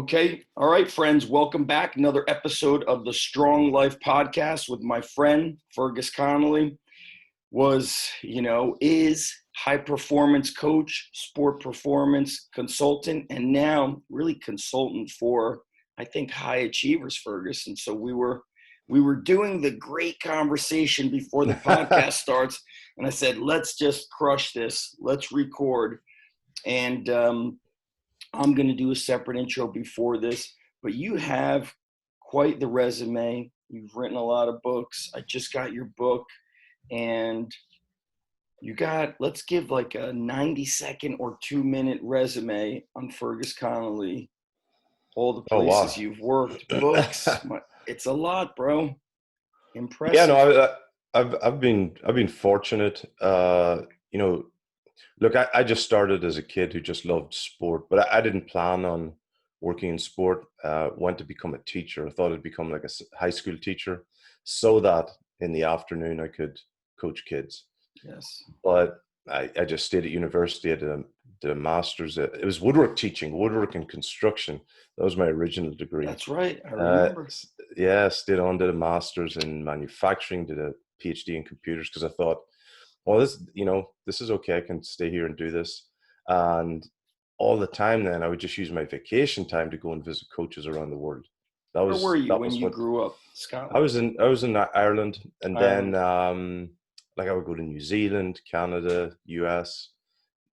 Okay. All right, friends. Welcome back. Another episode of the Strong Life podcast with my friend, Fergus Connolly. Is high performance coach, sport performance consultant, and now really consultant for, I think, high achievers, Fergus. And so we were doing the great conversation before the podcast starts. And I said, let's just crush this. Let's record. And I'm going to do a separate intro before this, but you have quite the resume. You've written a lot of books. I just got your book, and let's give like a 90-second or 2-minute resume on Fergus Connolly, all the Oh places wow. you've worked, books. It's a lot, bro. Yeah, no, Impressive. I've been fortunate. Look, I just started as a kid who just loved sport, but I didn't plan on working in sport. Went to become a teacher. I thought I'd become like a high school teacher, so that in the afternoon I could coach kids. Yes. But I just stayed at university. I did a master's. It was woodwork teaching, woodwork and construction. That was my original degree. That's right. I Uh, remember. yeah, stayed on, did a master's in manufacturing, did a PhD in computers because I thought, well, this is okay. I can stay here and do this. And all the time, then I would just use my vacation time to go and visit coaches around the world. That Where were was you that when was you what grew up? I Scotland? was in. I was in Ireland, and then Ireland? like I would go to New Zealand, Canada, US,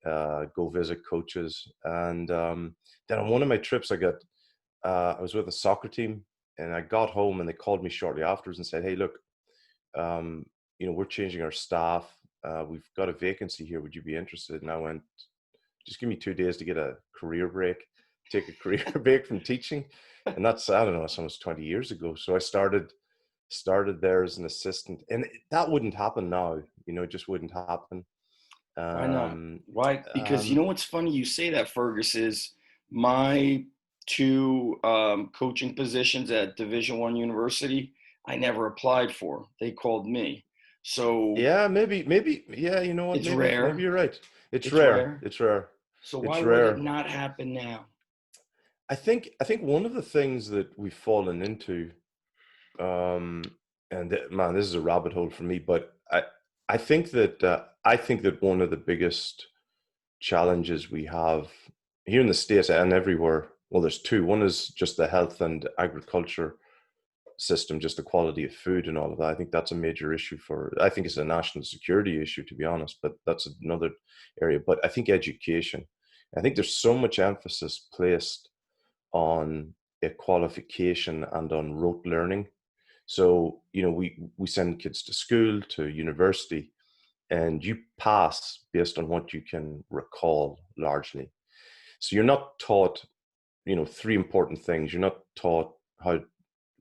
go visit coaches, and then on one of my trips, I was with a soccer team, and I got home, and they called me shortly afterwards and said, "Hey, look, um, we're changing our staff. We've got a vacancy here. Would you be interested?" And I went, "Just give me 2 days to get a career break, take a career break from teaching." And that's, I don't know, it's almost 20 years ago. So I started there as an assistant, and that wouldn't happen now. It just wouldn't happen. Why not? Um, Why? Because you um, know what's funny? You say that, Fergus, is my two coaching positions at Division I university, I never applied for. They called me. So yeah, maybe, yeah. You know what? it's Maybe rare. you're right. It's It's rare. rare. It's rare. So why It's would it rare. not happen now? I think one of the things that we've fallen into, um, and man, this is a rabbit hole for me, but I think that one of the biggest challenges we have here in the States and everywhere, well, there's two. One is just the health and agriculture system, just the quality of food and all of that. I think that's a major issue I think it's a national security issue, to be honest, but that's another area. But I think education, I think there's so much emphasis placed on a qualification and on rote learning. So, we send kids to school, to university, and you pass based on what you can recall largely. So you're not taught, three important things. You're not taught how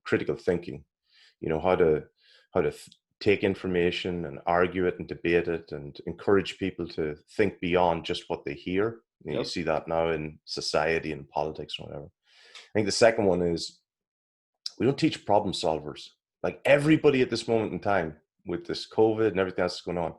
critical thinking, how to take information and argue it and debate it and encourage people to think beyond just what they hear. You Yep. see that now in society and politics or whatever. I think the second one is we don't teach problem solvers. Like everybody at this moment in time with this COVID and everything else that's going on,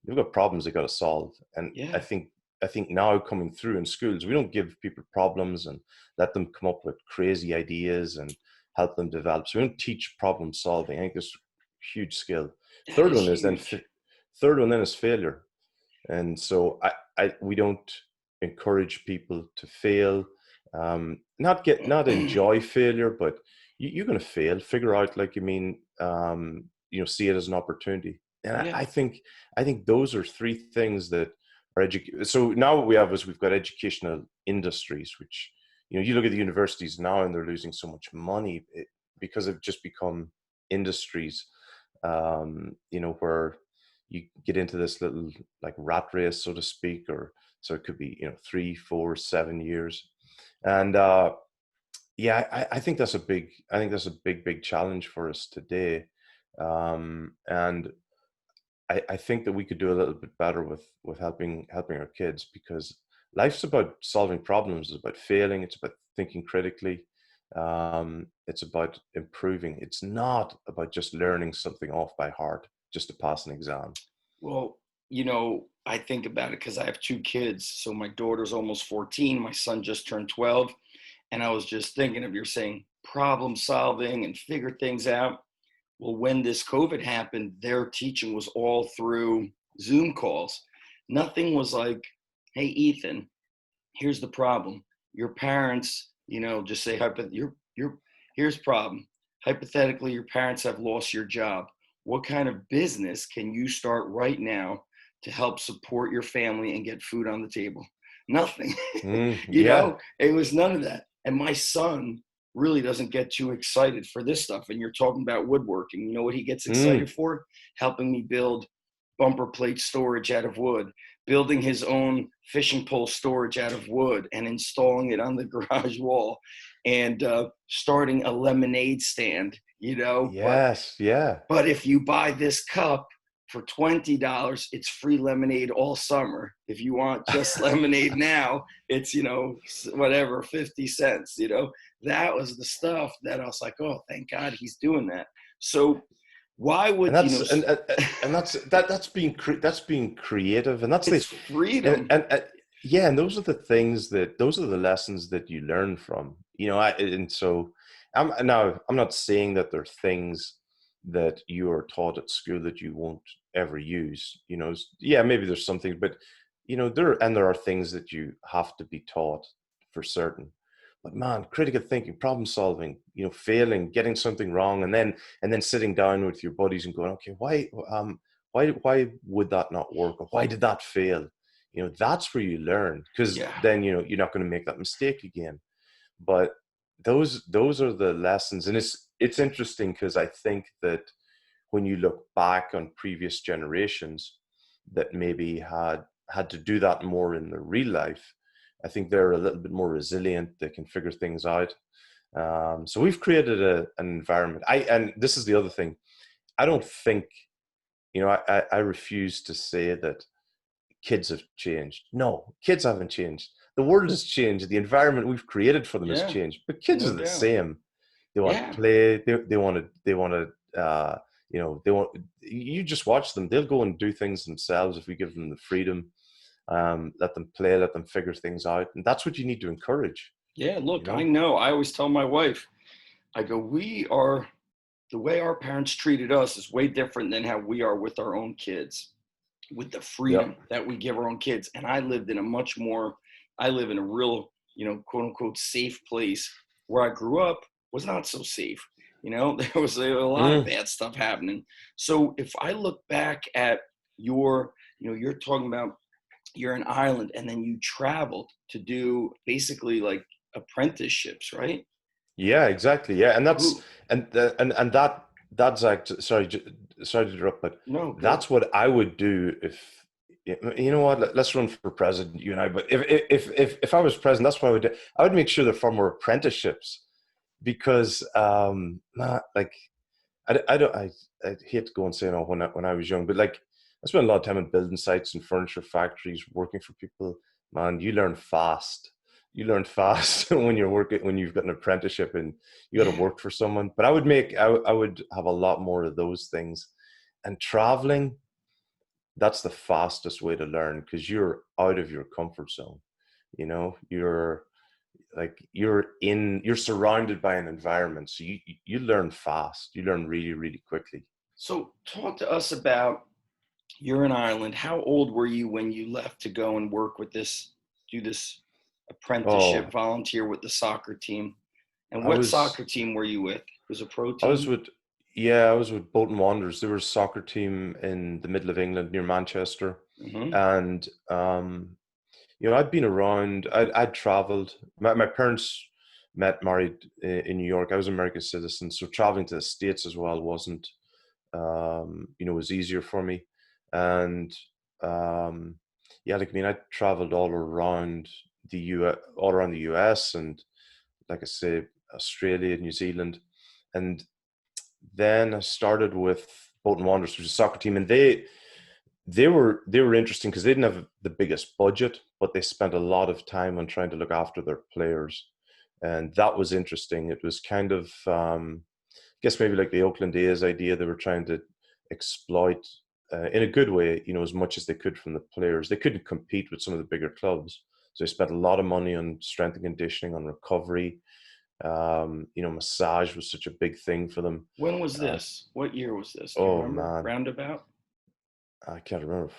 they've got problems they got to solve. And I Yeah. think I think now coming through in schools, we don't give people problems and let them come up with crazy ideas and help them develop. So we don't teach problem solving. I think there's huge skill. That Third is one is then huge. third one then is failure. And so we don't encourage people to fail, not enjoy failure, but you're going to fail. Figure out, like, see it as an opportunity. And Yeah. I think those are three things that are So now what we have is we've got educational industries, which, you look at the universities now and they're losing so much money because they've just become industries, where you get into this little like rat race, so to speak, or so it could be, 3, 4, 7 years. And yeah, I think that's a big challenge for us today. And I think that we could do a little bit better with helping our kids, because life's about solving problems, it's about failing, it's about thinking critically, it's about improving. It's not about just learning something off by heart just to pass an exam. Well, I think about it because I have two kids. So my daughter's almost 14. My son just turned 12. And I was just thinking of, you're saying problem solving and figure things out. Well, when this COVID happened, their teaching was all through Zoom calls. Nothing was like, hey, Ethan, here's the problem. Your parents, just say, here's problem. Hypothetically, your parents have lost your job. What kind of business can you start right now to help support your family and get food on the table? Nothing. Yeah. It was none of that. And my son really doesn't get too excited for this stuff. And you're talking about woodworking. You know what he gets excited for? Helping me build bumper plate storage out of wood, building his own fishing pole storage out of wood and installing it on the garage wall, and starting a lemonade stand, Yes. Yeah. but if you buy this cup for $20, it's free lemonade all summer. If you want just lemonade now, it's, whatever, 50 cents, that was the stuff that I was like, oh, thank God he's doing that. So why would, And that's being creative, and that's it's the freedom. yeah, and those are the lessons that you learn from, and so I'm not saying that there are things that you are taught at school that you won't ever use, yeah, maybe there's something, but there are things that you have to be taught for certain. But man, critical thinking, problem solving, failing, getting something wrong, and then sitting down with your buddies and going, okay, why would that not work, or why did that fail? That's where you learn, because Yeah. then you're not going to make that mistake again. But those are the lessons, and it's interesting because I think that when you look back on previous generations that maybe had to do that more in their real life, I think they're a little bit more resilient. They can figure things out. So we've created an environment. And this is the other thing. I don't think, I refuse to say that kids have changed. No, kids haven't changed. The world has changed. The environment we've created for them has Yeah. changed. But kids No are the doubt. same. They want Yeah. to play. They want to. They want. You just watch them. They'll go and do things themselves if we give them the freedom. Let them play. Let them figure things out. And that's what you need to encourage. Yeah. Look, I know. I always tell my wife, I go, the way our parents treated us is way different than how we are with our own kids, with the freedom Yep. that we give our own kids. And I live in a real, quote unquote, safe place. Where I grew up was not so safe. There was a lot of bad stuff happening. So if I look back at you're talking about, you're an island and then you traveled to do basically like apprenticeships, right? Yeah, exactly. Yeah, and that's Who? and that's like, sorry to interrupt, but No, good. that's what I would do if, you know what, let's run for president, you and I. But if I was president, that's what I would do. I would make sure they're far more apprenticeships, because like I hate to go and say, when I was young, but like I spent a lot of time in building sites and furniture factories working for people. Man, you learn fast. You learn fast when you're working, when you've got an apprenticeship and you got to Yeah. work for someone. But I would have a lot more of those things. And traveling, that's the fastest way to learn, because you're out of your comfort zone. You're you're surrounded by an environment, so you learn fast. You learn really, really quickly. So talk to us about, you're in Ireland. How old were you when you left to go and do this apprenticeship, Oh, volunteer with the soccer team? And I what was soccer team were you with? It was a pro I was team? with yeah, I was with Bolton Wanderers. They were a soccer team in the middle of England near Manchester. Mm-hmm. And I'd been around. I'd traveled. My parents met, married in New York. I was an American citizen, so traveling to the States as well wasn't, was easier for me. And yeah, like, I mean, I traveled all around the US, and like I say, Australia, New Zealand, and then I started with Bolton Wanderers, which is a soccer team, and they were interesting because they didn't have the biggest budget, but they spent a lot of time on trying to look after their players, and that was interesting. It was kind of, I guess maybe like the Oakland A's idea. They were trying to exploit, in a good way, as much as they could from the players. They couldn't compete with some of the bigger clubs, So they spent a lot of money on strength and conditioning, on recovery. Massage was such a big thing for them. When was this? What year was this? Do you Oh remember? man, Roundabout? I can't remember.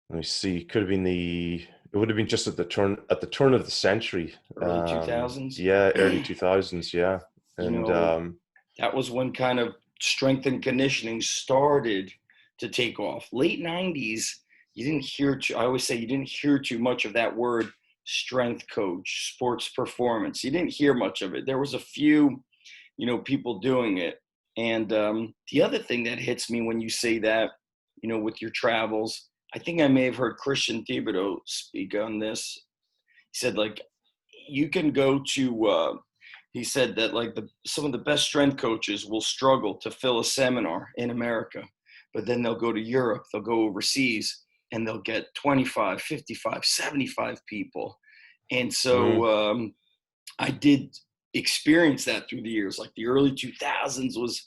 Let me see. Could have been it would have been just at the turn of the century. Early 2000s? Yeah, early 2000s. Yeah, You and know, that was when kind of strength and conditioning started to take off. Late 90s, you didn't hear I always say you didn't hear too much of that word strength coach, sports performance. You didn't hear much of it. There was a few, people doing it. And the other thing that hits me when you say that, with your travels, I think I may have heard Christian Thibodeau speak on this. He said, like, you can go to, he said that, like, some of the best strength coaches will struggle to fill a seminar in America, but then they'll go to Europe, they'll go overseas, and they'll get 25, 55, 75 people. And so I did experience that through the years. Like the early 2000s was,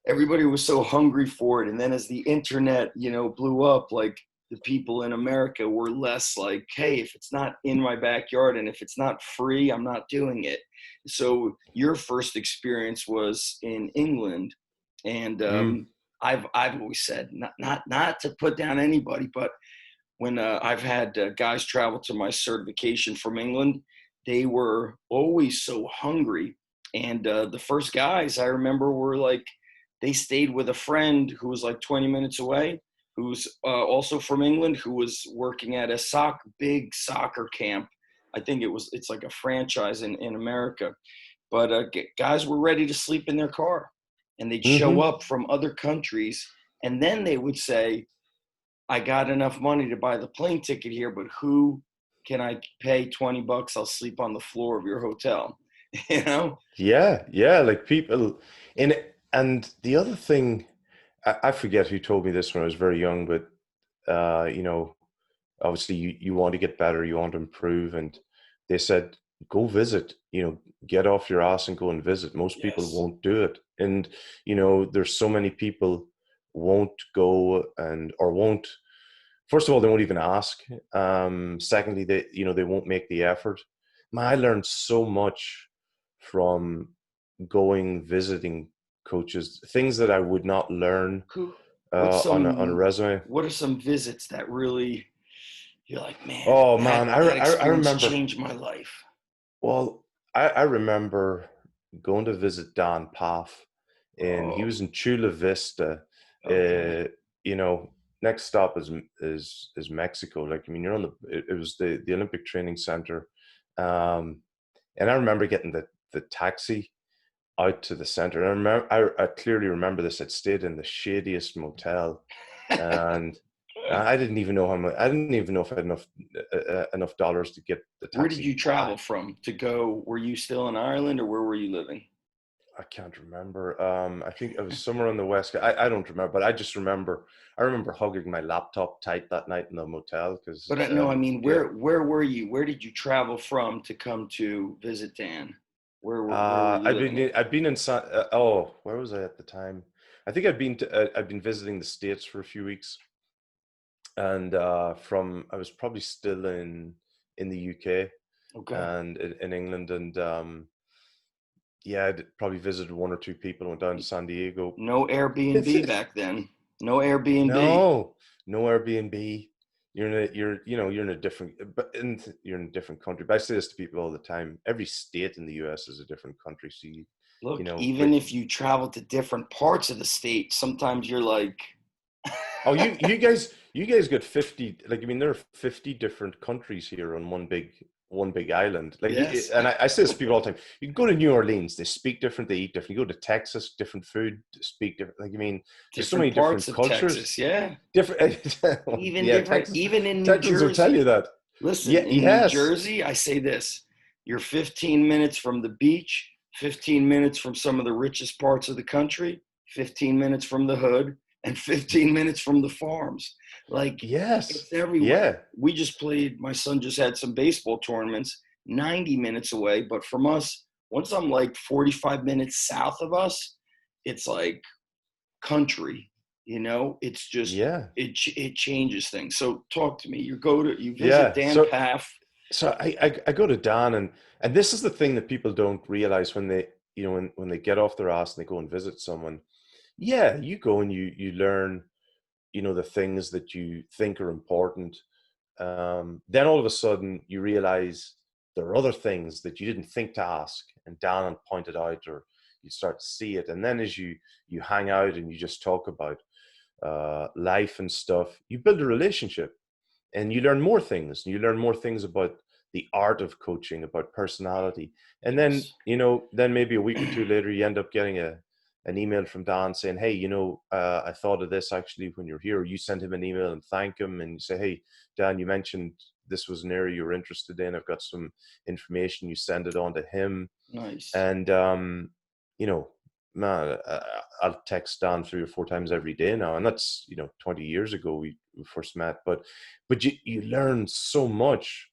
everybody was so hungry for it. And then as the internet, blew up, like the people in America were less like, hey, if it's not in my backyard and if it's not free, I'm not doing it. So your first experience was in England. And I've always said, not to put down anybody, but when I've had guys travel to my certification from England, they were always so hungry. And the first guys I remember were like, they stayed with a friend who was like 20 minutes away, who's also from England, who was working at a big soccer camp. I think it's like a franchise in America. But guys were ready to sleep in their car, and they'd show mm-hmm. up from other countries. And then they would say, I got enough money to buy the plane ticket here, but who can I pay $20? I'll sleep on the floor of your hotel, Yeah, like people in it. And the other thing, I forget who told me this when I was very young, but obviously you want to get better, you want to improve, and they said go visit, get off your ass and go and visit. Most people Yes. won't do it, and there's so many people won't go or won't. First of all, they won't even ask. Secondly, they won't make the effort. I learned so much from going visiting coaches, things that I would not learn on a resume. What are some visits that really you're like, man, Oh that man, that I experience remember. changed my life? Well, I remember going to visit Dan Path, and he Oh, was in Chula Vista. okay. Uh, you know, next stop is Mexico. Like, I mean, you're on it was the Olympic Training Center, and I remember getting the taxi out to the center. And I clearly remember this. I'd stayed in the shadiest motel, and I didn't even know how much. I didn't even know if I had enough dollars to get the Where did taxi you travel back. from to go? Were you still in Ireland, or where were you living? I can't remember. I think it was somewhere on the west. I don't remember, but I just remember. I remember hugging my laptop tight that night in the motel because But no, I mean, yeah. where were you? Where did you travel from to come to visit Dan? Where were you living at? I'd been in where was I at the time? I think I'd been visiting the States for a few weeks, and I was probably still in the UK Okay. and in England, and yeah, I'd probably visited one or two people. Went down to San Diego. No Airbnb back then. No Airbnb. No, no Airbnb. You're in a different, you're in a different country. But I say this to people all the time. Every state in the US is a different country. So Look, but even if you travel to different parts of the state, sometimes you're like, oh, you guys got 50. Like, I mean, there are 50 different countries here on one big island. Like, yes, and I say this to people all the time. You can go to New Orleans, they speak different, they eat different. You go to Texas, different food, speak different. Like, I mean, there's so many different parts different of cultures. Texas. Yeah. Different, Even yeah. different, even in New Texans will tell you Jersey. that. Listen, Yeah, in New yes, Jersey, I say this: you're 15 minutes from the beach, 15 minutes from some of the richest parts of the country, 15 minutes from the hood, and 15 minutes from the farms. Like, yes, it's everywhere. yeah, We just played, my son just had some baseball tournaments 90 minutes away, but from us, once I'm like 45 minutes south of us, it's like country. It's just, Yeah. it changes things. So talk to me. You visit Yeah. Dan Paff. So I go to Dan, and this is the thing that people don't realize when they, when they get off their ass and they go and visit someone. Yeah, you go and you learn, the things that you think are important. Then all of a sudden you realize there are other things that you didn't think to ask, and Dan pointed out, or you start to see it. And then as you hang out and you just talk about life and stuff, you build a relationship, and you learn more things. You learn more things about the art of coaching, about personality. And then, Yes. then maybe a week or two later, you end up getting an email from Dan saying, hey, I thought of this actually when you're here. You send him an email and thank him, and you say, hey, Dan, you mentioned this was an area you're interested in. I've got some information. You send it on to him. Nice. And, you know, man, I'll text Dan 3 or 4 times every day now. And that's, 20 years ago we first met. But you learn so much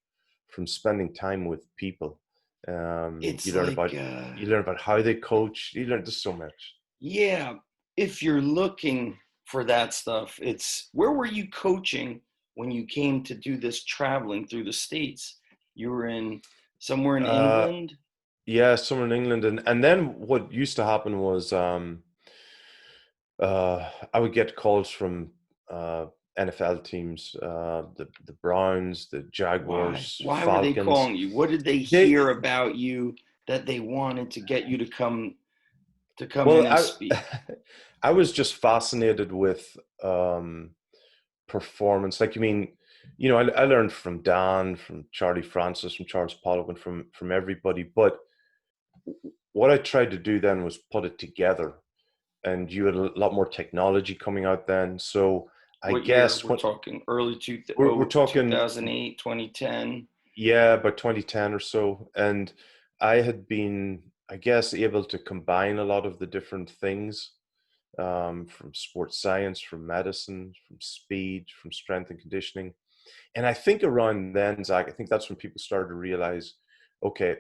from spending time with people. It's You learn like, about how they coach. You learn just so much. yeah, if you're looking for that stuff, where were you coaching when you came to do this traveling through the States? You were somewhere in Uh, England? yeah, somewhere in England, and then what used to happen was I would get calls from NFL teams, the Browns, the Why? Jaguars, Why were they Falcons. calling you? What did they They hear about you that they wanted to get you to come in well, and speak? I was just fascinated with performance. Like, I learned from Dan, from Charlie Francis, from Charles Pollock, and from everybody. But what I tried to do then was put it together, and you had a lot more technology coming out then. So I What year? guess We're what talking early we're talking, 2008, 2010. yeah, about 2010 or so. And I had been, I guess, able to combine a lot of the different things, from sports science, from medicine, from speed, from strength and conditioning. And I think around then, Zach, I think that's when people started to realize, okay,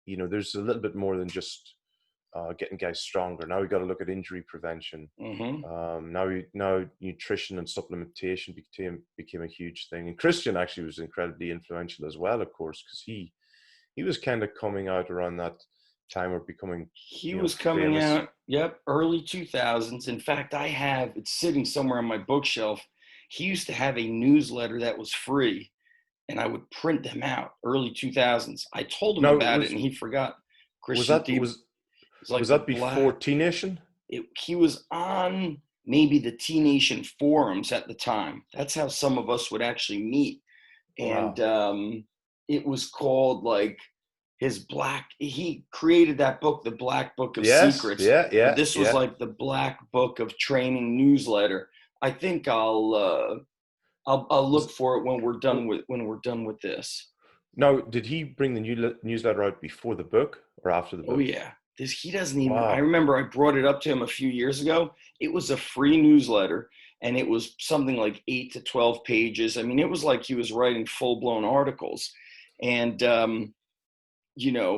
there's a little bit more than just getting guys stronger. Now we got to look at injury prevention. Mm-hmm. Now nutrition and supplementation became a huge thing. And Christian actually was incredibly influential as well, of course, because he was kind of coming out around that time, or becoming, He was coming famous. out, yep, early 2000s. In fact, it's sitting somewhere on my bookshelf. He used to have a newsletter that was free, and I would print them out early 2000s. I told him Now about it, and he forgot. was Christian that Thiebe was was like the that before black. T Nation? He was on maybe the T Nation forums at the time. That's how some of us would actually meet. And Wow. it was called like he created that book, the Black Book of Yes. Secrets, Yeah. but Yeah. this was Yeah. like the Black Book of Training newsletter. I think I'll look Was for it when we're done with this. Now, did he bring the newsletter out before the book or after the Oh book? yeah. He doesn't even, I Wow. remember I brought it up to him a few years ago. It was a free newsletter, and it was something like 8 to 12 pages. I mean, it was like he was writing full-blown articles. And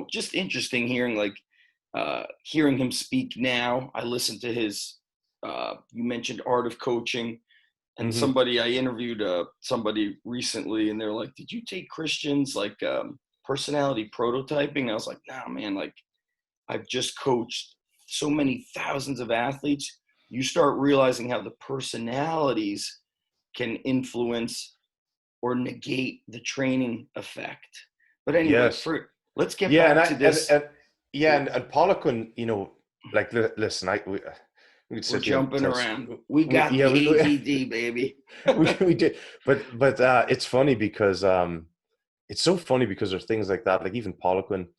just interesting hearing him speak now. I listened to his you mentioned Art of Coaching, and Hmm. I interviewed somebody recently, and they're like, did you take Christian's like personality prototyping? I was like, nah, man, like I've just coached so many thousands of athletes. You start realizing how the personalities can influence or negate the training effect. But anyway, Yes. let's get Yeah, and back I to this. and yeah, and Pollock, like, listen, we could We're sit here and jumping tell. around. We got the ADD, baby. we did, but it's funny because it's so funny because there's things like that. Like, even Poliquin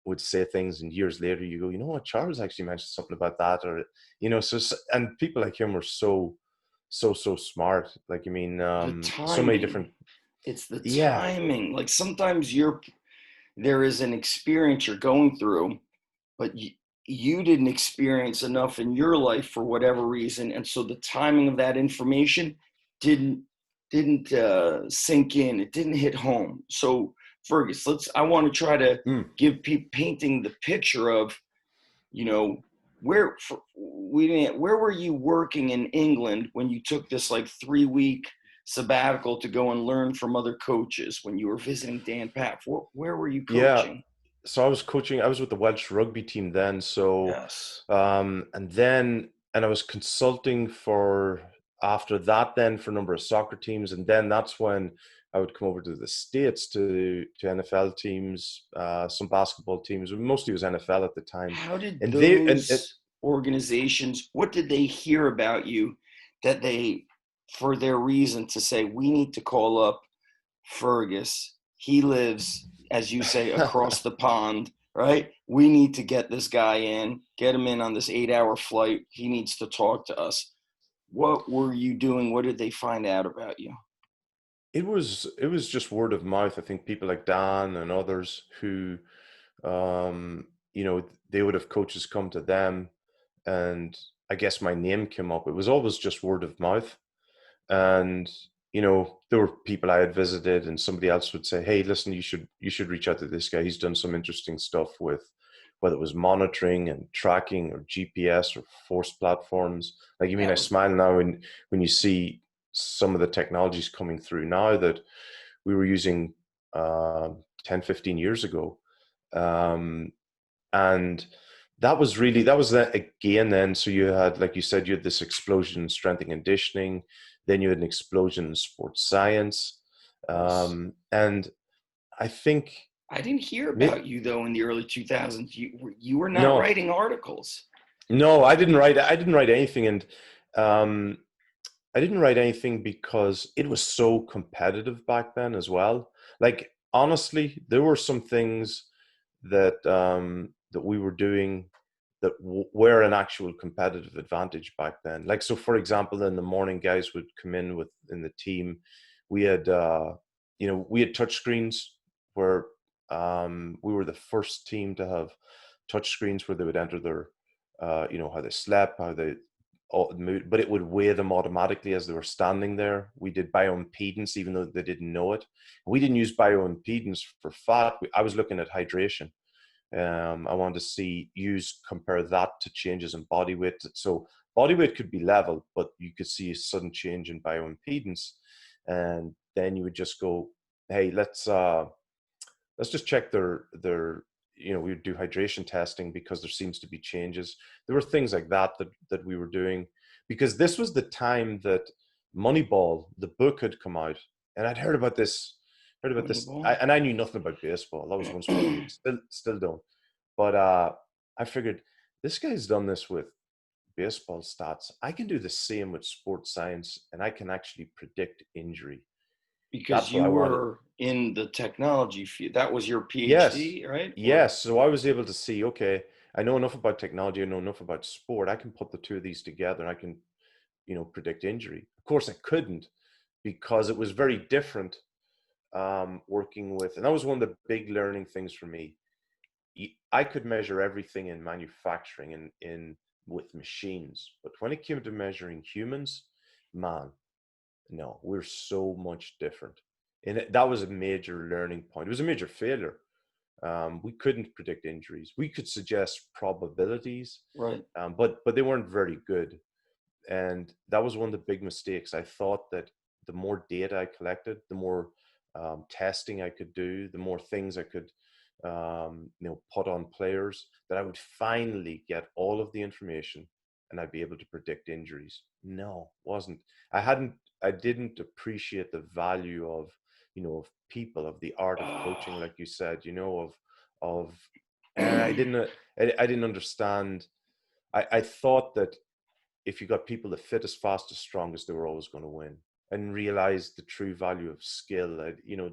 would say things, and years later you go, you know what, Charles actually mentioned something about that, or and people like him were so smart. Like, The so many different. timing. It's the Yeah. timing. Like sometimes there is an experience you're going through, but you didn't experience enough in your life for whatever reason, and so the timing of that information didn't didn't sink in. It didn't hit home. So I want to try to Mm. give people painting the picture of, you know, where were you working in England when you took this like 3-week sabbatical to go and learn from other coaches when you were visiting Dan Paff? Where were you Yeah. coaching? So I was with the Welsh rugby team then. So, Yes. and I was consulting for, after that, then for a number of soccer teams. And then that's when I would come over to the States to NFL teams, some basketball teams. Mostly it was NFL at the time. How did And those organizations, what did they hear about you that they, for their reason to say, we need to call up Fergus? He lives, as you say, across the pond, right? We need to get this guy in, get him in on this 8-hour flight. He needs to talk to us. What were you doing? What did they find out about you? it was just word of mouth. I think people like Dan and others who, um, they would have coaches come to them, and I guess my name came up. It was always just word of mouth. And there were people I had visited, and somebody else would say, hey, listen, you should reach out to this guy. He's done some interesting stuff with whether it was monitoring and tracking or GPS or force platforms. Like, you mean, I That was smile now when you see some of the technologies coming through now that we were using 10 15 years ago. um, and that was again then. So you had, like you said, you had this explosion in strength and conditioning, then you had an explosion in sports science. yes. And I think, I didn't hear may- about you though in the early 2000s. You were not no, writing articles. no, I didn't write anything. And um, I didn't write anything because it was so competitive back then as well. Like, honestly, there were some things that we were doing that were an actual competitive advantage back then. Like, so for example, in the morning, guys would come in the team. We had we had touch screens where we were the first team to have touch screens where they would enter their how they slept, how they moved, but it would weigh them automatically as they were standing there. We did bioimpedance, even though they didn't know it. We didn't use bioimpedance for fat. I was looking at hydration. I wanted to compare that to changes in body weight. So body weight could be level, but you could see a sudden change in bioimpedance, and then you would just go, "Hey, let's just check their we would do hydration testing because there seems to be changes." There were things like that we were doing, because this was the time that Moneyball, the book, had come out, and I'd heard about this, Moneyball. and I knew nothing about baseball. That was once upon a age. Still don't. But I figured, this guy's done this with baseball stats. I can do the same with sports science, and I can actually predict injury. Because That's what you I wanted. were in the technology field. That was your Yes. PhD, right? Or Yes. So I was able to see, okay, I know enough about technology, I know enough about sport. I can put the two of these together, and I can, predict injury. Of course, I couldn't, because it was very different, working with, and that was one of the big learning things for me. I could measure everything in manufacturing and in with machines, but when it came to measuring humans, man, no, we're so much different. And that was a major learning point. It was a major failure. We couldn't predict injuries. We could suggest probabilities, right. but they weren't very good. And that was one of the big mistakes. I thought that the more data I collected, the more testing I could do, the more things I could put on players, that I would finally get all of the information and I'd be able to predict injuries. No, wasn't. I didn't appreciate the value of people, of the art of coaching, Oh, like you said, of and I didn't understand. I thought that if you got people that fit as fast as strongest, they were always going to win, and realize the true value of skill.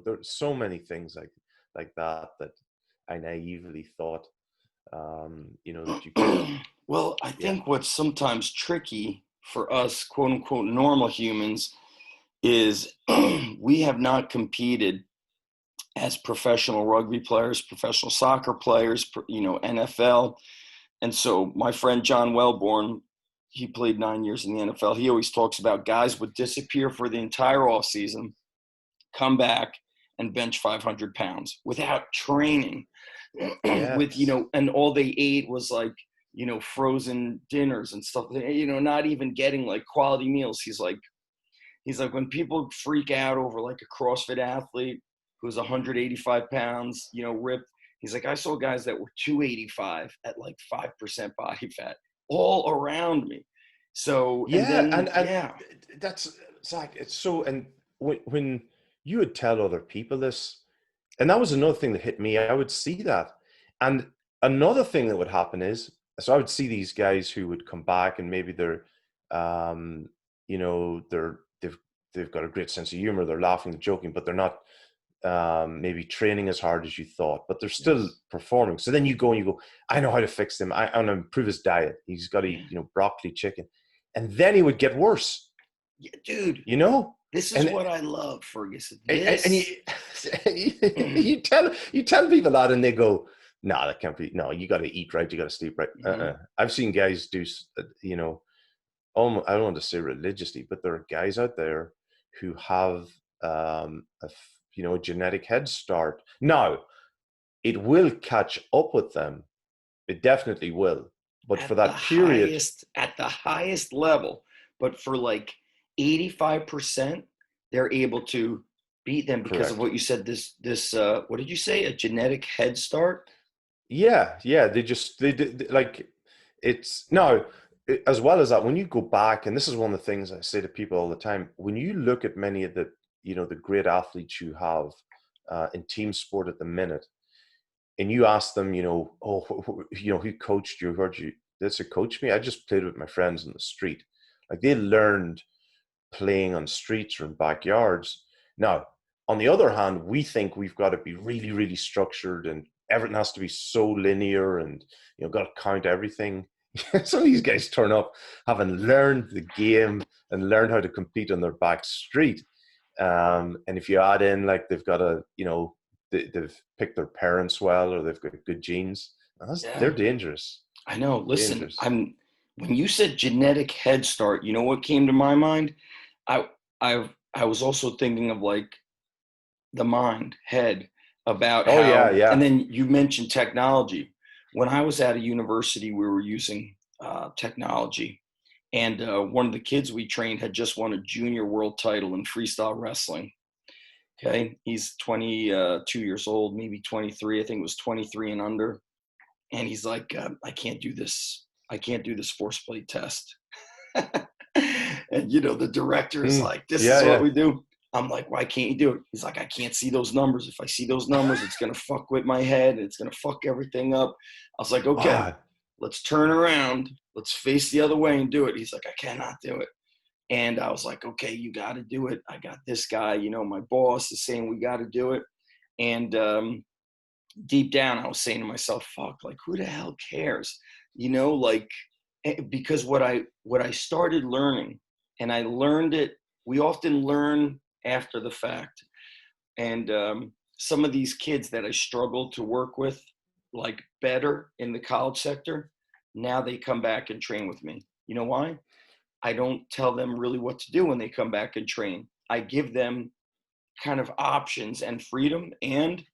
There's so many things like that I naively thought, that you could. well, I Yeah. think what's sometimes tricky for us, quote unquote, normal humans is we have not competed as professional rugby players, professional soccer players, NFL. And so my friend John Wellborn, he played 9 years in the NFL. He always talks about guys would disappear for the entire off season, come back and bench 500 pounds without training with, Yes. and all they ate was like, frozen dinners and stuff, not even getting like quality meals. He's like, when people freak out over like a CrossFit athlete who's 185 pounds, ripped, he's like, I saw guys that were 285 at like 5% body fat all around me. So, and Yeah, then, and yeah, that's Zach. It's so, and when you would tell other people this, and that was another thing that hit me. I would see that, and another thing that would happen is, so I would see these guys who would come back, and maybe um, they've got a great sense of humor. They're laughing, they're joking, but they're not maybe training as hard as you thought, but they're still yes, performing. So then you go, I know how to fix him. I want to improve his diet. He's got to eat, yeah, broccoli, chicken, and then he would get worse. yeah, dude, You know, this is and what I love, Fergus. and This, mhm, you tell people that, and they go, "No, that can't be. No, you got to eat right. You got to sleep right." mhm, I've seen guys do, almost, I don't want to say religiously, but there are guys out there who have a genetic head start. Now, it will catch up with them. It definitely will. But for that period, at the highest level, but for like 85%, they're able to beat them because of correct. what you said. This what did you say? A genetic head start? Yeah, yeah. They did like it's now as well as that. When you go back, and this is one of the things I say to people all the time, when you look at many of the great athletes you have in team sport at the minute, and you ask them, oh, who coached you? Who heard you? This who coached me? I just played with my friends in the street. Like they learned playing on streets or in backyards. Now, on the other hand, we think we've got to be really, really structured and everything has to be so linear and got to count everything. Some of these guys turn up having learned the game and learned how to compete on their back street. And if you add in like they've got they've picked their parents well or they've got good genes, they're Yeah, dangerous. I know. Listen, Dangerous. when you said genetic head start, you know what came to my mind? I I was also thinking of like the mind, head, about Oh yeah, how, and yeah. then you mentioned technology. When I was at a university, we were using technology, and one of the kids we trained had just won a junior world title in freestyle wrestling. Okay, he's 22 years old, maybe 23. I think it was 23 and under. And he's like, I can't do this. I can't do this force plate test. And the director is Mm, like, this is yeah, what yeah. we do. I'm like, why can't you do it? He's like, I can't see those numbers. If I see those numbers, it's gonna fuck with my head and it's gonna fuck everything up. I was like, okay, Wow. let's turn around. Let's face the other way and do it. He's like, I cannot do it. And I was like, okay, you got to do it. I got this guy, my boss is saying we got to do it. And deep down, I was saying to myself, fuck, like who the hell cares? Like, because what I started learning, and I learned it, we often learn after the fact. And some of these kids that I struggled to work with, like better in the college sector, now they come back and train with me. You know why? I don't tell them really what to do when they come back and train. I give them kind of options and freedom, and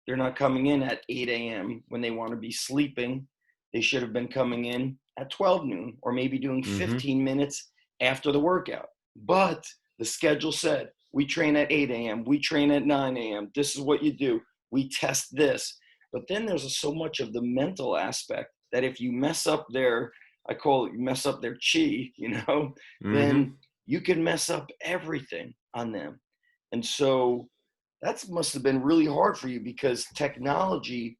they're not coming in at 8 a.m. when they want to be sleeping. They should have been coming in at 12 noon or maybe doing Mm-hmm. 15 minutes after the workout. But the schedule said we train at 8 a.m., we train at 9 a.m. This is what you do. We test this. But then there's so much of the mental aspect that if you mess up I call it, you mess up their chi, Mm-hmm. then you can mess up everything on them. And so that must have been really hard for you because technology,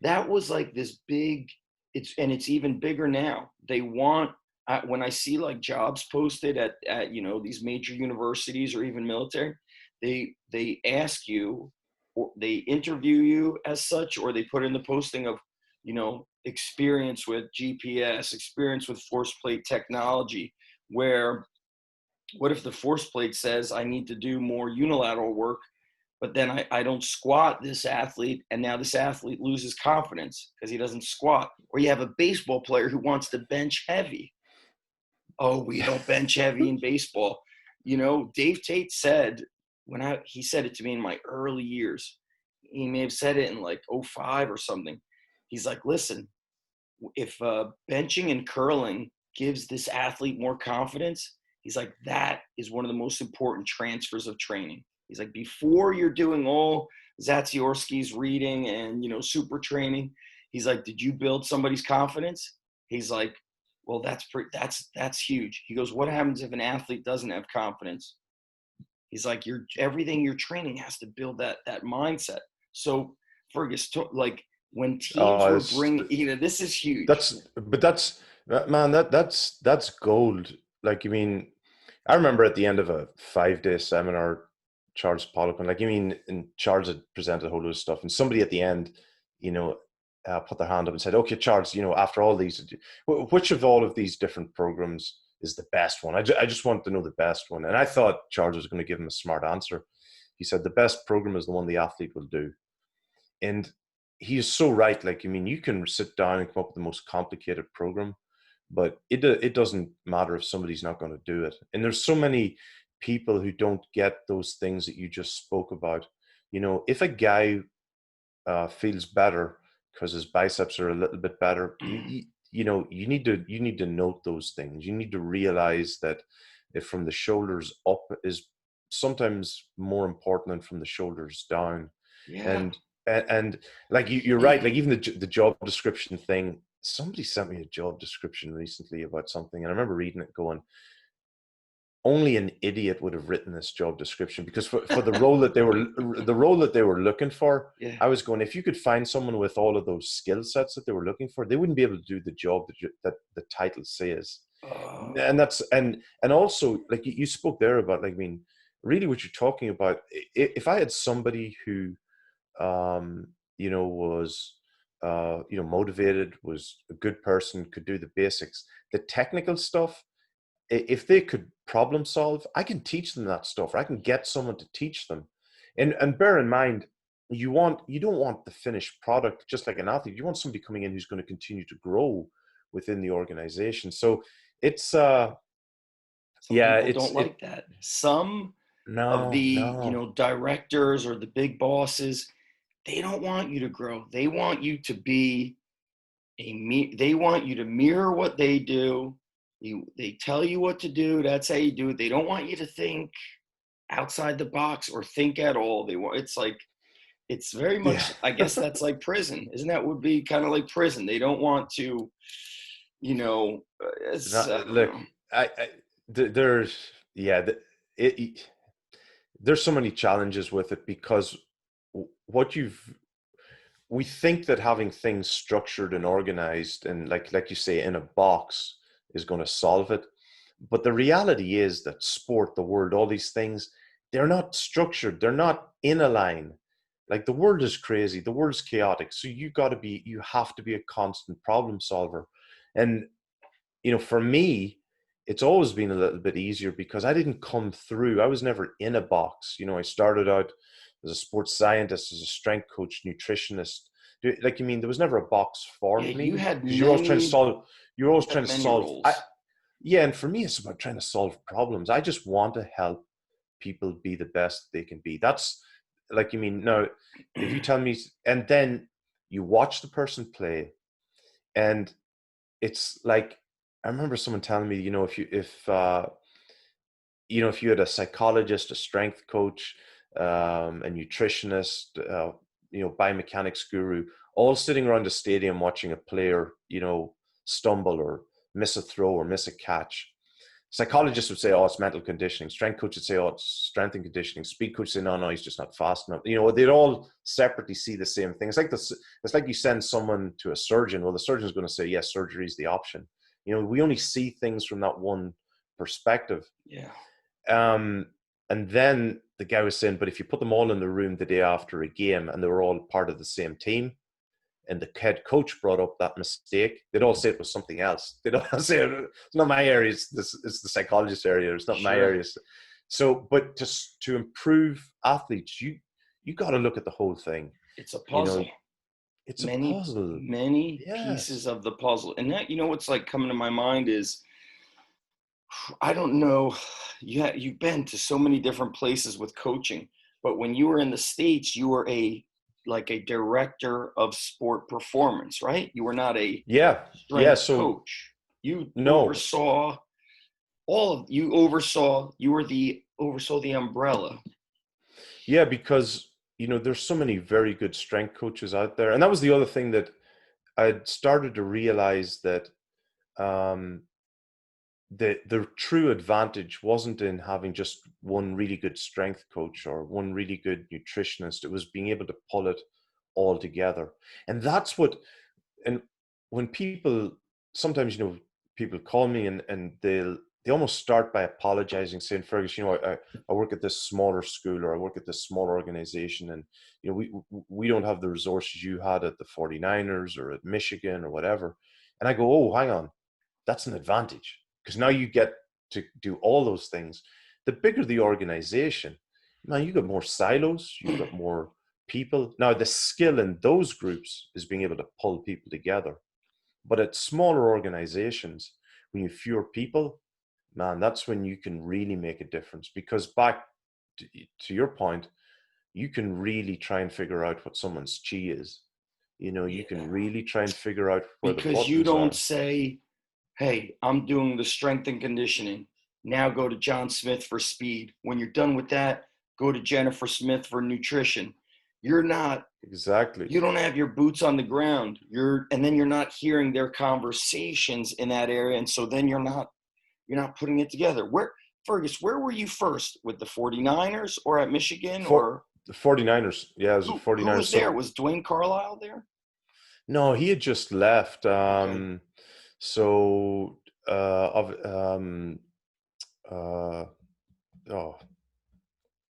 that was like this big, it's even bigger now. They want, when I see like jobs posted at these major universities or even military, they ask you, or they interview you as such, or they put in the posting of experience with GPS, experience with force plate technology. Where what if the force plate says I need to do more unilateral work, but then I don't squat this athlete, and now this athlete loses confidence because he doesn't squat. Or you have a baseball player who wants to bench heavy. Oh, we don't bench heavy in baseball. Dave Tate said, he said it to me in my early years. He may have said it in like '05 or something. He's like, listen, if benching and curling gives this athlete more confidence, he's like, that is one of the most important transfers of training. He's like, before you're doing all Zatsiorsky's reading and, super training, he's like, did you build somebody's confidence? He's like, well, that's huge. He goes, what happens if an athlete doesn't have confidence? He's like, everything you're training has to build that mindset. So Fergus, like when teams Oh, were bringing, this is huge. that's gold. Like, I remember at the end of a 5-day seminar, Charles Pollock, and Charles had presented a whole lot of stuff, and somebody at the end, put their hand up and said, "Okay, Charles, after all these, which of all of these different programs is the best one? I just want to know the best one." And I thought Charles was going to give him a smart answer. He said, "The best program is the one the athlete will do," and he is so right. Like, you can sit down and come up with the most complicated program, but it doesn't matter if somebody's not going to do it. And there's so many people who don't get those things that you just spoke about. If a guy feels better because his biceps are a little bit better, you need to note those things. You need to realize that if from the shoulders up is sometimes more important than from the shoulders down. Yeah. And like you're right. Like even the job description thing. Somebody sent me a job description recently about something, and I remember reading it, going, only an idiot would have written this job description, because for the role that they were looking for, Yeah. I was going, if you could find someone with all of those skill sets that they were looking for, they wouldn't be able to do the job that the title says. And that's and also, like you spoke there about, like, really what you're talking about. If I had somebody who was motivated, was a good person, could do the basics, the technical stuff, if they could problem solve, I can teach them that stuff, or I can get someone to teach them. And bear in mind, you don't want the finished product just like an athlete. You want somebody coming in who's going to continue to grow within the organization. So it's Some yeah, people don't like that. Some of no, the, no. directors or the big bosses, they don't want you to grow. They want you to be they want you to mirror what they do. They tell you what to do. That's how you do it. They don't want you to think outside the box or think at all. It's very Yeah. much, I guess that's like prison. Isn't that would be kind of like prison? They don't want to, I don't Look, know. there's yeah, there's so many challenges with it, because what we think that having things structured and organized and like you say, in a box, is going to solve it. But the reality is that sport, the world, all these things, they're not structured. They're not in a line. Like, the world is crazy. The world's chaotic. So you have to be a constant problem solver. And, for me, it's always been a little bit easier because I didn't come through. I was never in a box. I started out as a sports scientist, as a strength coach, nutritionist. Like, there was never a box for Yeah, you me, had because you're always trying to solve. You're always trying to many solve. roles. Yeah, and for me, it's about trying to solve problems. I just want to help people be the best they can be. That's like, now, if you tell me, and then you watch the person play, and it's like, I remember someone telling me, if you had a psychologist, a strength coach, a nutritionist, biomechanics guru, all sitting around a stadium watching a player, stumble or miss a throw or miss a catch. Psychologists would say, "Oh, it's mental conditioning." Strength coach would say, "Oh, it's strength and conditioning." Speed coach would say, "No, he's just not fast enough." They'd all separately see the same thing. It's like this. It's like you send someone to a surgeon. Well, the surgeon's going to say, "Yes, surgery is the option." We only see things from that one perspective. Yeah. And then the guy was saying, but if you put them all in the room the day after a game and they were all part of the same team, and the head coach brought up that mistake, they'd all say it was something else. They'd all say, it's not my area, it's the psychologist area, it's not my area. So, but to improve athletes, you got to look at the whole thing. It's a puzzle. It's a puzzle. Many Yes. pieces of the puzzle. And that, what's like coming to my mind is, I don't know, you've been to so many different places with coaching, but when you were in the States, you were a like a director of sport performance, right? You were not a Yeah, yeah. strength So coach. You no, oversaw all of you oversaw you were the oversaw the umbrella. yeah, because there's so many very good strength coaches out there, and that was the other thing that I'd started to realize that um, the true advantage wasn't in having just one really good strength coach or one really good nutritionist. It was being able to pull it all together, and that's what. And when people sometimes, people call me and they almost start by apologizing, saying, Fergus, I work at this smaller school, or I work at this smaller organization, and we don't have the resources you had at the 49ers or at Michigan or whatever. And I go, oh, hang on, that's an advantage, because now you get to do all those things. The bigger the organization, man, you got more silos, you've got more people. Now, the skill in those groups is being able to pull people together. But at smaller organizations, when you have fewer people, man, that's when you can really make a difference. Because back to your point, you can really try and figure out what someone's chi is. You can Yeah. really try and figure out where the Because you buttons don't are. say, hey, I'm doing the strength and conditioning. Now go to John Smith for speed. When you're done with that, go to Jennifer Smith for nutrition. You're not, Exactly. you don't have your boots on the ground. And then you're not hearing their conversations in that area. And so then you're not putting it together. Fergus, where were you first, with the 49ers or at Michigan, For or the 49ers, yeah, it was the who 49ers. was there? So Was Dwayne Carlisle there? no, he had just left. Okay. So of uh, oh,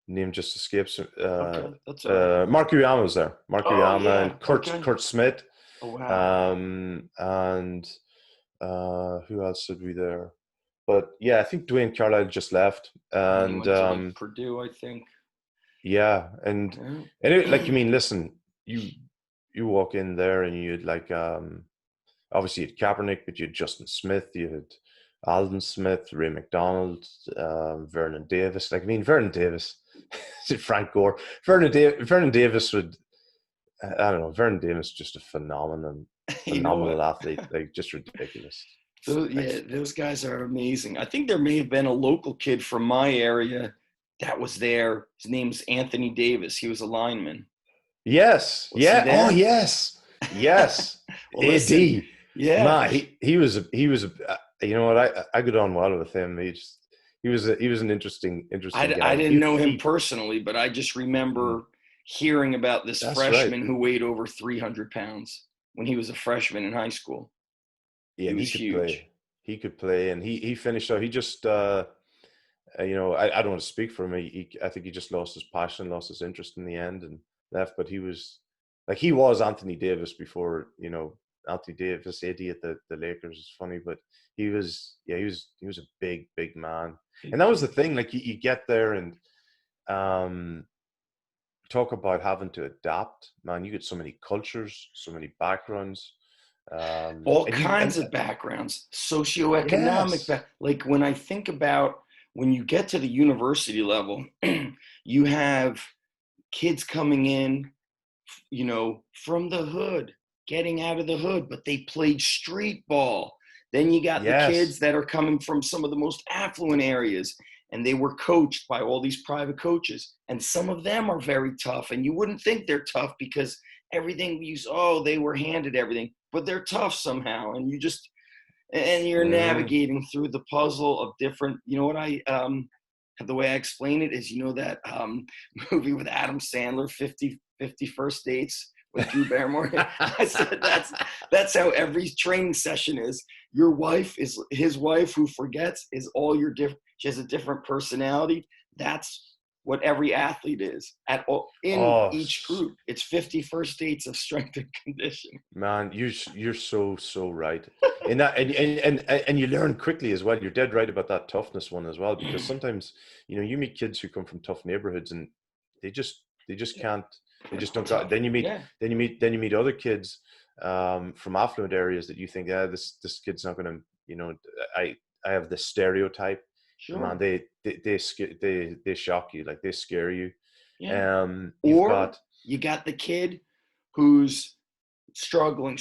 name just escapes. Okay. That's all right. Mark Uyama was there. Mark Oh Uyama yeah. and Okay. Kurt Smith. Oh wow. And who else did we there? But yeah, I think Dwayne Carlisle just left, And then he and went to like Purdue, I think. yeah, and like, Yeah. listen, you walk in there and you'd like obviously you had Kaepernick, but you had Justin Smith, you had Alden Smith, Ray McDonald, Vernon Davis. Like, Vernon Davis, Frank Gore, Vernon Davis would, I don't know, Vernon Davis just a You know phenomenal what? athlete, like just ridiculous. Like, Those guys are amazing. I think there may have been a local kid from my area that was there. His name's Anthony Davis. He was a lineman. yes, Was he yeah, oh there? yes, yes, Well, listen, AD, yeah, man, he was you know what, I got on well with him. He was an interesting I guy. didn't know him personally, but I just Mm, remember hearing about this that's right. freshman who weighed over 300 pounds when he was a freshman in high school. Yeah, He and he was could huge. play. He could play, and he finished out. He just, I don't want to speak for him. I think he just lost his passion, lost his interest in the end, and left. But he was Anthony Davis before, Anthony Davis, AD at the Lakers is funny, but he was a big, big man, and that was the thing. Like, you get there and um, talk about having to adapt, man. You get so many cultures, so many backgrounds, All and you kinds and of backgrounds, socioeconomic yes, like when I think about when you get to the university level, you have kids coming in, from the hood, getting out of the hood, but they played street ball. Then you got the yes, kids that are coming from some of the most affluent areas, and they were coached by all these private coaches. And some of them are very tough, and you wouldn't think they're tough because everything they were handed everything, but they're tough somehow. And you're mm, navigating through the puzzle of different, what the way I explain it is, that movie with Adam Sandler, 50 First Dates with Drew Barrymore. I said that's how every training session is. Your wife is his wife who forgets is all your different. She has a different personality. That's what every athlete is in oh, each group. It's 50 First Dates of strength and conditioning. man, you're so right. And you learn quickly as well. You're dead right about that toughness one as well, because sometimes, you meet kids who come from tough neighborhoods, and they just can't, they just don't got. Tough. Then you meet Yeah, other kids from affluent areas that you think, this kid's not gonna, I I have this stereotype, and man, sure. they shock you, like they scare you. Yeah. You've Or got You got the kid who's struggling.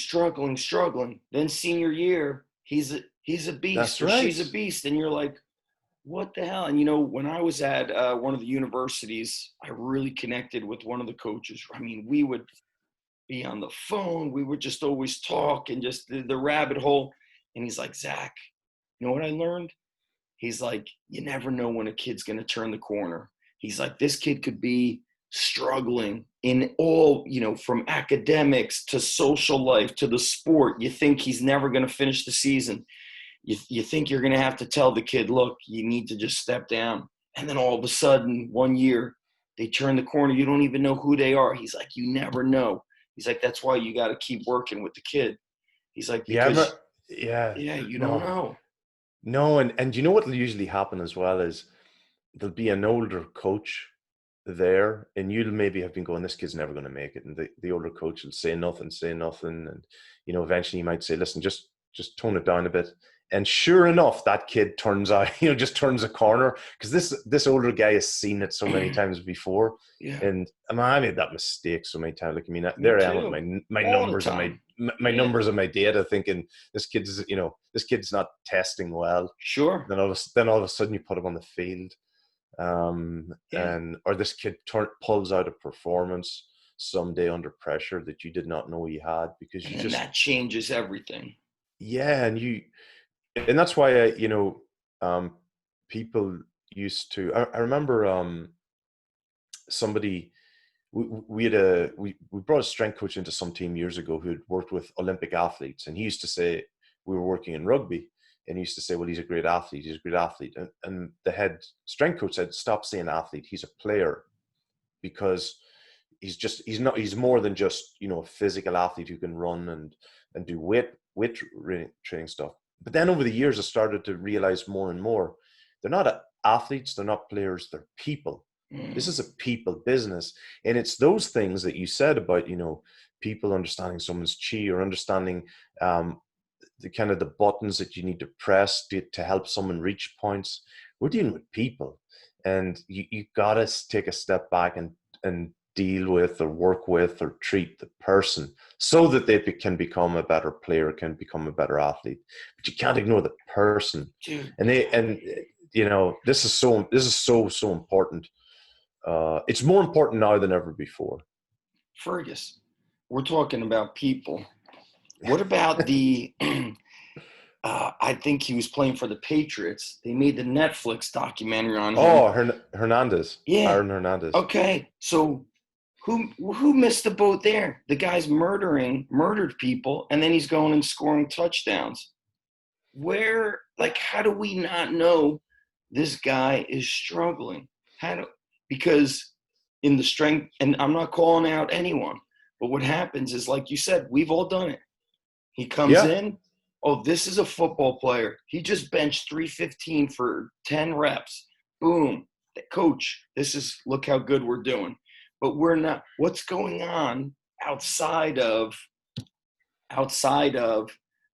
Then senior year, he's a beast That's or right. she's a beast, and you're like, what the hell? And when I was at one of the universities, I really connected with one of the coaches. I mean, we would be on the phone, we would just always talk, and just the rabbit hole. And he's like, Zach, you know what I learned? He's like, you never know when a kid's going to turn the corner. He's like, this kid could be struggling in all, from academics to social life to the sport. You think he's never going to finish the season. You think you're going to have to tell the kid, look, you need to just step down. And then all of a sudden, one year, they turn the corner. You don't even know who they are. He's like, you never know. He's like, that's why you got to keep working with the kid. He's like, Yeah, because, yeah, yeah, you don't no, know. no, and you know what will usually happen as well is there'll be an older coach there, and you'll maybe have been going, this kid's never going to make it, and the older coach will say nothing, and eventually you might say, listen, just tone it down a bit. And sure enough, that kid turns out, just turns a corner, because this older guy has seen it so many times before. Yeah, And I made that mistake so many times. Like, I mean, me there I am with too. my All the numbers and time. my Yeah, numbers and my data, thinking this kid's not testing well. sure. Then all of a sudden you put him on the field, Yeah. and or this kid pulls out a performance someday under pressure that you did not know you had, because And you then just, that changes everything. yeah, and that's why um, people used to. I remember somebody, we brought a strength coach into some team years ago who had worked with Olympic athletes, and he used to say, we were working in rugby, and he used to say, well, he's a great athlete, and the head strength coach said, stop saying athlete, he's a player, because he's more than just a physical athlete who can run and do weight training stuff. But then over the years I started to realize more and more, they're not athletes, they're not players, they're people. This Mm. is a people business. And it's those things that you said about people understanding someone's chi, or understanding the kind of the buttons that you need to press to help someone reach points. We're dealing with people, and you gotta take a step back and deal with, or work with, or treat the person, so that they can become a better player, can become a better athlete. But you can't ignore the person. Dude, And this is so important. It's more important now than ever before. Fergus, we're talking about people. What about the I think he was playing for the Patriots. They made the Netflix documentary on him. Oh, Hernandez, Yeah. Aaron Hernandez. Okay. So who missed the boat there? The guy's murdered people, and then he's going and scoring touchdowns. How do we not know this guy is struggling? Because in the strength, and I'm not calling out anyone, but what happens is, like you said, we've all done it. He comes Yeah, in, oh, this is a football player. He just benched 315 for 10 reps. Boom. Coach, look how good we're doing. But we're not, what's going on outside of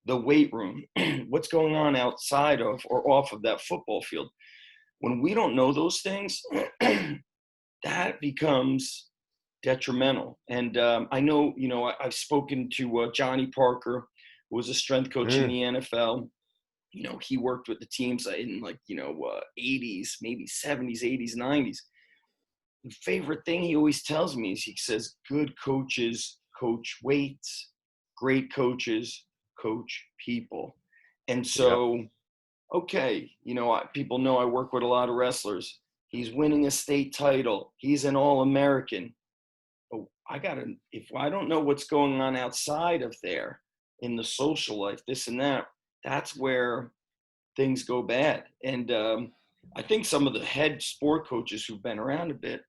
the weight room? What's going on outside of or off of that football field? When we don't know those things, that becomes detrimental. And I know, I've spoken to Johnny Parker, who was a strength coach in mm, the NFL. He worked with the teams in 80s, maybe 70s, 80s, 90s. The favorite thing he always tells me is, he says, good coaches coach weights, great coaches coach people. And yeah. so, okay, people know I work with a lot of wrestlers. He's winning a state title. He's an All-American. Oh, if I don't know what's going on outside of there in the social life, this and that, that's where things go bad. And I think some of the head sport coaches who've been around a bit,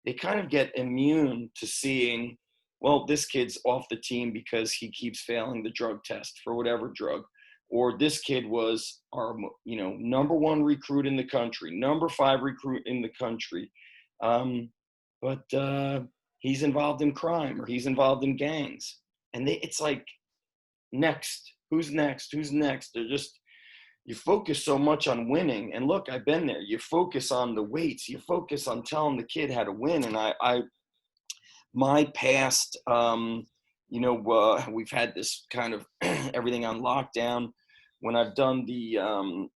they kind of get immune to seeing, well, this kid's off the team because he keeps failing the drug test for whatever drug, or this kid was our number one recruit in the country, number 5 recruit in the country, but he's involved in crime, or he's involved in gangs. And it's like, next, who's next. They're just, you focus so much on winning. And look, I've been there. You focus on the weights, you focus on telling the kid how to win. And my past, we've had this kind of everything on lockdown. When I've done the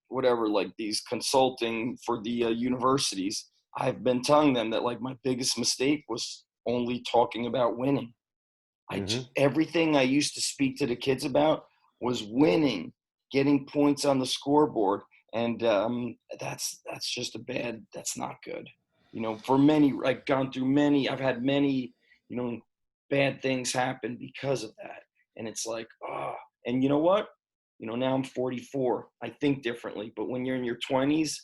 whatever, like these consulting for the universities, I've been telling them that like my biggest mistake was only talking about winning. Mm-hmm. Everything I used to speak to the kids about was winning, getting points on the scoreboard, and that's just that's not good. For many, I've gone through many. I've had many, you know, bad things happen because of that, and it's like, oh, and you know what? Now I'm 44. I think differently, but when you're in your 20s,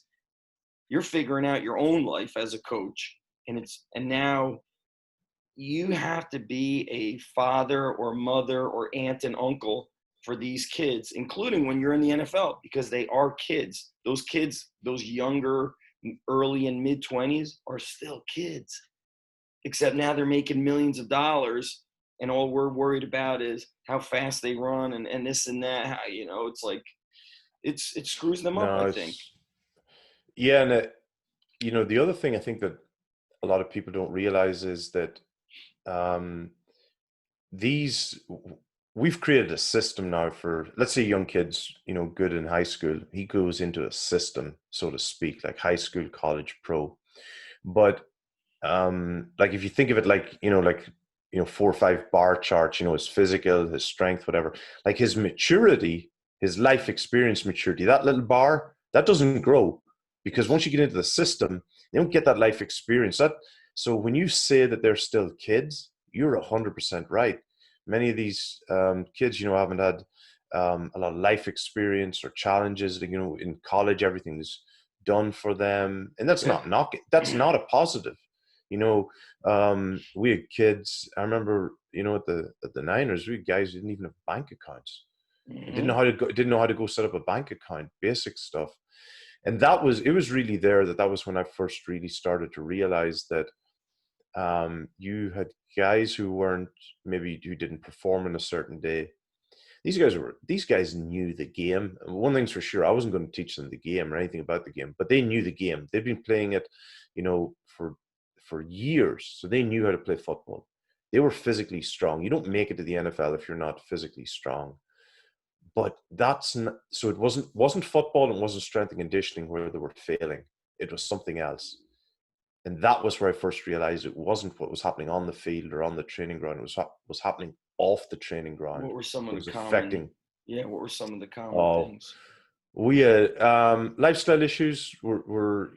you're figuring out your own life as a coach, and now you have to be a father or mother or aunt and uncle for these kids, including when you're in the NFL, because they are kids. Those kids, those younger, early and mid 20s, are still kids, except now they're making millions of dollars. And all we're worried about is how fast they run and this and that. It's like, it screws them up, No, I think. it's yeah, and the other thing I think that a lot of people don't realize is that um, these we've created a system now for, let's say, young kids, good in high school. He goes into a system, so to speak, like high school, college, pro. But like if you think of it like, 4 or 5 bar charts, his physical, his strength, whatever, like his maturity, his life experience maturity, that little bar, that doesn't grow, because once you get into the system, they don't get that life experience. So when you say that they're still kids, you're 100% right. Many of these kids, haven't had a lot of life experience or challenges. In college, everything's done for them, and that's Yeah. that's not a positive. We had kids. I remember, at the Niners, we had guys who didn't even have bank accounts. Mm-hmm. Didn't know how to go set up a bank account, basic stuff. And it was really there that was when I first really started to realize that you had guys who didn't perform in a certain day. These guys knew the game. One thing's for sure, I wasn't going to teach them the game or anything about the game, but they knew the game. They've been playing it, for years, so they knew how to play football. They were physically strong. You don't make it to the NFL if you're not physically strong. But that's not, so it wasn't football, and wasn't strength and conditioning where they were failing. It was something else. And that was where I first realized it wasn't what was happening on the field or on the training ground. It was what was happening off the training ground. What were some It of the was common, affecting. yeah, what were some of the common Oh, things? we had lifestyle issues. Were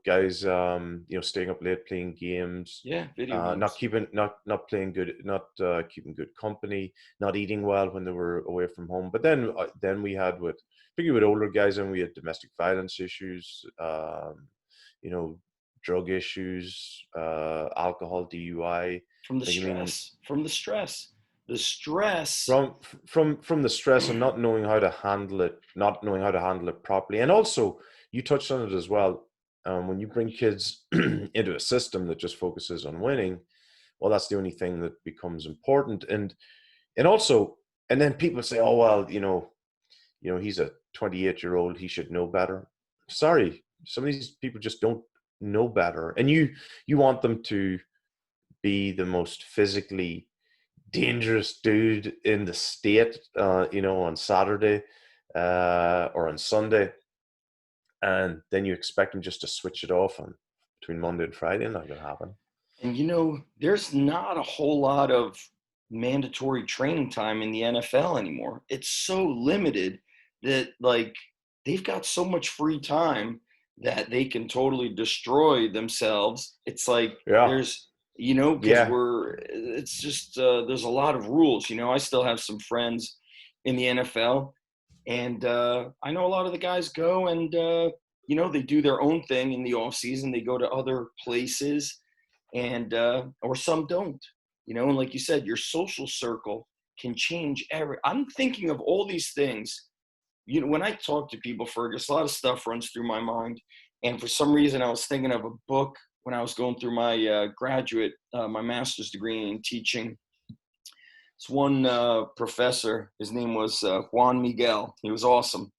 guys staying up late playing games, Yeah, video not games. keeping not playing good, not keeping good company, not eating well when they were away from home. But then we had particularly with older guys, and we had domestic violence issues, you know, drug issues, alcohol, DUI. From the Like, I mean, stress, the stress. from the stress and not knowing how to handle it, not knowing how to handle it properly. And also, you touched on it as well. When you bring kids into a system that just focuses on winning, well, that's the only thing that becomes important. And also, and then people say, oh well, he's a 28-year-old, he should know better. Sorry, some of these people just don't know better, and you want them to be the most physically dangerous dude in the state, on Saturday or on Sunday, and then you expect him just to switch it off on between Monday and Friday. Not gonna happen. And there's not a whole lot of mandatory training time in the NFL anymore. It's so limited that like they've got so much free time that they can totally destroy themselves. It's like Yeah, there's because yeah. it's just there's a lot of rules. I still have some friends in the NFL, and I know a lot of the guys go and they do their own thing in the off season. They go to other places, and or some don't. And like you said, your social circle can change I'm thinking of all these things. When I talk to people, Fergus, a lot of stuff runs through my mind, and for some reason I was thinking of a book when I was going through my my master's degree in teaching. It's one professor, his name was Juan Miguel. He was awesome.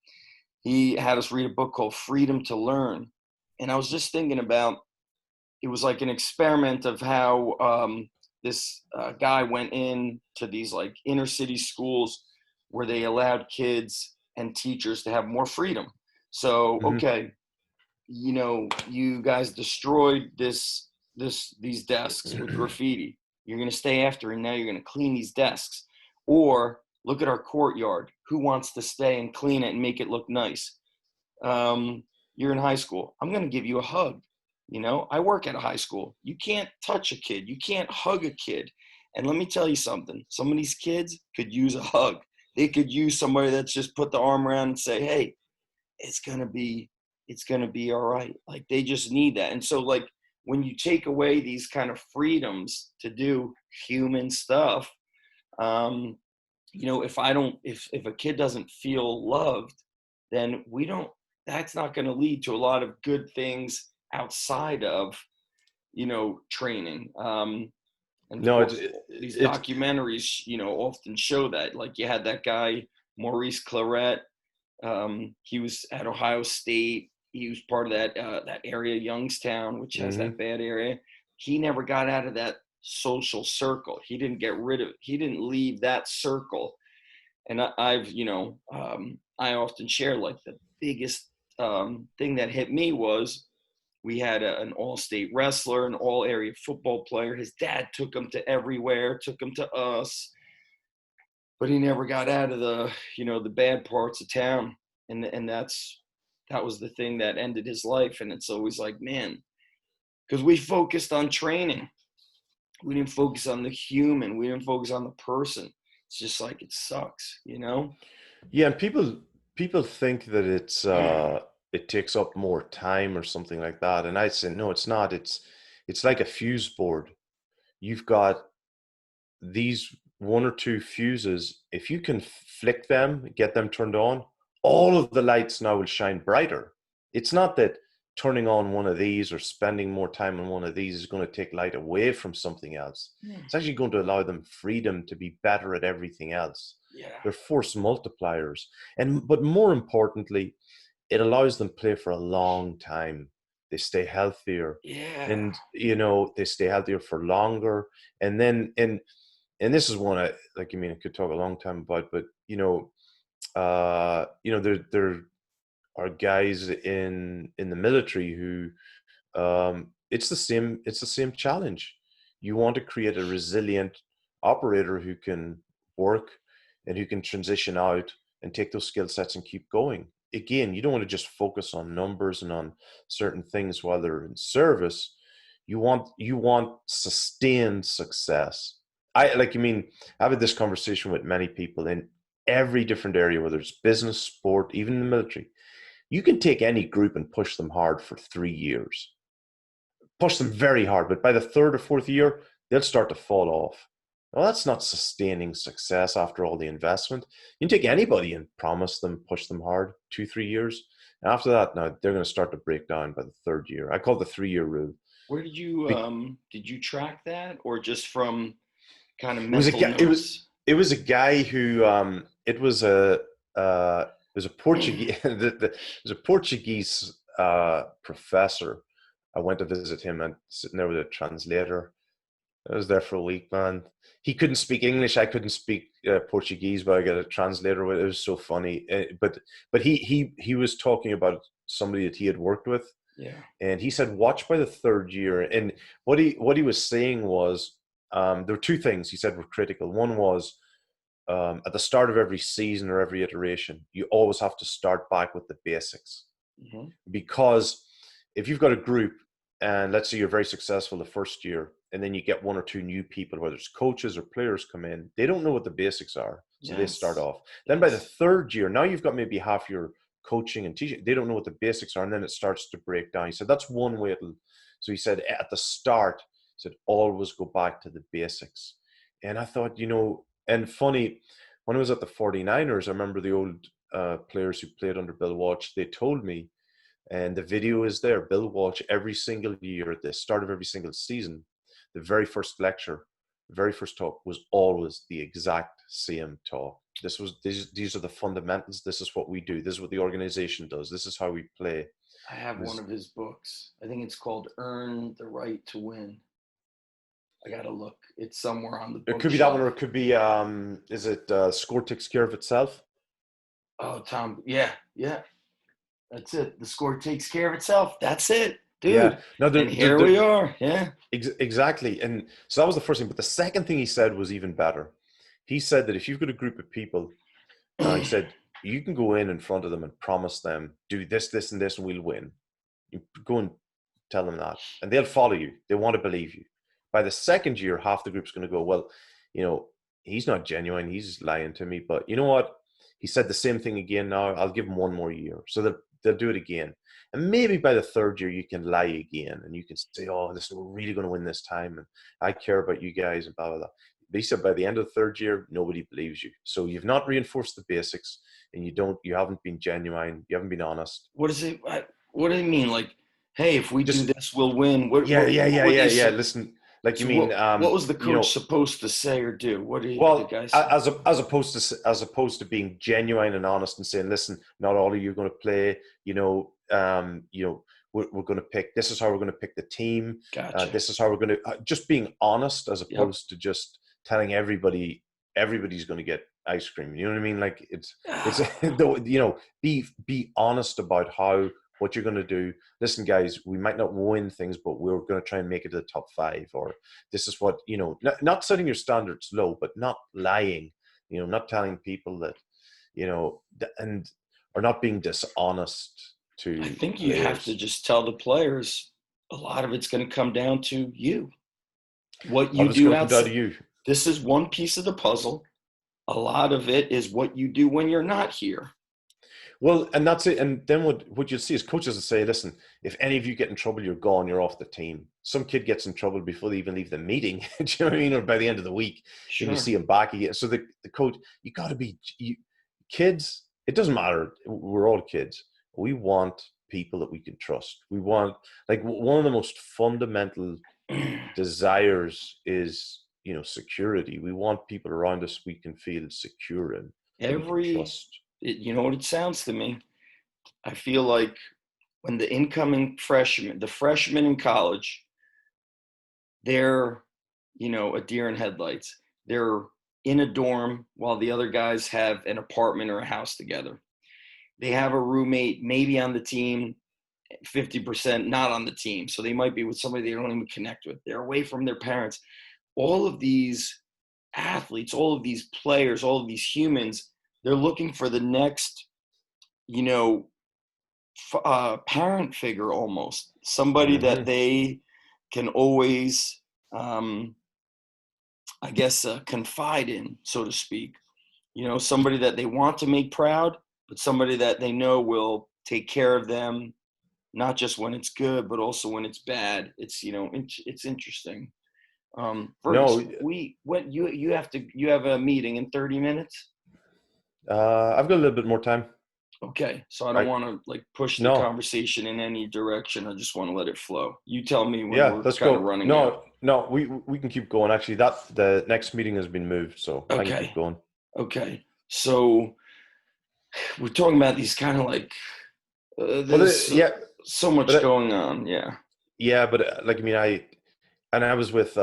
He had us read a book called Freedom to Learn, and I was just thinking about, it was like an experiment of how this guy went in to these like inner city schools where they allowed kids and teachers to have more freedom. So, Hmm. okay, you guys destroyed these desks with graffiti. You're going to stay after, and now you're going to clean these desks. Or look at our courtyard. Who wants to stay and clean it and make it look nice? You're in high school. I'm going to give you a hug. I work at a high school. You can't touch a kid. You can't hug a kid. And let me tell you something. Some of these kids could use a hug. They could use somebody that's just put the arm around and say, hey, it's going to be all right. Like, they just need that. And so, like, when you take away these kind of freedoms to do human stuff, if a kid doesn't feel loved, then that's not going to lead to a lot of good things outside of training. And of No, course, these documentaries often show that. Like, you had that guy Maurice Claret. He was at Ohio State. He was part of that area, Youngstown, which has hmm that bad area. He never got out of that social circle. He didn't leave that circle. And I often share, like, the biggest thing that hit me was we had an all-state wrestler, an all-area football player. His dad took him to everywhere, took him to us, but he never got out of the bad parts of town. And that was the thing that ended his life. And it's always like, man, because we focused on training. We didn't focus on the human. We didn't focus on the person. It's just like, it sucks. Yeah, and people think that it takes up more time or something like that, and I say no, it's not. It's like a fuse board. You've got these one or two fuses. If you can flick them, get them turned on, all of the lights now will shine brighter. It's not that turning on one of these or spending more time on one of these is going to take light away from something else. Yeah. It's actually going to allow them freedom to be better at everything else. Yeah. They're force multipliers. But more importantly, it allows them play for a long time. They stay healthier. Yeah. And they stay healthier for longer. And then and this is one I could talk a long time about, but there are guys in the military who it's the same challenge. You want to create a resilient operator who can work and who can transition out and take those skill sets and keep going. Again, you don't want to just focus on numbers and on certain things while they're in service. You want sustained success. I've had this conversation with many people in every different area, whether it's business, sport, even the military. You can take any group and push them hard for 3 years, push them very hard, but by the third or fourth year, they'll start to fall off. Well, that's not sustaining success after all the investment. You can take anybody and promise them, push them hard, 2, 3 years. And after that, now they're going to start to break down by the third year. I call it the 3-year rule. Where did you track that, or just from kind of It was a mental guy. notes? It was a guy who. It was a Portuguese. It was a Portuguese professor. I went to visit him and sitting there with a translator. I was there for a week, man. He couldn't speak English. I couldn't speak Portuguese, but I got a translator. It was so funny. But he was talking about somebody that he had worked with, Yeah. and he said, "Watch by the third year." And what he was saying was, there were two things he said were critical. One was at the start of every season or every iteration, you always have to start back with the basics. Mm-hmm. Because if you've got a group and let's say you're very successful the first year and then you get one or two new people, whether it's coaches or players come in, they don't know what the basics are. So they start off. Then by the third year, now you've got maybe half your coaching and teaching. They don't know what the basics are. And then it starts to break down. He said, that's one way it'll. So he said, at the start, he said, always go back to the basics. And I thought, and funny, when I was at the 49ers, I remember the old players who played under Bill Walsh, they told me, and the video is there, Bill Walsh, every single year at the start of every single season, the very first lecture, the very first talk was always the exact same talk. These are the fundamentals. This is what we do. This is what the organization does. This is how we play. I have one of his books. I think it's called Earn the Right to Win. I gotta look. It's somewhere on the It could be that one, or bookshelf. it could be is it Score Takes Care of Itself? Oh, Tom. Yeah, yeah. That's it. The score takes care of itself. That's it, Yeah. dude. No, And here we are. Yeah. exactly. And so that was the first thing. But the second thing he said was even better. He said that if you've got a group of people, he said, you can go in front of them and promise them, do this, this, and this, and we'll win. You go and tell them that, and they'll follow you. They want to believe you. By the second year, half the group's going to go, well, he's not genuine. He's lying to me. But you know what? He said the same thing again now. I'll give him one more year. So they'll do it again. And maybe by the third year, you can lie again. And you can say, oh, listen, we're really going to win this time. And I care about you guys and blah, blah, blah. But he said by the end of the third year, nobody believes you. So you've not reinforced the basics, and you haven't been genuine. You haven't been honest. What is it? What do they mean? Like, hey, if we do Just, this, we'll win. What were they? yeah. Listen, like you So mean, what was the coach supposed to say or do? What did the well, guy say? as opposed to being genuine and honest and saying, listen, not all of you are going to play. We're going to pick. This is how we're going to pick the team. Gotcha. This is how we're going to just being honest, as Yep. opposed to just telling everybody's going to get ice cream. You know what I mean? Like it's be honest about what you're going to do. Listen, guys, we might not win things, but we're going to try and make it to the top 5. Or this is what, not setting your standards low, but not lying, not telling people that, and or not being dishonest to I think you have to players. just tell the players a lot of it's going to come down to you. What A lot you of it's do going to come down outside. to you. This is one piece of the puzzle. A lot of it is what you do when you're not here. Well, and that's it. And then what you'll see is coaches will say, listen, if any of you get in trouble, you're gone, you're off the team. Some kid gets in trouble before they even leave the meeting, do you know what I mean? Or by the end of the week, then you Sure. see him back again. So the coach, you got to be, kids, it doesn't matter. We're all kids. We want people that we can trust. We want, like, one of the most fundamental desires is, security. We want people around us we can feel secure in, that we can trust. You know what it sounds to me? I feel like when the incoming freshmen, the freshmen in college, they're, a deer in headlights. They're in a dorm while the other guys have an apartment or a house together. They have a roommate, maybe on the team, 50% not on the team. So they might be with somebody they don't even connect with. They're away from their parents. All of these athletes, all of these players, all of these humans, they're looking for the next, parent figure almost. Somebody that Mm-hmm. they can always, I guess, confide in, so to speak. Somebody that they want to make proud, but somebody that they know will take care of them, not just when it's good, but also when it's bad. It's interesting. Fergus, No, you have a meeting in 30 minutes. I've got a little bit more time. Okay, so I don't I want to push the no, conversation in any direction. I just want to let it flow. You tell me when yeah, we're let's kind of go. running out. No, we can keep going. Actually, the next meeting has been moved, so I can keep Okay, going. okay. So we're talking about these kind of like Well, there's yeah, so much but going on. Yeah. yeah, but like I mean, I was with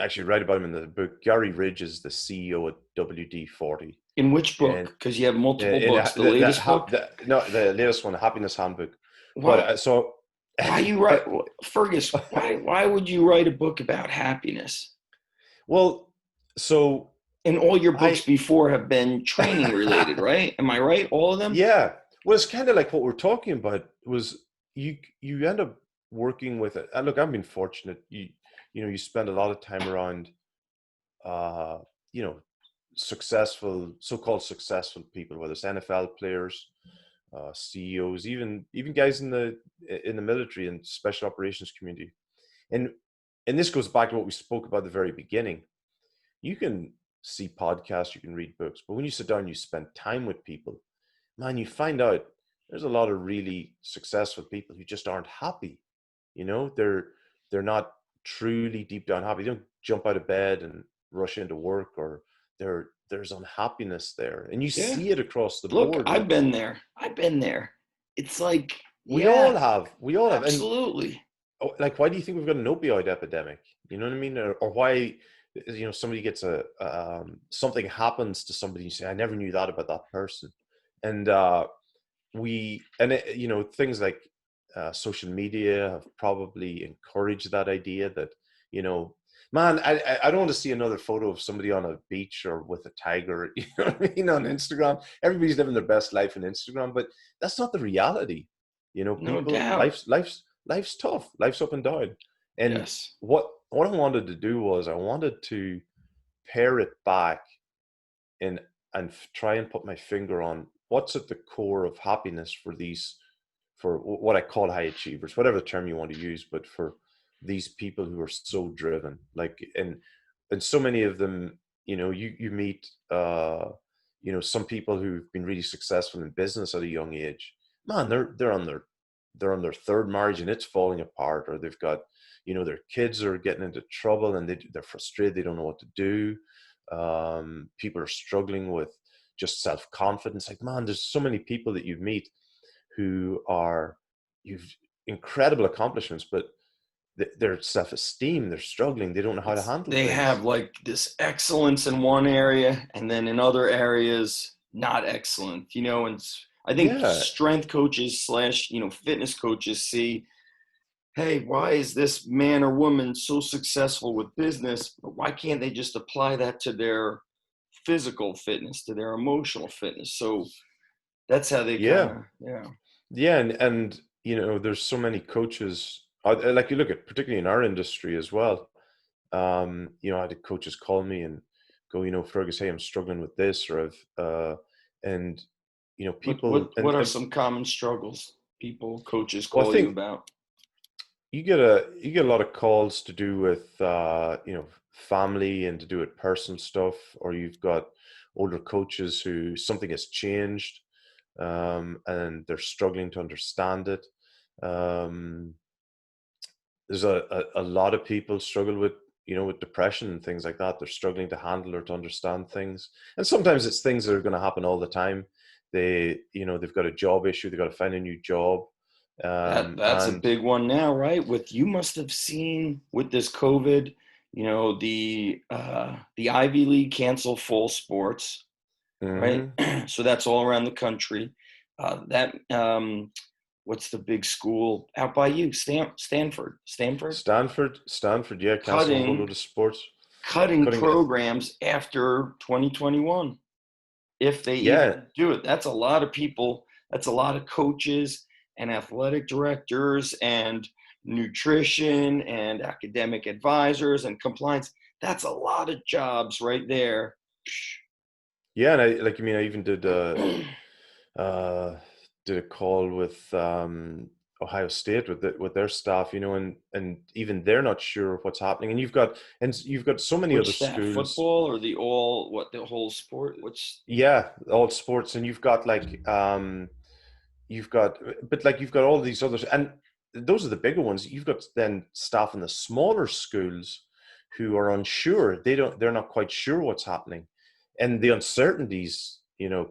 actually write about him in the book. Gary Ridge is the CEO at WD-40, In which book? and Because you have multiple in books. The latest book. the latest one, Happiness Handbook. But Wow. so Why you write, Fergus? Why would you write a book about happiness? well, so And all your books I before have been training related, right? Am I right? All of them? yeah, well, it's kind of like what we're talking about. Was you end up working with it? And look, I've been fortunate. You spend a lot of time around, uh, you know, so-called successful people, whether it's NFL players, CEOs, even guys in the military and special operations community. And and this goes back to what we spoke about at the very beginning. You can see podcasts, you can read books, but when you sit down and you spend time with people, man, you find out there's a lot of really successful people who just aren't happy. They're not truly deep down happy. They don't jump out of bed and rush into work, or there's unhappiness there, and you Yeah. see it across the Look, board. I've Like been there. I've been there. It's like, we all yeah, have, we all have, and absolutely. like, why do you think we've got an opioid epidemic? You know what I mean? Or why, somebody gets something happens to somebody, you say, I never knew that about that person. And things like social media have probably encouraged that idea that, man, I don't want to see another photo of somebody on a beach or with a tiger, you know what I mean, on Instagram. Everybody's living their best life on Instagram, but that's not the reality. No People, doubt. life's tough. Life's up and down. And Yes. what I wanted to do was I wanted to pare it back and try and put my finger on what's at the core of happiness for what I call high achievers, whatever term you want to use, but for these people who are so driven, like, and so many of them, you meet, some people who've been really successful in business at a young age. Man, they're on their third marriage and it's falling apart, or they've got, their kids are getting into trouble and they're frustrated, they don't know what to do. People are struggling with just self-confidence. Like, man, there's so many people that you meet who you've incredible accomplishments, but their self-esteem, they're struggling. They don't know how to handle They have things. like this excellence in one area, and then in other areas, not excellent, and I think Yeah, strength coaches slash, fitness coaches see, hey, why is this man or woman so successful with business? But why can't they just apply that to their physical fitness, to their emotional fitness? So that's how they kind yeah, of, yeah. yeah, and there's so many coaches. Like, you look at, particularly in our industry as well. I had coaches call me and go, Fergus, hey, I'm struggling with this, or and What people, what and, what are and some common struggles people, coaches well, I call you think about? you get a lot of calls to do with family and to do with personal stuff, or you've got older coaches who something has changed, and they're struggling to understand it. Um, there's a lot of people struggle with, with depression and things like that. They're struggling to handle or to understand things, and sometimes it's things that are going to happen all the time. They've got a job issue, they've got to find a new job, That's a and big one now, right? With you must have seen with this COVID, the Ivy League cancel fall sports, right? mhm. So that's all around the country. That what's the big school out by you? Stanford, yeah, canceling a whole Cutting load of sports, cutting cutting. programs after 2021, if they Yeah, even do it. That's a lot of people. That's a lot of coaches and athletic directors and nutrition and academic advisors and compliance. That's a lot of jobs right there. yeah, and I even uh, did a call with Ohio State with their staff, and even they're not sure what's happening. And you've got so many other Which staff? schools. Football or the whole sport? Which Yeah, all sports, and you've got like you've got, but like you've got all these others, and those are the bigger ones. You've got then staff in the smaller schools who are unsure. They're not quite sure what's happening, and the uncertainties,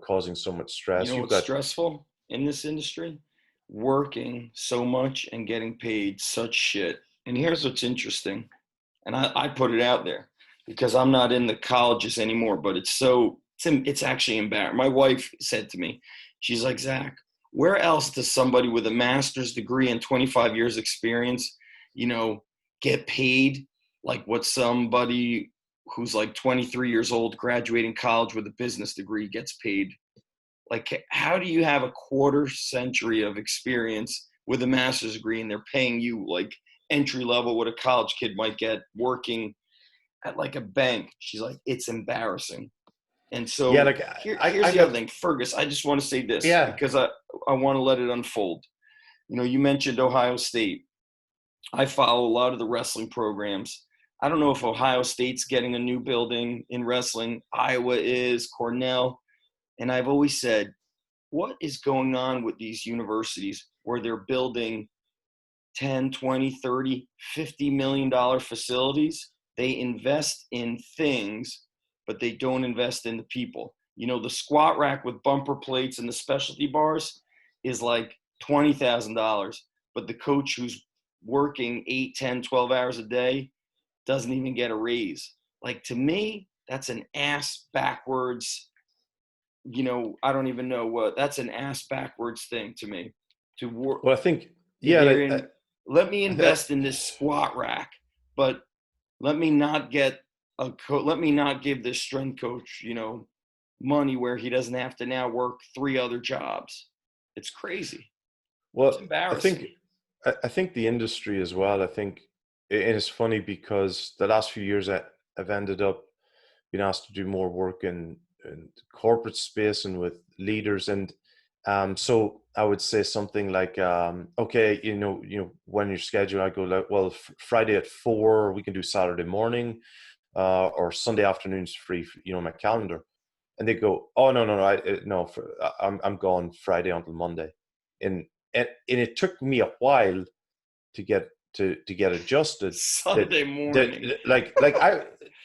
causing so much you stress. know You've what's got, stressful in this industry? Working so much and getting paid such shit. And here's what's interesting. And I put it out there because I'm not in the colleges anymore, but it's actually embarrassing. My wife said to me, she's like, Zach, where else does somebody with a master's degree and 25 years experience, you know, get paid like what somebody who's like 23 years old graduating college with a business degree gets paid? Like, how do you have a quarter century of experience with a master's degree and they're paying you like entry level what a college kid might get working at like a bank? She's like, it's embarrassing. And yeah, so like here's I the other got, thing, Fergus. I just want to say this yeah. because I want to let it unfold. You mentioned Ohio State. I follow a lot of the wrestling programs. I don't know if Ohio State's getting a new building in wrestling. Iowa is, Cornell. And I've always said, what is going on with these universities where they're building 10, 20, 30, $50 million facilities? They invest in things, but they don't invest in the people. The squat rack with bumper plates and the specialty bars is like $20,000, but the coach who's working 8, 10, 12 hours a day doesn't even get a raise. Like, to me, that's an ass backwards, I don't even know that's an ass backwards thing to me. To work, Well, I think, yeah, they're in, let me I, invest in this squat rack, but let me not get let me not give this strength coach, money where he doesn't have to now work 3 other jobs. It's crazy. It's well, embarrassing. I think the industry as well. I think it's funny because the last few years I've ended up being asked to do more work in corporate space and with leaders, and so I would say something like, okay, when your schedule, I go like, well, Friday at 4, we can do Saturday morning, or Sunday afternoons free, my calendar. And they go, oh, no, no, I'm gone Friday until Monday. And it took me a while to get to get adjusted. That Sunday morning.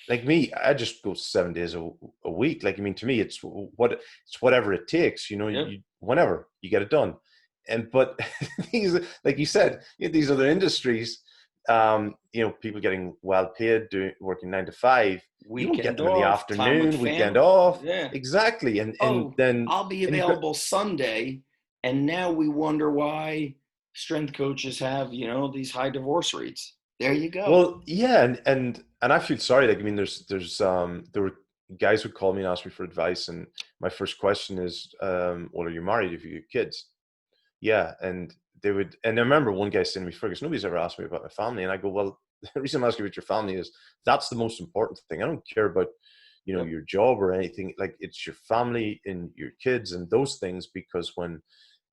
like me, I just go 7 days a week. Like, I mean, to me, it's whatever it takes. Yep. Whenever you get it done. But these, like you said, these other industries, people getting well paid, working 9 to 5. You don't get Weekend them in the off, time with afternoon, weekend family. off. Yeah. Exactly. And Oh, then I'll be and you've got, available Sunday. And now we wonder why strength coaches have, these high divorce rates. There you go. well, yeah, and I feel sorry. Like, I mean, there were guys who call me and ask me for advice, and my first question is, well, are you married? Have you got kids? Yeah, and and I remember one guy saying to me, Fergus, nobody's ever asked me about my family, and I go, well, the reason I'm asking about your family is that's the most important thing. I don't care about Yep. your job or anything. Like, it's your family and your kids and those things, because when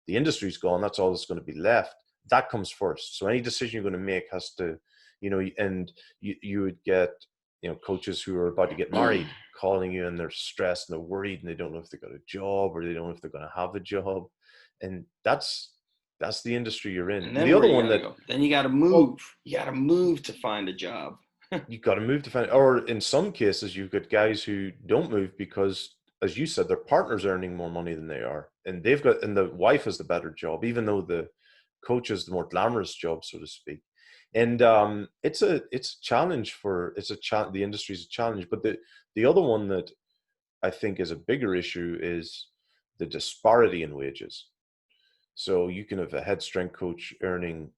the industry's gone, that's all that's going to be left. That comes first. So any decision you're going to make has to, and you would get, coaches who are about to get married calling you, and they're stressed and they're worried and they don't know if they got a job or they don't know if they're going to have a job. And that's the industry you're in. And And then the where other you one gotta that, go? Then you gotta well, move. You gotta move to find a job. you got to move to find, or in some cases, you've got guys who don't move because, as you said, their partner's earning more money than they are, and and the wife has the better job, even though the coach is the more glamorous job, so to speak. And it's a challenge the industry's a challenge. But the other one that I think is a bigger issue is the disparity in wages. So you can have a head strength coach earning,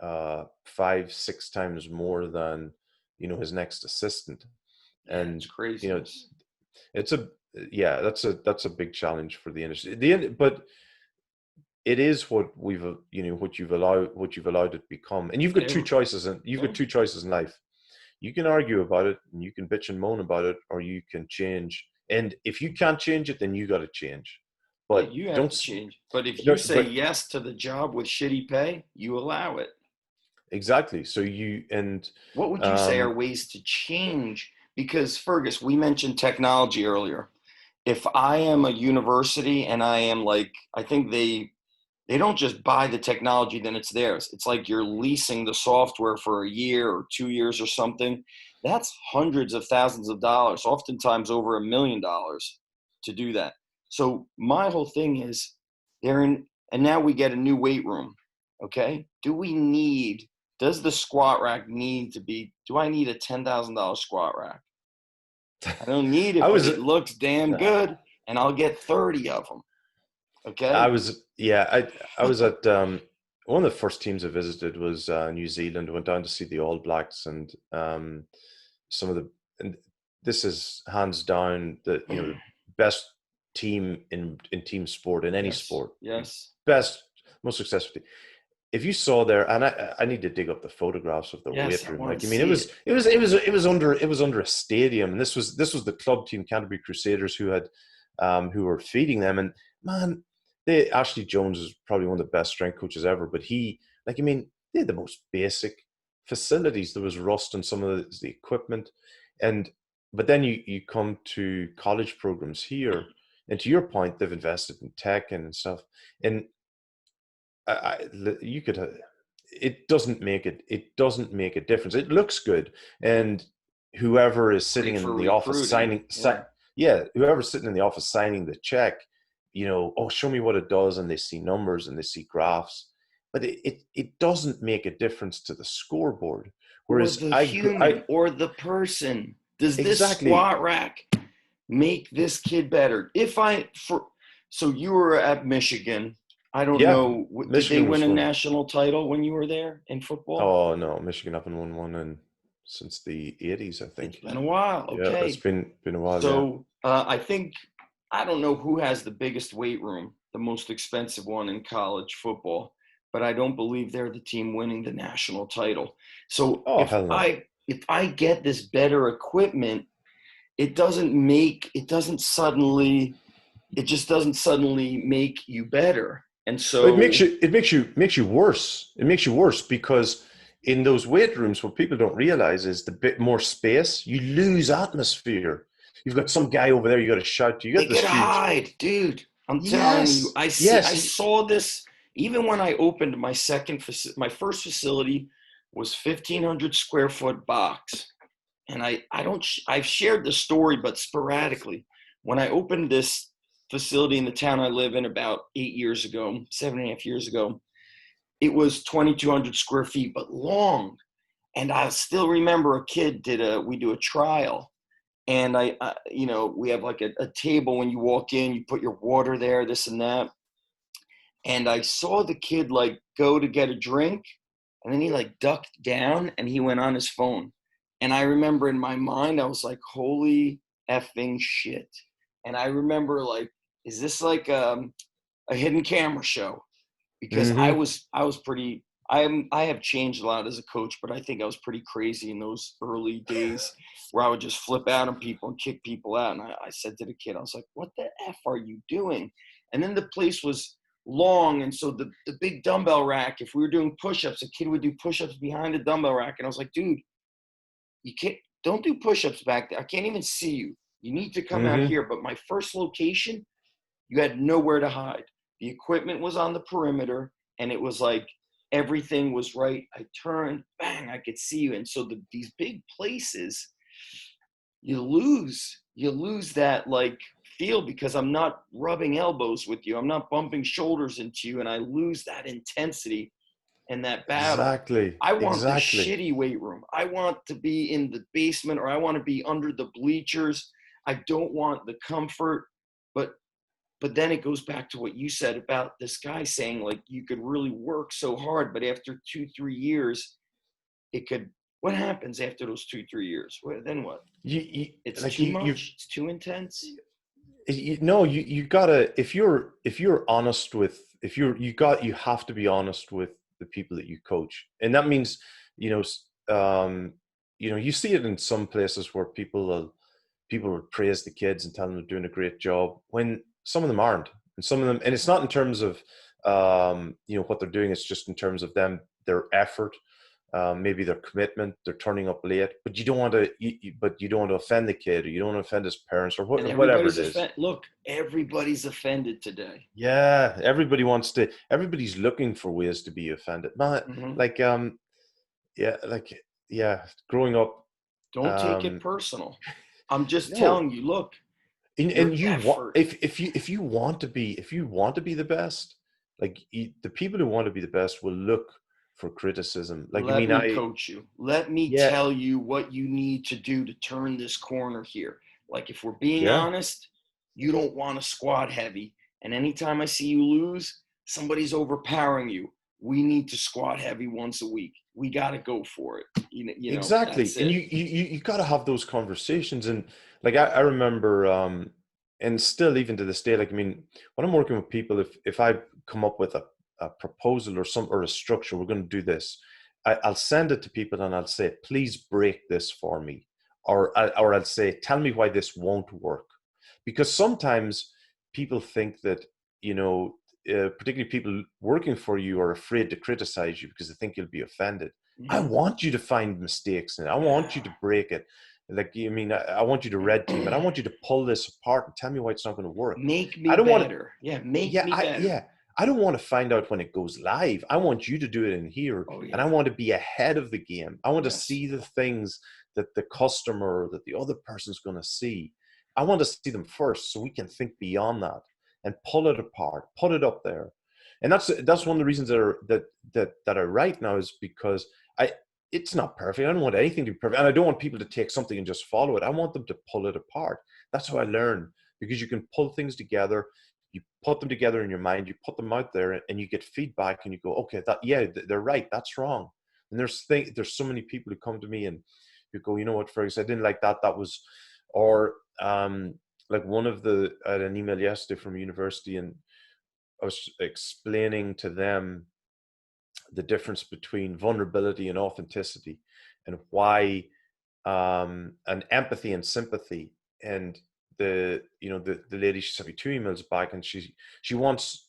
5, 6 times more than, his next assistant. Yeah, it's And, craziness. it's yeah, that's a big challenge for the industry. But it is what you've allowed it to become. And you've got two They're, choices, and you've got yeah. two choices in life. You can argue about it and you can bitch and moan about it, or you can change. And if you can't change it, then you got to change. Yeah, But you have don't, to change. But if you say but yes to the job with shitty pay, you allow it. exactly. So you, and What would you say are um, ways to change? Because, Fergus, we mentioned technology earlier. If I am a university and I am like, I think they don't just buy the technology, then it's theirs. It's like you're leasing the software for a year or 2 years or something. That's hundreds of thousands of dollars, oftentimes over $1 million to do that. So my whole thing is they're in, and now we get a new weight room. Okay. Does the squat rack do I need a $10,000 squat rack? I don't need I it, but was it looks damn good and I'll get 30 of them. I Okay. was yeah I was at, one of the first teams I visited was, New Zealand. Went down to see the All Blacks, and some of the and this is hands down the best team in team sport, in any Yes. sport, Yes. best, most successful team. If you saw there, and I need to dig up the photographs of their Yes, weight I room. want Like, to I mean, see it. it was under a stadium, and this was the club team, Canterbury Crusaders, who were feeding them. And man, Ashley Jones is probably one of the best strength coaches ever. But like, I mean, they had the most basic facilities. There was rust on some of the equipment, and but then you come to college programs here, and to your point, they've invested in tech and stuff, and you could, it doesn't make a difference. It looks good, and whoever is sitting Great for in the office recruiting. Yeah. yeah, whoever's sitting in the office signing the check, oh, show me what it does, and they see numbers and they see graphs, but it doesn't make a difference to the scoreboard. Or Whereas the I human or the person. Does this exactly, squat rack make this kid better? So you were at Michigan. I don't yeah, know. Did they Michigan win was a one. national title when you were there in football? Oh no, Michigan haven't won one in since the 80s, I It's think. been a while. Yeah, it's Okay. been a while. Yeah. So I think, I don't know who has the biggest weight room, the most expensive one in college football, but I don't believe they're the team winning the national title. So Oh hell no. if I get this better equipment, it just doesn't suddenly make you better. And It so makes you worse. It makes you worse because in those weight rooms, what people don't realize is the bit more space, you lose atmosphere. You've got some guy over there you got to shout to. You they got this could huge. hide, dude. I'm telling you, Yes, I yes. saw this even when I opened my first facility was 1,500 square foot box. And I don't, I've shared the story, but sporadically. When I opened this facility in the town I live in about 8 years ago, 7.5 years ago, it was 2,200 square feet, but long. And I still remember a kid we do a trial, and we have like a table when you walk in, you put your water there, this and that. And I saw the kid like go to get a drink, and then he like ducked down and he went on his phone. And I remember in my mind, I was like, holy effing shit. And I remember like, is this like a hidden camera show? Because Mm-hmm. I was pretty, I have changed a lot as a coach, but I think I was pretty crazy in those early days where I would just flip out on people and kick people out. And I said to the kid, I was like, what the F are you doing? And then the place was long. And so the big dumbbell rack, if we were doing push-ups, a kid would do push-ups behind the dumbbell rack. And I was like, dude, you can't, don't do push-ups back there. I can't even see you. You need to come out Mm-hmm. here. But my first location, you had nowhere to hide. The equipment was on the perimeter, and it was like everything was right. I turned, bang, I could see you. And so these big places, you lose that like feel, because I'm not rubbing elbows with you. I'm not bumping shoulders into you, and I lose that intensity and that battle. Exactly. I want the Exactly. shitty weight room. I want to be in the basement, or I want to be under the bleachers. I don't want the comfort, but then it goes back to what you said about this guy saying like you could really work so hard, but after 2-3 years, it could. What happens after those 2-3 years? Well, then what? You It's like too you've much. It's too intense. no, you gotta if you're honest with if you're you have to be honest with the people that you coach, and that means you know you see it in some places where people will praise the kids and tell them they're doing a great job when some of them aren't, and some of them, and it's not in terms of what they're doing, it's just in terms of their effort, maybe their commitment, they're turning up late, but you don't want to, but you don't want to offend the kid, or you don't want to offend his parents, or And whatever it everybody's is. offended. Look, everybody's offended today. Yeah, everybody's looking for ways to be offended. Man, Hmm. like yeah, like yeah, growing up, Don't take it um, personal. I'm just no, telling you, look, and your you want effort. if you want to be the best, like the people who want to be the best will look for criticism. Like I Let mean, me coach you. Let me yeah, tell you what you need to do to turn this corner here. Like, if we're being yeah, honest, you don't want to squat heavy. And anytime I see you lose, somebody's overpowering you. We need to squat heavy once a week. We got to go for it. exactly. That's And it. you got to have those conversations. And like I remember, and still even to this day, like I mean, when I'm working with people, if I come up with a proposal or a structure, we're going to do this, I'll send it to people and I'll say, please break this for me, or I'll say, tell me why this won't work, because sometimes people think that you know. Particularly people working for you are afraid to criticize you because they think you'll be offended. I Hmm. want you to find mistakes in it. I want you Yeah. to break it. Like, I mean, I want you to red team it. I want you to pull this apart and tell me why it's not going to work. Make I me don't want to, better. Yeah, make me better. yeah, I don't want to find out when it goes live. I want you to do it in here, Oh, and I yeah. want to be ahead of the game. I want to Yes. see the things that the customer, that the other person's going to see. I want to see them first so we can think beyond that and pull it apart, put it up there. And that's one of the reasons that I write now, is because it's not perfect. I don't want anything to be perfect, and I don't want people to take something and just follow it. I want them to pull it apart. That's how I learn, because you can pull things together. You put them together in your mind, you put them out there, and you get feedback, and you go, okay, they're right, that's wrong. And there's so many people who come to me and you go, you know what, Fergus, I didn't like that. That was, or like I had an email yesterday from university, and I was explaining to them the difference between vulnerability and authenticity, and why, and empathy and sympathy. And the lady, she sent me 2 emails back, and she wants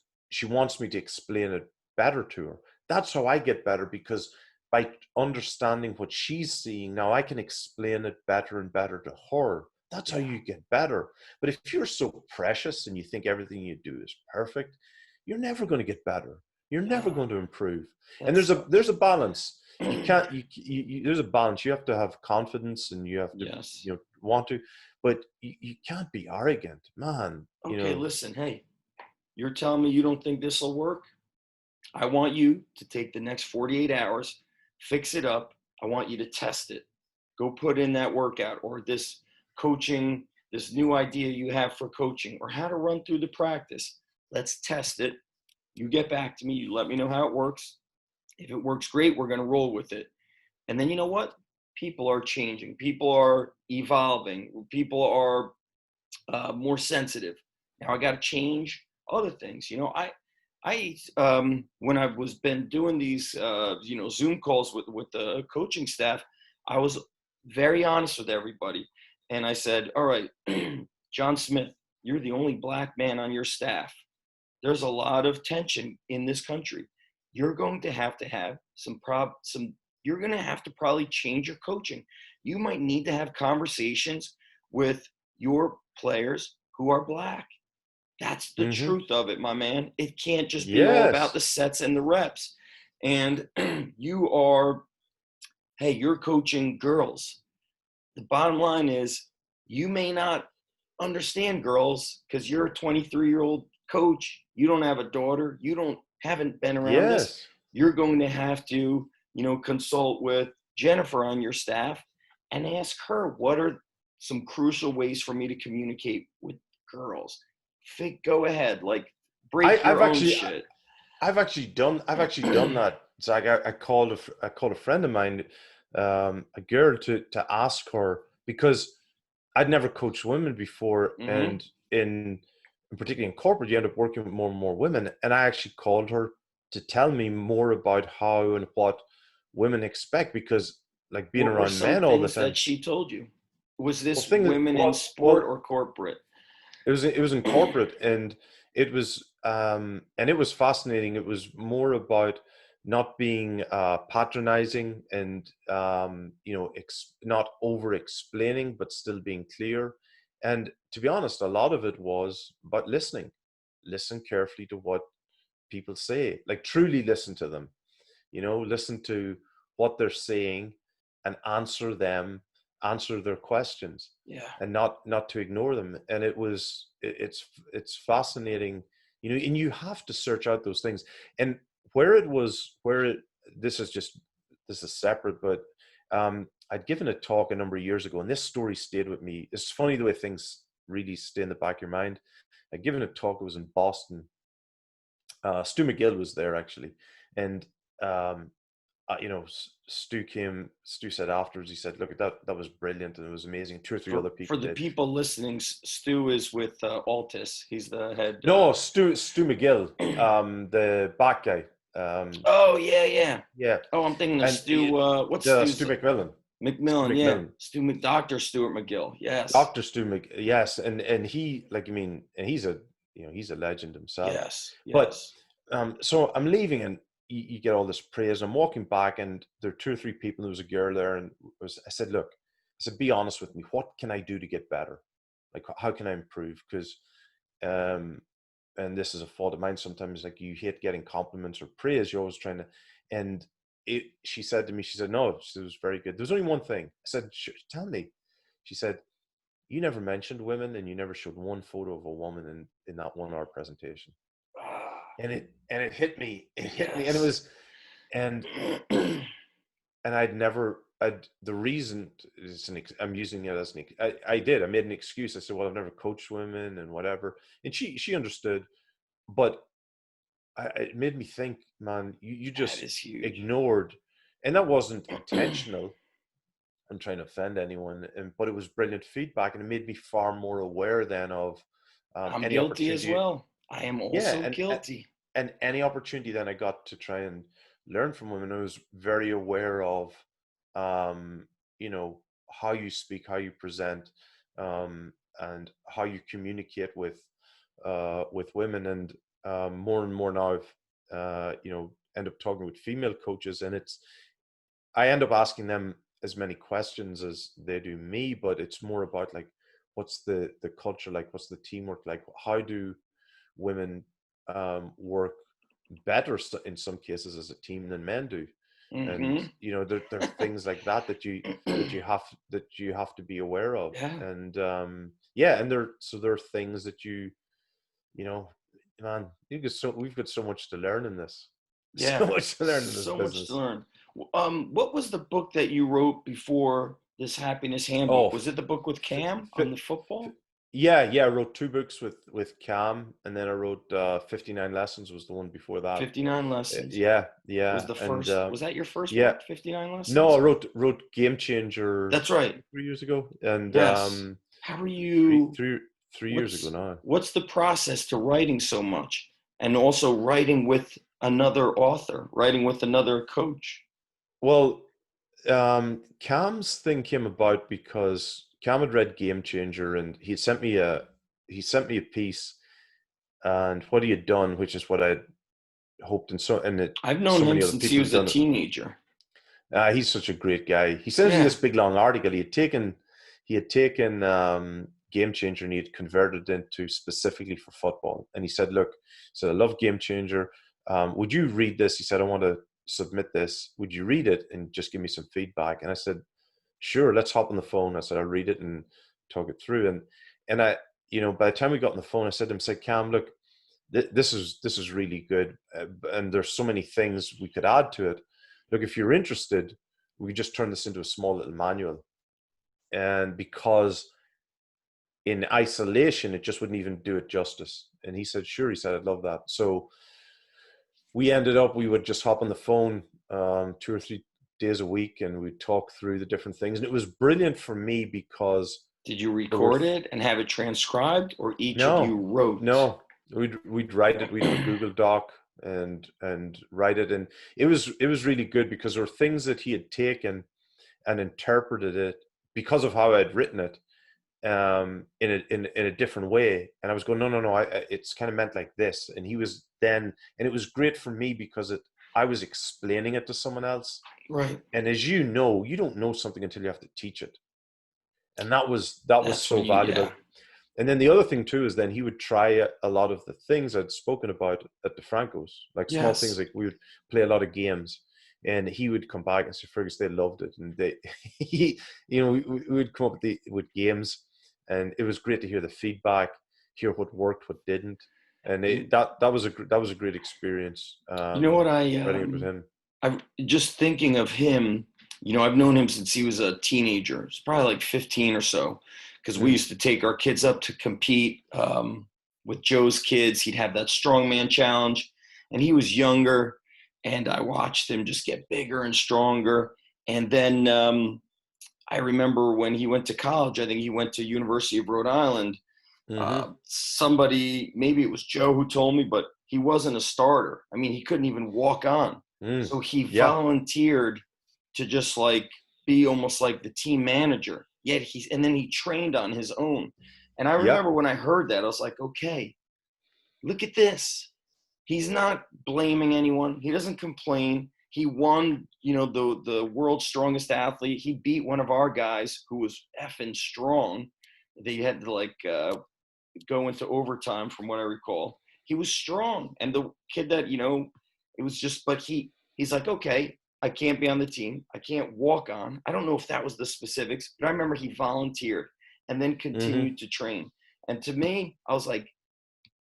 me to explain it better to her. That's how I get better, because by understanding what she's seeing now, I can explain it better and better to her. That's how you get better. But if you're so precious and you think everything you do is perfect, you're never going to get better. You're never going to improve. And there's a balance. You can't, there's a balance. You have to have confidence, and you have to, want to, but you can't be arrogant, man. Okay, listen, hey, you're telling me you don't think this will work? I want you to take the next 48 hours, fix it up. I want you to test it. Go put in that workout, or this coaching, this new idea you have for coaching, or how to run through the practice. Let's test it. You get back to me. You let me know how it works. If it works great, we're going to roll with it. And then you know what? People are changing. People are evolving. People are more sensitive. Now I got to change other things. I when I was been doing these Zoom calls with the coaching staff, I was very honest with everybody, and I said, all right, John Smith, you're the only black man on your staff. There's a lot of tension in this country. You're going to have you're going to have to probably change your coaching. You might need to have conversations with your players who are black. That's the truth of it, my man. It can't just be all about the sets and the reps. And you're coaching girls. The bottom line is, you may not understand girls because you're a 23-year-old coach. You don't have a daughter. Haven't been around this. You're going to have to, consult with Jennifer on your staff and ask her, what are some crucial ways for me to communicate with girls? Go ahead, break your own shit. I've actually done that, Zach. I called a friend of mine, a girl, to ask her, because I'd never coached women before, and particularly in corporate, you end up working with more and more women. And I actually called her to tell me more about how and what women expect, because being around men all the time. That she told you, was this women in sport or corporate? It was in corporate, and it was fascinating. It was more about not being patronizing, and not over explaining, but still being clear. And to be honest, a lot of it was about listening. Listen carefully to what people say, truly listen to them, listen to what they're saying, and answer their questions, and not to ignore them. And it's fascinating, and you have to search out those things. And this is separate, but I'd given a talk a number of years ago, and this story stayed with me. It's funny the way things really stay in the back of your mind. I'd given a talk. It was in Boston. Stu McGill was there, actually, and Stu said afterwards, he said, look, that was brilliant, and it was amazing. 2 or 3 other people. For the people listening, Stu is with Altus. He's the head. No, Stu McGill, the back guy. Oh, yeah. Oh, I'm thinking of Stu. What's Stu McMillan? McMillan, yeah. Dr. Stuart McGill, yes. Dr. Stu McGill, yes, and he, and he's a legend himself. Yes. But so I'm leaving, and you get all this praise. I'm walking back, and there are 2 or 3 people. There was a girl there, and I said, look, be honest with me. What can I do to get better? How can I improve? Because, and this is a fault of mine sometimes, you hate getting compliments or praise. You're always trying to, and she said to me, she said, no, it was very good. There was only one thing. I said, tell me. She said, you never mentioned women, and you never showed one photo of a woman in that 1 hour presentation. and it hit me. It hit me, and it Yes. was, and I'd never. The reason is I'm using it as I made an excuse. I said, well, I've never coached women and whatever, and she understood, but it made me think, man, you That just is huge. ignored, and that wasn't intentional. I'm trying to offend anyone, but it was brilliant feedback, and it made me far more aware then of I'm any guilty as opportunity. well. I am Yeah, also guilty. and any opportunity then I got to try and learn from women, I was very aware of, um, how you speak, how you present, and how you communicate with women, and more and more now I've end up talking with female coaches, and I end up asking them as many questions as they do me, but it's more about like, what's the culture like? What's the teamwork like? How do women work better in some cases as a team than men do? And Hmm. there are things like that you have to be aware of, Yeah. and yeah, and there are things that you know man, we've got so much to learn in this, so Yeah. much to learn in this So much to business. learn. What was the book that you wrote before this Happiness Oh, Handbook? Was it the book with Cam on the f- football? yeah. I wrote two books with Cam, and then I wrote 59 Lessons was the one before that. 59 Lessons Yeah, was yeah, the and first. Was that your first yeah. book, 59 No, I Lessons? wrote Game Changer That's right. 3 years ago, and Yes. How are three you? three 3 years ago What's now. what's the process to writing so much, and also writing with another author, writing with another coach? Well, Cam's thing came about because Cam had read Game Changer, and he sent me a piece, and what he had done, which is what I hoped, I've known so him many other since he people had was a done it. teenager. He's such a great guy. He sends me Yeah. this big long article. He had taken Game Changer, and he had converted it into specifically for football. And he said, "Look, I love Game Changer. Would you read this?" He said, "I want to submit this. Would you read it and just give me some feedback?" And I said, "Sure. Let's hop on the phone." I said, "I'll read it and talk it through." And I, by the time we got on the phone, I said to him, "Say, Cam, look, this is really good, and there's so many things we could add to it. Look, if you're interested, we could just turn this into a small little manual." And because in isolation, it just wouldn't even do it justice. And he said, "Sure." He said, "I'd love that." So we would just hop on the phone 2 or 3 days a week, and we'd talk through the different things. And it was brilliant for me because Did you there were record it and have it transcribed, or each of no, you wrote? no. We'd write it. We'd have a Google Doc and write it, and it was really good because there were things that he had taken and interpreted it because of how I'd written it, in a different way. And I was going, no, no, no. It's kind of meant like this. And he was then, and it was great for me because I was explaining it to someone else. Right. And as you don't know something until you have to teach it, and that was That's when so you, valuable. yeah. And then the other thing too is then he would try a lot of the things I'd spoken about at the Francos, like small things, Yes. like we would play a lot of games, and he would come back and say, "Fergus, they loved it," and we would come up with games, and it was great to hear the feedback, hear what worked, what didn't, and You, that was a great experience, you know what writing it with him. I just thinking of him, I've known him since he was a teenager. It's probably like 15 or so, because we Mm, used to take our kids up to compete with Joe's kids. He'd have that strongman challenge, and he was younger, and I watched him just get bigger and stronger. And then I remember when he went to college, I think he went to University of Rhode Island. mm-hmm, Somebody, maybe it was Joe who told me, but he wasn't a starter. I mean, he couldn't even walk on. mm, So he yeah, volunteered to just like be almost like the team manager. And then he trained on his own. And I yeah, remember when I heard that, I was like, okay, look at this. He's not blaming anyone. He doesn't complain. He won, the world's strongest athlete. He beat one of our guys who was effing strong. They had to go into overtime, from what I recall. He was strong, and the kid that it was just. But he's like, okay, I can't be on the team. I can't walk on. I don't know if that was the specifics, but I remember he volunteered and then mm-hmm, continued to train. And to me, I was like,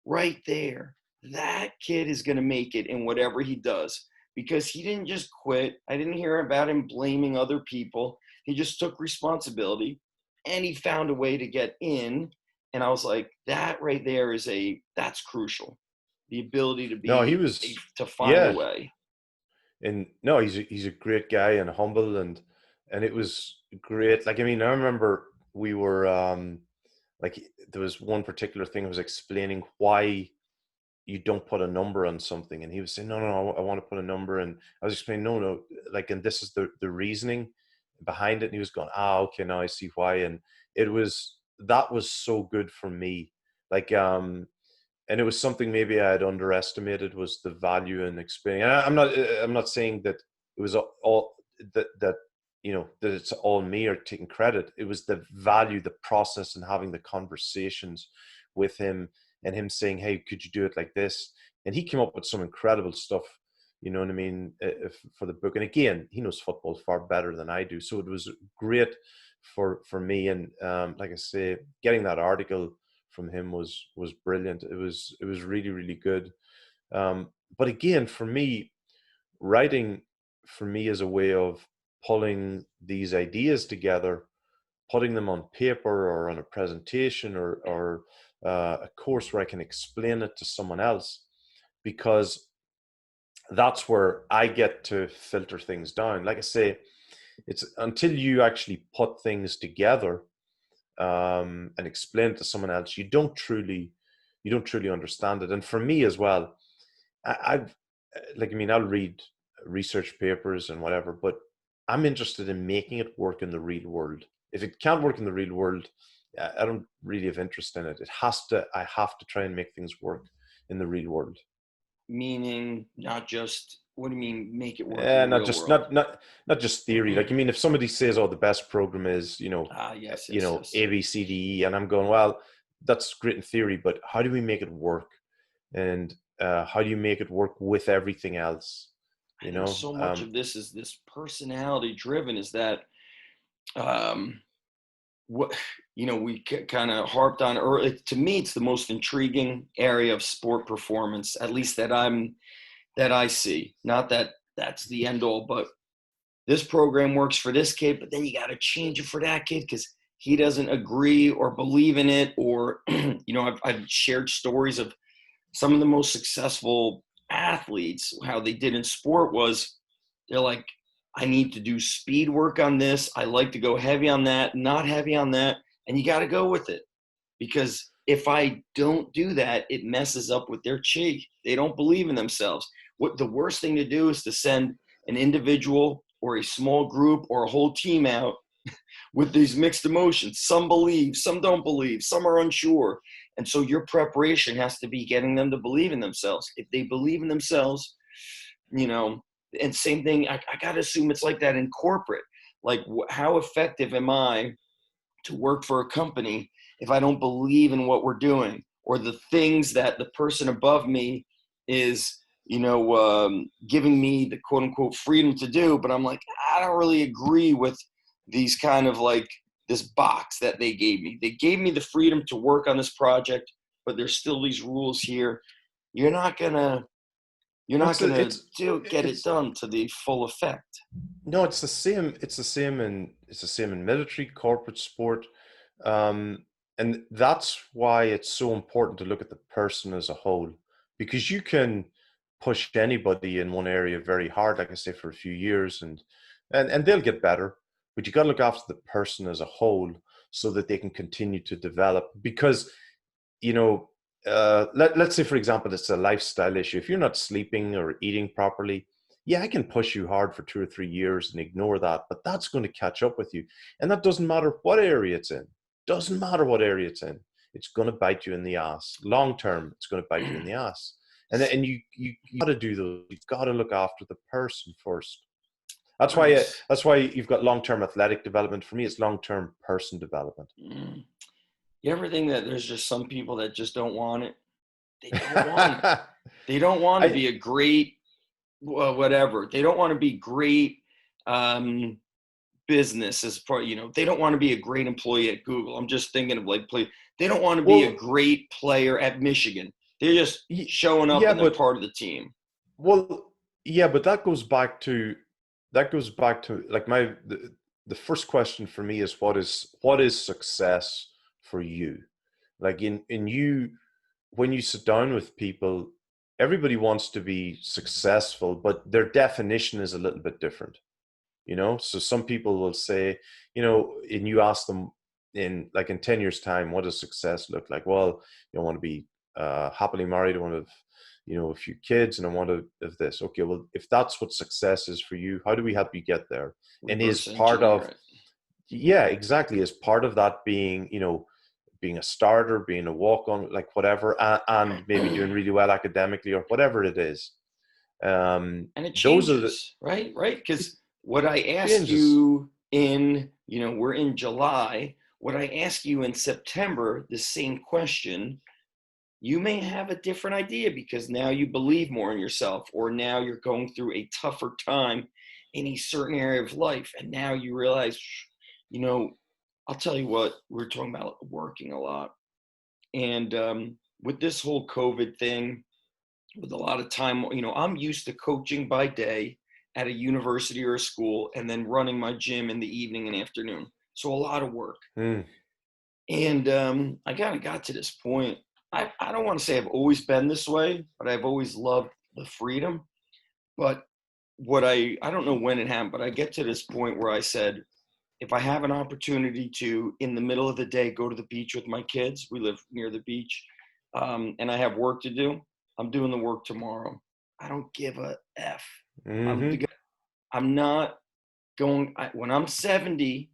right there. that kid is going to make it in whatever he does, because he didn't just quit. I didn't hear about him blaming other people. He just took responsibility and he found a way to get in. And I was like, that right there that's crucial. The ability No, he was, to find a yeah. way. And no, he's a great guy and humble, and it was great. Like, I mean, I remember we were like, there was one particular thing I was explaining why you don't put a number on something, and he was saying, no, I want to put a number, and I was explaining, no, like, and this is the reasoning behind it, and he was going, okay, now I see why. And that was so good for me, like, and it was something maybe I had underestimated, was the value in explaining. And I'm not saying that it was all that that it's all me or taking credit. It was the value, the process, and having the conversations with him, and him saying, hey, could you do it like this? And he came up with some incredible stuff, you know what I mean, for the book. And again, he knows football far better than I do, so it was great for me. And like I say, getting that article from him was brilliant. It was really, really good. But again, for me, writing for me is a way of pulling these ideas together, putting them on paper or on a presentation, or a course where I can explain it to someone else, because that's where I get to filter things down. Like I say, it's until you actually put things together and explain it to someone else, you don't truly understand it. And for me as well, I've like, I mean, I'll read research papers and whatever, but I'm interested in making it work in the real world. If it can't work in the real world, I don't really have interest in it. I have to try and make things work in the real world. Meaning, not just, what do you mean, make it work in the Not real just world? not just theory. Like, I mean, if somebody says, "Oh, the best program is Yes, yes, yes. A B C D E," and I'm going, "Well, that's great in theory, but how do we make it work? And how do you make it work with everything else?" I You think know, so much of this is this personality driven, is that um, what we kind of harped on early. To me, it's the most intriguing area of sport performance, at least that I see. Not that that's the end all, but this program works for this kid, but then you got to change it for that kid because he doesn't agree or believe in it. Or I've shared stories of some of the most successful athletes. How they did in sport was, they're like, I need to do speed work on this. I like to go heavy on that, not heavy on that. And you got to go with it, because if I don't do that, it messes up with their cheek. They don't believe in themselves. What the worst thing to do is to send an individual or a small group or a whole team out with these mixed emotions. Some believe, some don't believe, some are unsure. And so your preparation has to be getting them to believe in themselves. If they believe in themselves, and same thing, I got to assume it's like that in corporate. Like, how effective am I to work for a company if I don't believe in what we're doing, or the things that the person above me is, giving me the quote unquote freedom to do. But I'm like, I don't really agree with these kind of like this box that they gave me. They gave me the freedom to work on this project, but there's still these rules here. You're not gonna get it it's done to the full effect. no, it's the same. It's the same in military, corporate, sport, and that's why it's so important to look at the person as a whole, because you can push anybody in one area very hard, like I say, for a few years, and they'll get better, but you got to look after the person as a whole so that they can continue to develop. Because you know, let's say, for example, it's a lifestyle issue. If you're not sleeping or eating properly, yeah, I can push you hard for 2 or 3 years and ignore that, but that's going to catch up with you. And that doesn't matter what area it's in. Doesn't matter what area it's in. It's going to bite you in the ass. Long term, it's going to bite you in the ass. And you got to do those. You've got to look after the person first. Nice. That's why you've got long term athletic development. For me, it's long term person development. Mm. You ever think that there's just some people that just don't want it? They don't want it. They don't want to I be a great whatever. They don't want to be great business as part. They don't want to be a great employee at Google. I'm just thinking of like play. They don't want to be a well, great player at Michigan. They're just Y- showing up yeah, and they're but part of the team. well, yeah, but that goes back to like the first question for me is what is success for you? Like in you, when you sit down with people, everybody wants to be successful, but their definition is a little bit different. So some people will say, and you ask them in 10 years time, what does success look like? Well, I want to be happily married, I want to have a few kids, and I want to have this. Okay, well, if that's what success is for you, how do we help you get there? And is Reverse part engineer of it. yeah, exactly, is part of that being a starter, being a walk on, like whatever, and maybe doing really well academically or whatever it is. And it Those are the changes, right? Right? Because what I ask changes. you we're in July. What I ask you in September, the same question, you may have a different idea because now you believe more in yourself, or now you're going through a tougher time in a certain area of life. And now you realize, you know, I'll tell you what, we're talking about working a lot. And with this whole COVID thing, with a lot of time, I'm used to coaching by day at a university or a school and then running my gym in the evening and afternoon. So a lot of work. Mm, And I kind of got to this point. I don't want to say I've always been this way, but I've always loved the freedom. But I don't know when it happened, but I get to this point where I said, if I have an opportunity to, in the middle of the day, go to the beach with my kids, we live near the beach, and I have work to do, I'm doing the work tomorrow. I don't give a F. I'm, mm-hmm. I'm not going, when I'm 70,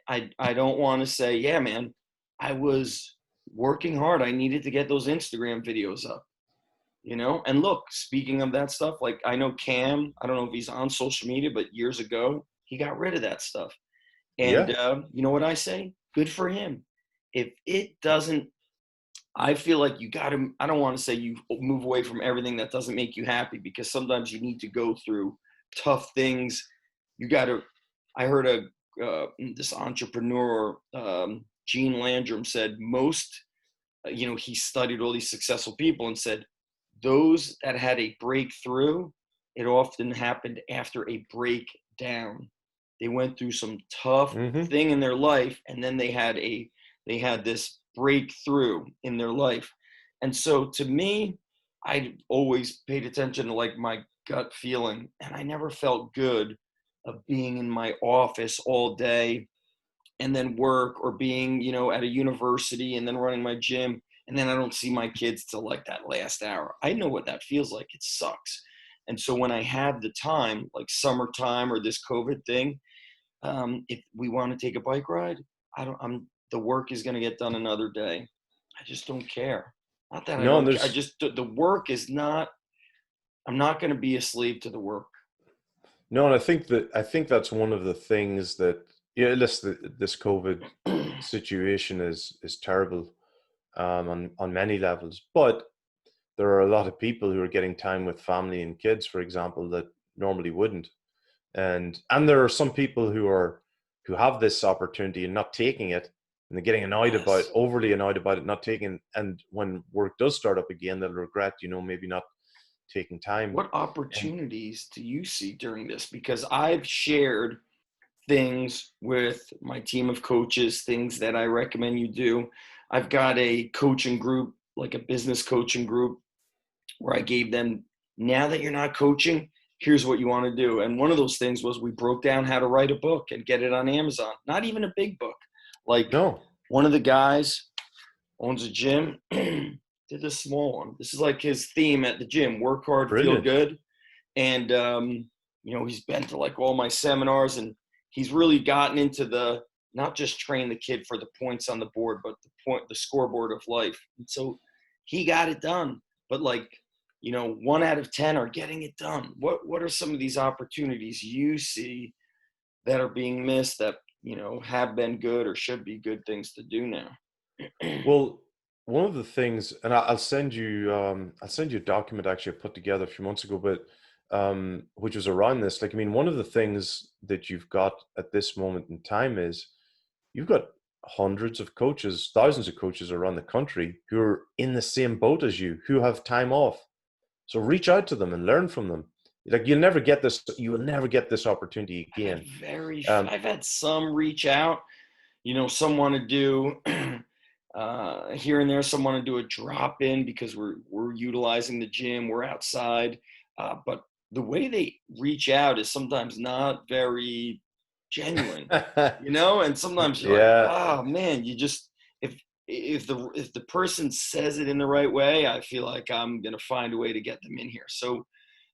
I don't want to say, yeah, man, I was working hard. I needed to get those Instagram videos up, And look, speaking of that stuff, like I know Cam, I don't know if he's on social media, but years ago, he got rid of that stuff. And Yeah. you know what I say? Good for him. If it doesn't, I feel like you got to, I don't want to say you move away from everything that doesn't make you happy, because sometimes you need to go through tough things. You got to, I heard this entrepreneur, Gene Landrum, said he studied all these successful people and said, those that had a breakthrough, it often happened after a breakdown. They went through some tough Mm-hmm. thing in their life, and then they had this breakthrough in their life. And so to me, I always paid attention to like my gut feeling, and I never felt good of being in my office all day and then work, or being, at a university and then running my gym. And then I don't see my kids till like that last hour. I know what that feels like. It sucks. And so when I have the time, like summertime or this COVID thing, if we want to take a bike ride, the work is going to get done another day. I just don't care. Not that I No, and don't care. there's The work is not, I'm not going to be a slave to the work. no, and I think that's one of the things that this COVID situation is terrible on many levels, but there are a lot of people who are getting time with family and kids, for example, that normally wouldn't. And there are some people who have this opportunity and not taking it, and they're getting Yes. overly annoyed about it, not taking. And when work does start up again, they'll regret, maybe not taking time. What And opportunities do you see during this? Because I've shared things with my team of coaches, things that I recommend you do. I've got a coaching group, like a business coaching group, where I gave them, now that you're not coaching, here's what you want to do. And one of those things was we broke down how to write a book and get it on Amazon. Not even a big book. Like, no, one of the guys owns a gym, did a small one. This is like his theme at the gym: work hard, feel brilliant. good. And he's been to like all my seminars, and he's really gotten into the, not just train the kid for the points on the board, but the scoreboard of life. And so he got it done. But like, 1 out of 10 are getting it done. What are some of these opportunities you see that are being missed, that have been good or should be good things to do now? Well, one of the things, and I'll send you a document actually I put together a few months ago, but which was around this. Like, I mean, one of the things that you've got at this moment in time is you've got hundreds of coaches, thousands of coaches around the country who are in the same boat as you, who have time off. So reach out to them and learn from them. Like you will never get this opportunity again. I've had some reach out, some want to do here and there, some want to do a drop in because we're utilizing the gym, we're outside. But the way they reach out is sometimes not very genuine, and sometimes you're like, Yeah. oh man, if the person says it in the right way, I feel like I'm going to find a way to get them in here. So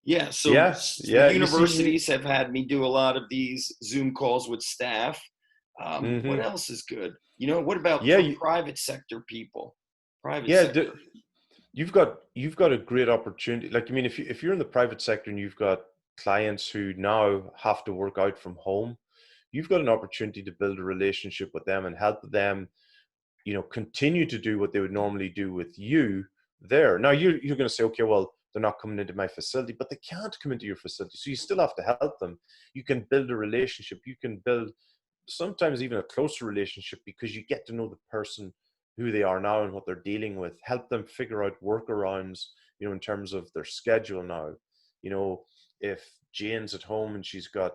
yeah, so Yeah. the Yeah. You see, universities have had me do a lot of these Zoom calls with staff. What mm-hmm. else is good? What about Yeah. for private sector people? Private Yeah. sector. You've got a great opportunity. Like, I mean, if you're in the private sector and you've got clients who now have to work out from home, you've got an opportunity to build a relationship with them and help them, continue to do what they would normally do with you there. Now you're going to say, okay, well, they're not coming into my facility, but they can't come into your facility. So you still have to help them. You can build a relationship. You can build sometimes even a closer relationship because you get to know the person, who they are now and what they're dealing with, help them figure out workarounds, in terms of their schedule now. If Jane's at home and she's got,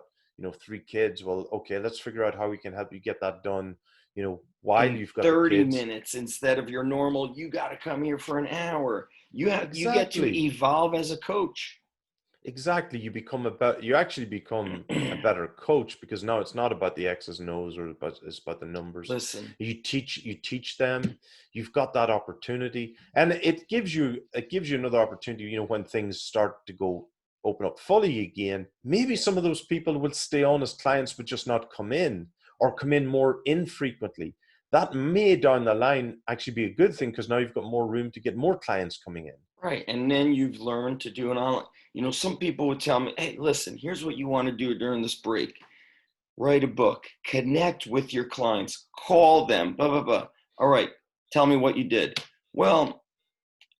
3 kids, well, okay, let's figure out how we can help you get that done, while In you've got the 30 kids. minutes instead of your normal, you got to come here for an hour. You get to Exactly. evolve as a coach. Exactly. You actually become a better coach because now it's not about the X's and O's it's about the numbers. Listen, You teach them, you've got that opportunity. And it gives you another opportunity, when things start to go open up fully again. Maybe some of those people will stay on as clients, but just not come in or come in more infrequently. That may down the line actually be a good thing because now you've got more room to get more clients coming in. right. And then you've learned to do an online. Some people would tell me, hey, listen, here's what you want to do during this break. Write a book, connect with your clients, call them, blah, blah, blah. All right, tell me what you did. Well,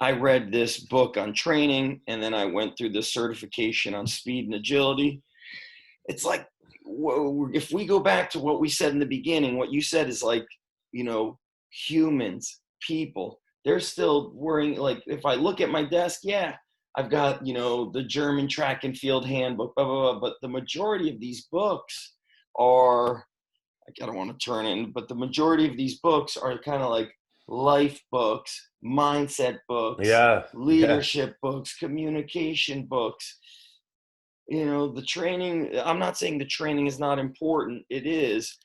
I read this book on training, and then I went through this certification on speed and agility. It's like, if we go back to what we said in the beginning, what you said is like, humans, people, they're still worrying. Like, if I look at my desk, yeah, I've got, the German track and field handbook, blah, blah, blah. But the majority of these books are, I don't want to turn in, but the majority of these books are kind of like life books, mindset books, Yeah, yeah. leadership books, communication books. The training, I'm not saying the training is not important. It is,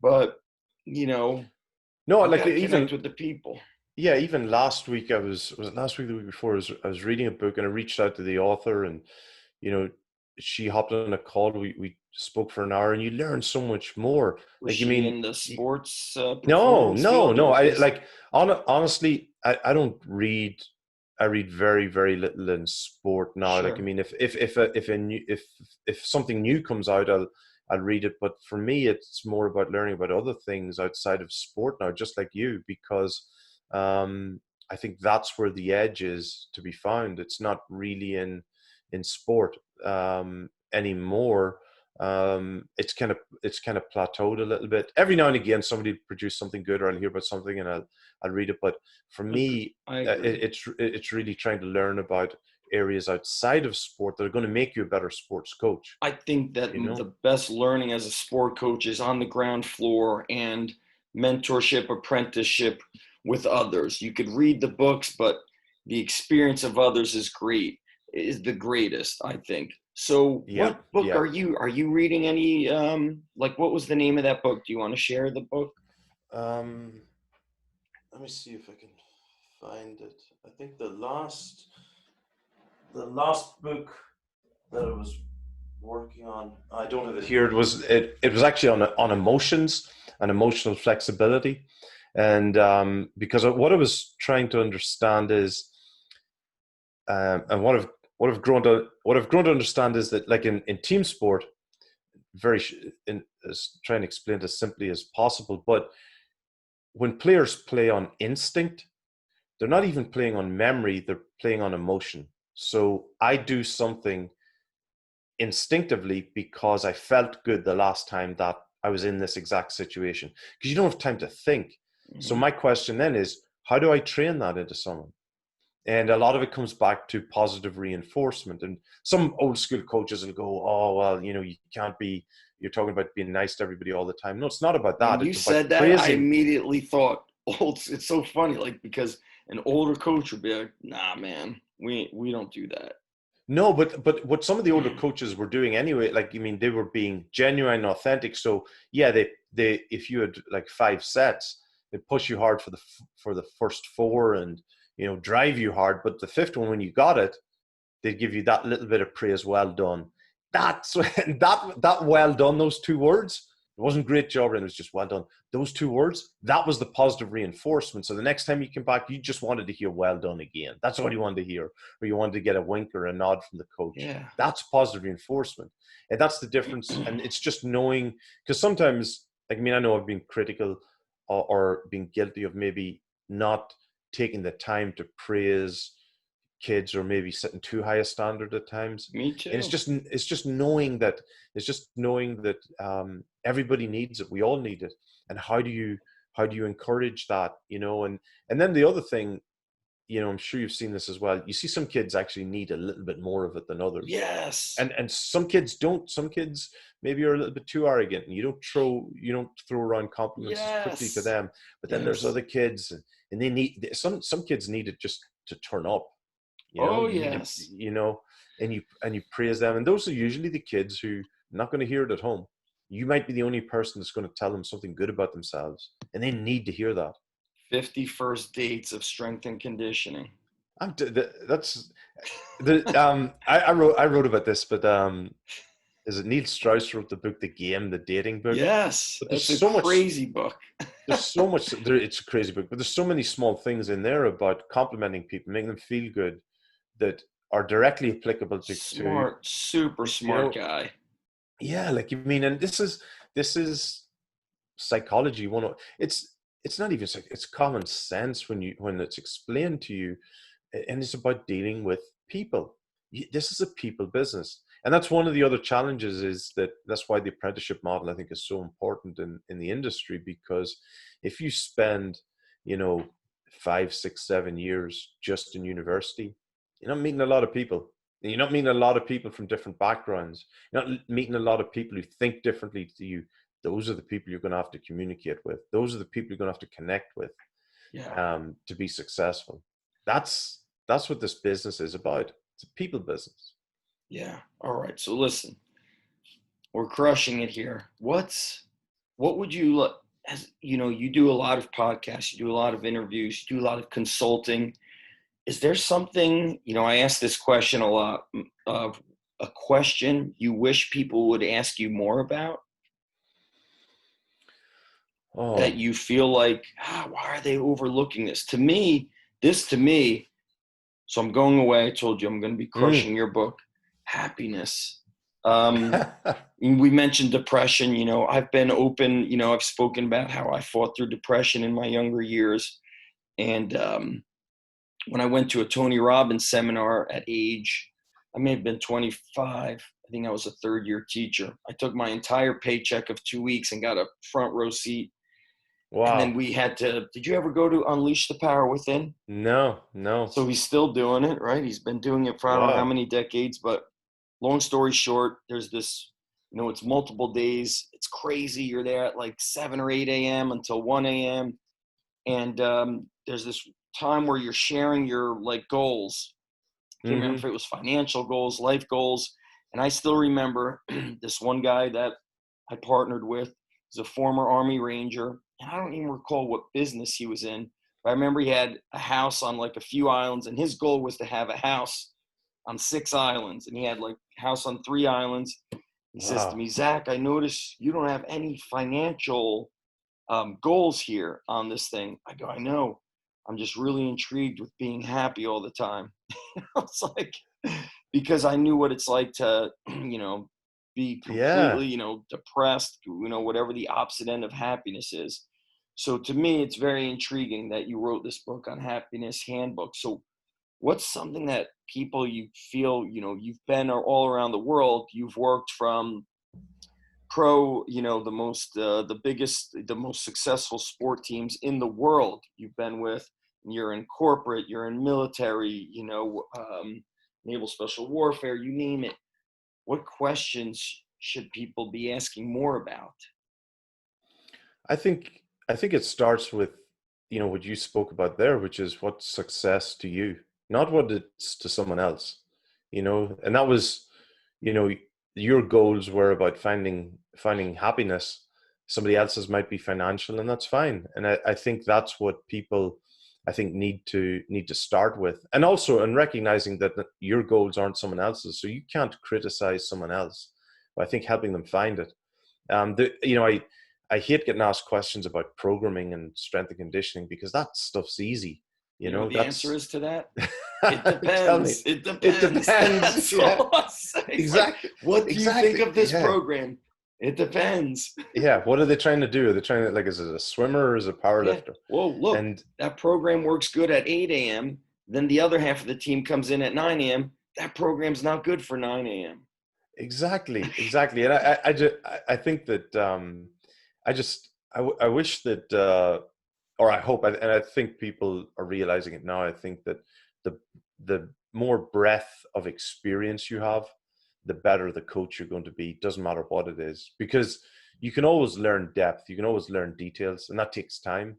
but, No, you like got to connect even with the people. yeah, even last week was it last week, the week before, I was reading a book and I reached out to the author and you know she hopped on a call. We spoke for an hour and you learn so much more. Was Like, you she mean, in the sports no, performance no, field, no. or I because, like honestly, I don't read. I read very, very little in sport now. Like, I sure. mean, if something new comes out, I'll read it. But for me, it's more about learning about other things outside of sport now, just like you, because I think that's where the edge is to be found. It's not really in sport anymore. It's kind of plateaued a little bit. Every now and again somebody produce something good, or I'll hear about something and I'll read it, but for me I agree. it's really trying to learn about areas outside of sport that are going to make you a better sports coach, I think that you know. the best learning as a sport coach is on the ground floor and mentorship, apprenticeship with others. You could read the books, but the experience of others is the greatest, I think. So Yeah, what book yeah. are you reading any, like, what was the name of that book? Do you want to share the book? um Let me see if I can find it. I think the last book that I was working on, I don't have it here. It was actually on emotions and emotional flexibility, and because what I was trying to understand is, and what I've grown to understand is that, like, in team sport, is trying to explain it as simply as possible. But when players play on instinct, they're not even playing on memory; they're playing on emotion. So I do something instinctively because I felt good the last time that I was in this exact situation, because you don't have time to think. So Mhm. my question then is, how do I train that into someone? And a lot of it comes back to positive reinforcement. And some old school coaches will go, oh, well, you can't be, you're talking about being nice to everybody all the time. No, it's not about When that. you It's about said that, I praising. immediately thought, old. It's so funny, like because an older coach would be like, "Nah, man, we don't do that." No, but what some of the older coaches were doing anyway, like, I mean, they were being genuine, authentic. So yeah, they if you had like 5 sets, they push you hard for the first four, and drive you hard. But the fifth one, when you got it, they give you that little bit of praise. Well done. That's that well done. Those two words. It wasn't great job, and it was just well done. Those two words. That was the positive reinforcement. So the next time you came back, you just wanted to hear well done again. That's all you wanted to hear, or you wanted to get a wink or a nod from the coach. Yeah. That's positive reinforcement, and that's the difference. And it's just knowing, because sometimes, like, I mean, I know I've been critical, or been guilty of maybe not taking the time to praise kids, or maybe setting too high a standard at times. Me And too. it's just knowing that everybody needs it. We all need it. And how do you encourage that? And then the other thing, I'm sure you've seen this as well. You see some kids actually need a little bit more of it than others. Yes. And some kids don't. Some kids maybe are a little bit too arrogant, and you don't throw around compliments as quickly to Yes. them. But then there's Yes. other kids, and they need some kids need it just to turn up. Oh, You need to, yes. and you praise them. And those are usually the kids who are not going to hear it at home. You might be the only person that's going to tell them something good about themselves, and they need to hear that. 51st dates of strength and conditioning. That's I wrote about this, but is it Neil Strauss wrote the book The Game, the dating book? Yes. But there's That's a so much. crazy book. There's so much. It's a crazy book, but there's so many small things in there about complimenting people, making them feel good, that are directly applicable to Smart, super you smart know guy. yeah, like, I mean, and this is psychology. It's not even it's common sense when it's explained to you. And it's about dealing with people. This is a people business, and that's one of the other challenges. That's why the apprenticeship model, I think, is so important in the industry, because if you spend, 5, 6, 7 years just in university, you're not meeting a lot of people. And you're not meeting a lot of people from different backgrounds. You're not meeting a lot of people who think differently to you. Those are the people you're going to have to communicate with. Those are the people you're going to have to connect with, Yeah. to be successful. That's what this business is about. It's a people business. Yeah. All right. So listen, we're crushing it here. What would you look, as you do a lot of podcasts, you do a lot of interviews, you do a lot of consulting. Is there something, I ask this question a lot, of a question you wish people would ask you more about, that Oh, you feel like, why are they overlooking this? To me, so I'm going away. I told you I'm going to be mm. crushing your book, happiness. Um, we mentioned depression. I've been open. I've spoken about how I fought through depression in my younger years. And when I went to a Tony Robbins seminar at age, I may have been 25. I think I was a third year teacher. I took my entire paycheck of 2 weeks and got a front row seat. And then Wow. did you ever go to Unleash the Power Within? No, no. So he's still doing it, right? He's been doing it for I don't know how Wow. many decades, but long story short, there's this, it's multiple days. It's crazy. You're there at like 7 or 8 a.m. until 1 a.m. And there's this time where you're sharing your like goals. I can't remember if Mm-hmm. it was financial goals, life goals. And I still remember this one guy that I partnered with. He's a former Army Ranger. And I don't even recall what business he was in. But I remember he had a house on like a few islands, and his goal was to have a house on 6 islands. And he had like a house on 3 islands. He says to Wow. me, Zach, I notice you don't have any financial goals here on this thing. I go, I know. I'm just really intrigued with being happy all the time. It's like, because I knew what it's like to, be Yeah. completely, depressed, whatever the opposite end of happiness is. So to me, it's very intriguing that you wrote this book on happiness handbook. So what's something that people you feel, you've been all around the world, you've worked from pro, the biggest, the most successful sport teams in the world you've been with. You're in corporate, you're in military, naval special warfare, you name it. What questions should people be asking more about? I think it starts with, what you spoke about there, which is what's success to you, not what it's to someone else. And that was, you know, your goals were about finding happiness. Somebody else's might be financial, and that's fine. And I think that's what people, I think, need to start with, and also in recognizing that your goals aren't someone else's, so you can't criticize someone else. But I think helping them find it. I hate getting asked questions about programming and strength and conditioning because that stuff's easy. You know what the answer is to that? It Tell me. depends. It It depends. depends. That's Yeah. all I say. Exactly. What do you think of this Yeah. program? It depends. Yeah. What are they trying to do? Are they trying to, like, is it a swimmer or is it a power Yeah. lifter? Well, look, And that program works good at 8 a.m. Then the other half of the team comes in at 9 a.m. That program's not good for 9 a.m. exactly. And I think that I wish that or I hope, and I think people are realizing it now. I think that the more breadth of experience you have, the better the coach you're going to be. Doesn't matter what it is, because you can always learn depth, you can always learn details, and that takes time.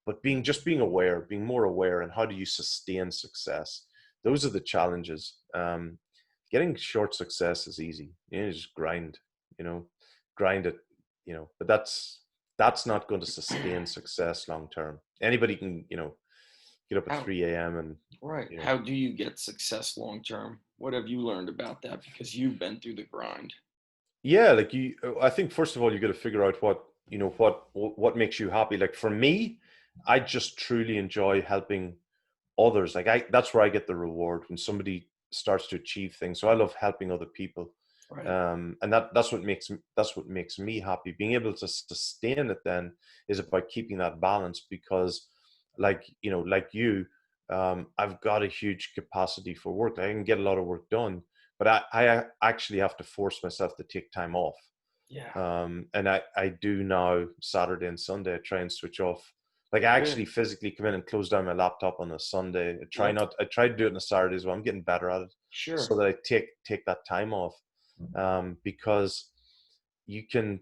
But being aware, being more aware, and how do you sustain success? Those are the challenges. Getting short success is easy. Just grind, grind it, but that's not going to sustain success long term. Anybody can, get up at How, 3 a.m. and, right. you know, How do you get success long term? What have you learned about that? Because you've been through the grind. yeah, like I think first of all, you got to figure out what makes you happy. Like for me, I just truly enjoy helping others. Like that's where I get the reward when somebody starts to achieve things. So I love helping other people. Right. And that's what makes me happy. Being able to sustain it then is about keeping that balance, because like you, I've got a huge capacity for work. I can get a lot of work done, but I actually have to force myself to take time off. Yeah. And I do now. Saturday and Sunday I try and switch off. Like I actually physically come in and close down my laptop on a Sunday. I try to do it on a Saturday as well. I'm getting better at it. Sure. So that I take that time off. Because you can,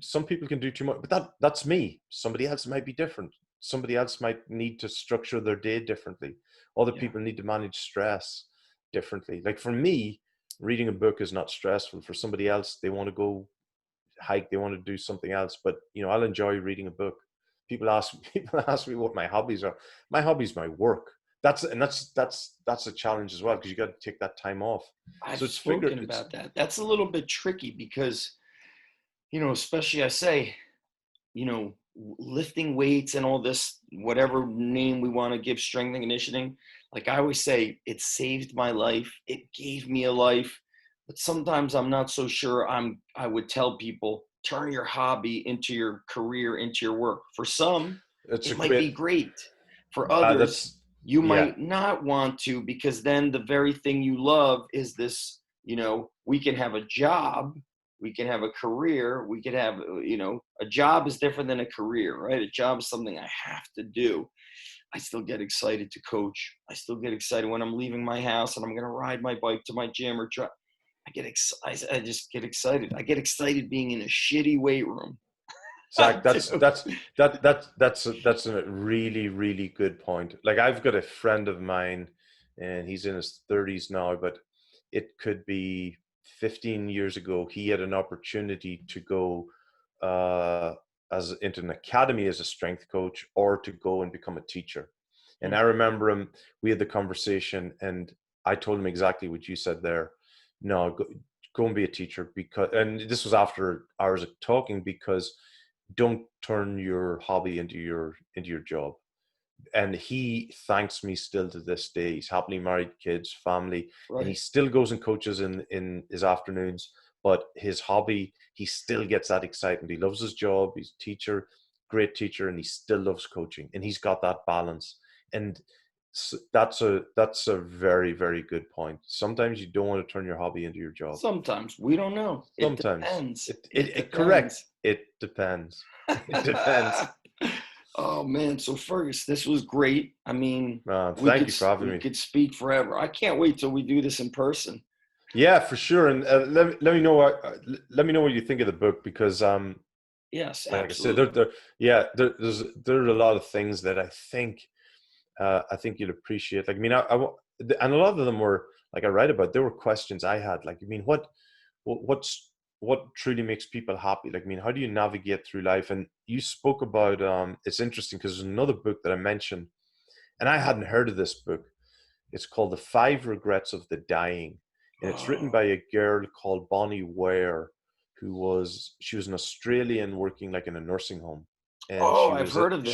some people can do too much, but that's me. Somebody else might be different. Somebody else might need to structure their day differently. Other people need to manage stress differently. Like for me, reading a book is not stressful. For somebody else, they want to go hike, they want to do something else, but I'll enjoy reading a book. People ask me what my hobbies are. My hobby's my work. That's a challenge as well, because you got to take that time off. I've spoken about that. That's a little bit tricky because, especially I say, lifting weights and all this, whatever name we want to give strength and conditioning. Like I always say, it saved my life. It gave me a life. But sometimes I'm not so sure I would tell people, turn your hobby into your career, into your work. For some, it might be great. For others, you might not want to, because then the very thing you love is this, we can have a job, we can have a career, we could have, a job is different than a career, right? A job is something I have to do. I still get excited to coach. I still get excited when I'm leaving my house and I'm going to ride my bike to my gym or drive. I just get excited. I get excited being in a shitty weight room. Zach, that's a really, really good point. Like I've got a friend of mine, and he's in his 30s now, but it could be 15 years ago. He had an opportunity to go as into an academy as a strength coach, or to go and become a teacher. And I remember him. We had the conversation, and I told him exactly what you said there. No, go and be a teacher, because, and this was after hours of talking, because don't turn your hobby into your job. And he thanks me still to this day. He's happily married, kids, family, and he still goes and coaches in his afternoons. But his hobby, he still gets that excitement. He loves his job. He's a teacher, great teacher, and he still loves coaching. And he's got that balance. And that's a very, very good point. Sometimes you don't want to turn your hobby into your job. Sometimes we don't know. It Sometimes depends. It it correct. depends. It depends. It depends. Oh man, so Fergus, this was great. I mean, Thank you for having we me. could speak forever. I can't wait till we do this in person. Yeah, for sure. And let me know what let me know what you think of the book, because Yes, like I said, absolutely. yeah, there are a lot of things that I think you'd appreciate. Like, I mean, and a lot of them were, like I write about, there were questions I had. Like, I mean, what truly makes people happy? Like, I mean, how do you navigate through life? And you spoke about, it's interesting because there's another book that I mentioned, and I hadn't heard of this book. It's called The Five Regrets of the Dying, and it's written Oh, by a girl called Bonnie Ware, she was an Australian working like in a nursing home, and oh, I've heard of this.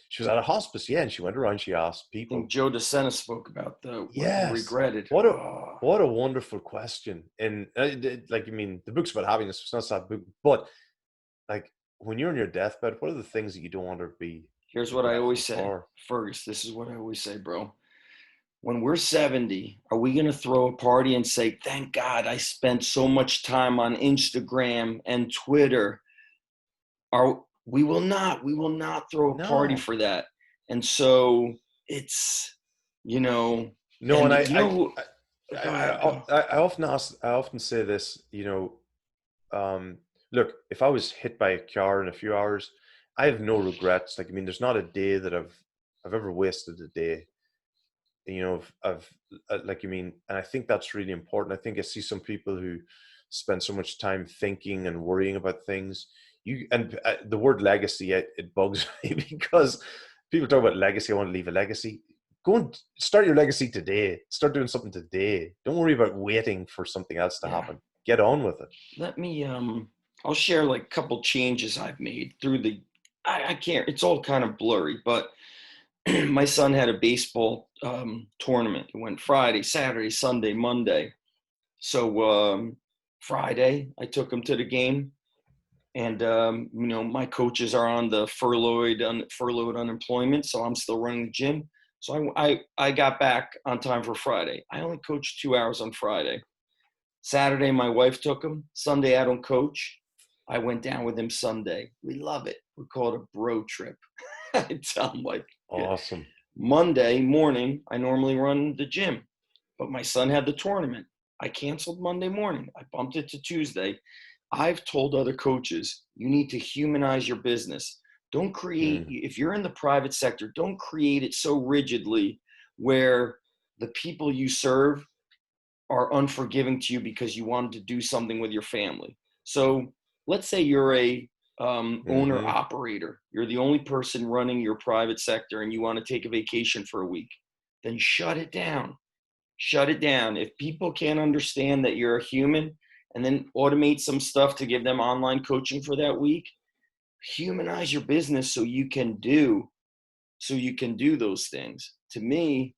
she was at a hospice, yeah, and she went around, she asked I think people, Joe DeSena spoke about the what they yes, regretted. what a Oh, what a wonderful question. And like, I mean, the book's about happiness, it's not a sad book, but like, when you're on your deathbed, what are the things that you don't want to be here's what I always regretful say, for? Fergus. This is what I always say, bro. When we're 70, are we going to throw a party and say, thank God I spent so much time on Instagram and Twitter? We will not throw a party No, for that. And so it's, you know, no. and And you know who, I, go ahead, go. I often say this, look, if I was hit by a car in a few hours, I have no regrets. Like, I mean, there's not a day that I've ever wasted a day. Of like, I mean, and I think that's really important. I think I see some people who spend so much time thinking and worrying about things. The word legacy, it bugs me because people talk about legacy. I want to leave a legacy. Go and start your legacy today. Start doing something today. Don't worry about waiting for something else to Yeah. happen. Get on with it. Let me, I'll share like a couple changes I've made through I can't, it's all kind of blurry, but my son had a baseball tournament. It went Friday, Saturday, Sunday, Monday. So Friday, I took him to the game, and my coaches are on the furloughed unemployment, so I'm still running the gym. So I got back on time for Friday. I only coached 2 hours on Friday. Saturday, my wife took him. Sunday, I don't coach. I went down with him Sunday. We love it. We call it a bro trip. I tell him like, yeah. Awesome. Monday morning, I normally run the gym, but my son had the tournament. I canceled Monday morning. I bumped it to Tuesday. I've told other coaches, you need to humanize your business. Don't create, Mm, if you're in the private sector, don't create it so rigidly where the people you serve are unforgiving to you because you wanted to do something with your family. So let's say you're a owner mm-hmm. operator. You're the only person running your private sector and you want to take a vacation for a week. Then shut it down. Shut it down. If people can't understand that you're a human, and then automate some stuff to give them online coaching for that week, humanize your business so you can do those things. To me,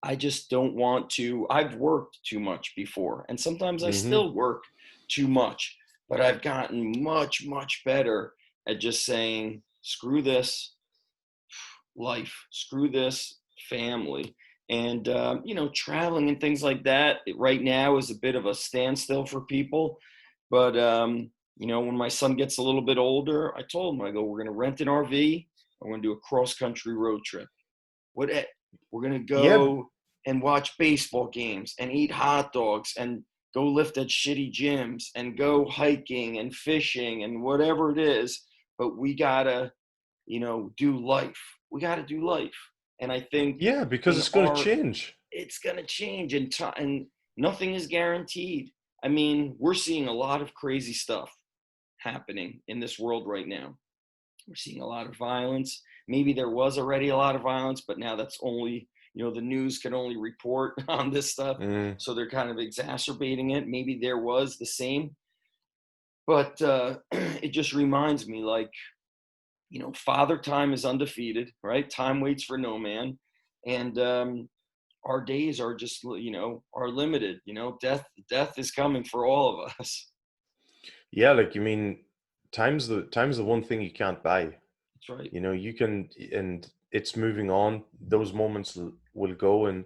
I just don't want to. I've worked too much before, and sometimes I Mm-hmm. still work too much, but I've gotten much, much better at just saying, screw this life, screw this family. And, traveling and things like that right now is a bit of a standstill for people. But, when my son gets a little bit older, I told him, I go, we're going to rent an RV. We're going to do a cross country road trip. What we're gonna Yeah. go and watch baseball games and eat hot dogs and go lift at shitty gyms and go hiking and fishing and whatever it is. But we gotta, do life. We gotta do life. And I think Yeah, because in it's going to change. it's gonna change and time and nothing is guaranteed. I mean, we're seeing a lot of crazy stuff happening in this world right now. We're seeing a lot of violence. Maybe there was already a lot of violence, but now that's only, the news can only report on this stuff. Mm. So they're kind of exacerbating it. Maybe there was the same, but it just reminds me like, Father Time is undefeated, right? Time waits for no man. And our days are just, are limited. Death is coming for all of us. Yeah, like, you mean, time's the one thing you can't buy. That's right. You can, and it's moving on. Those moments will go, and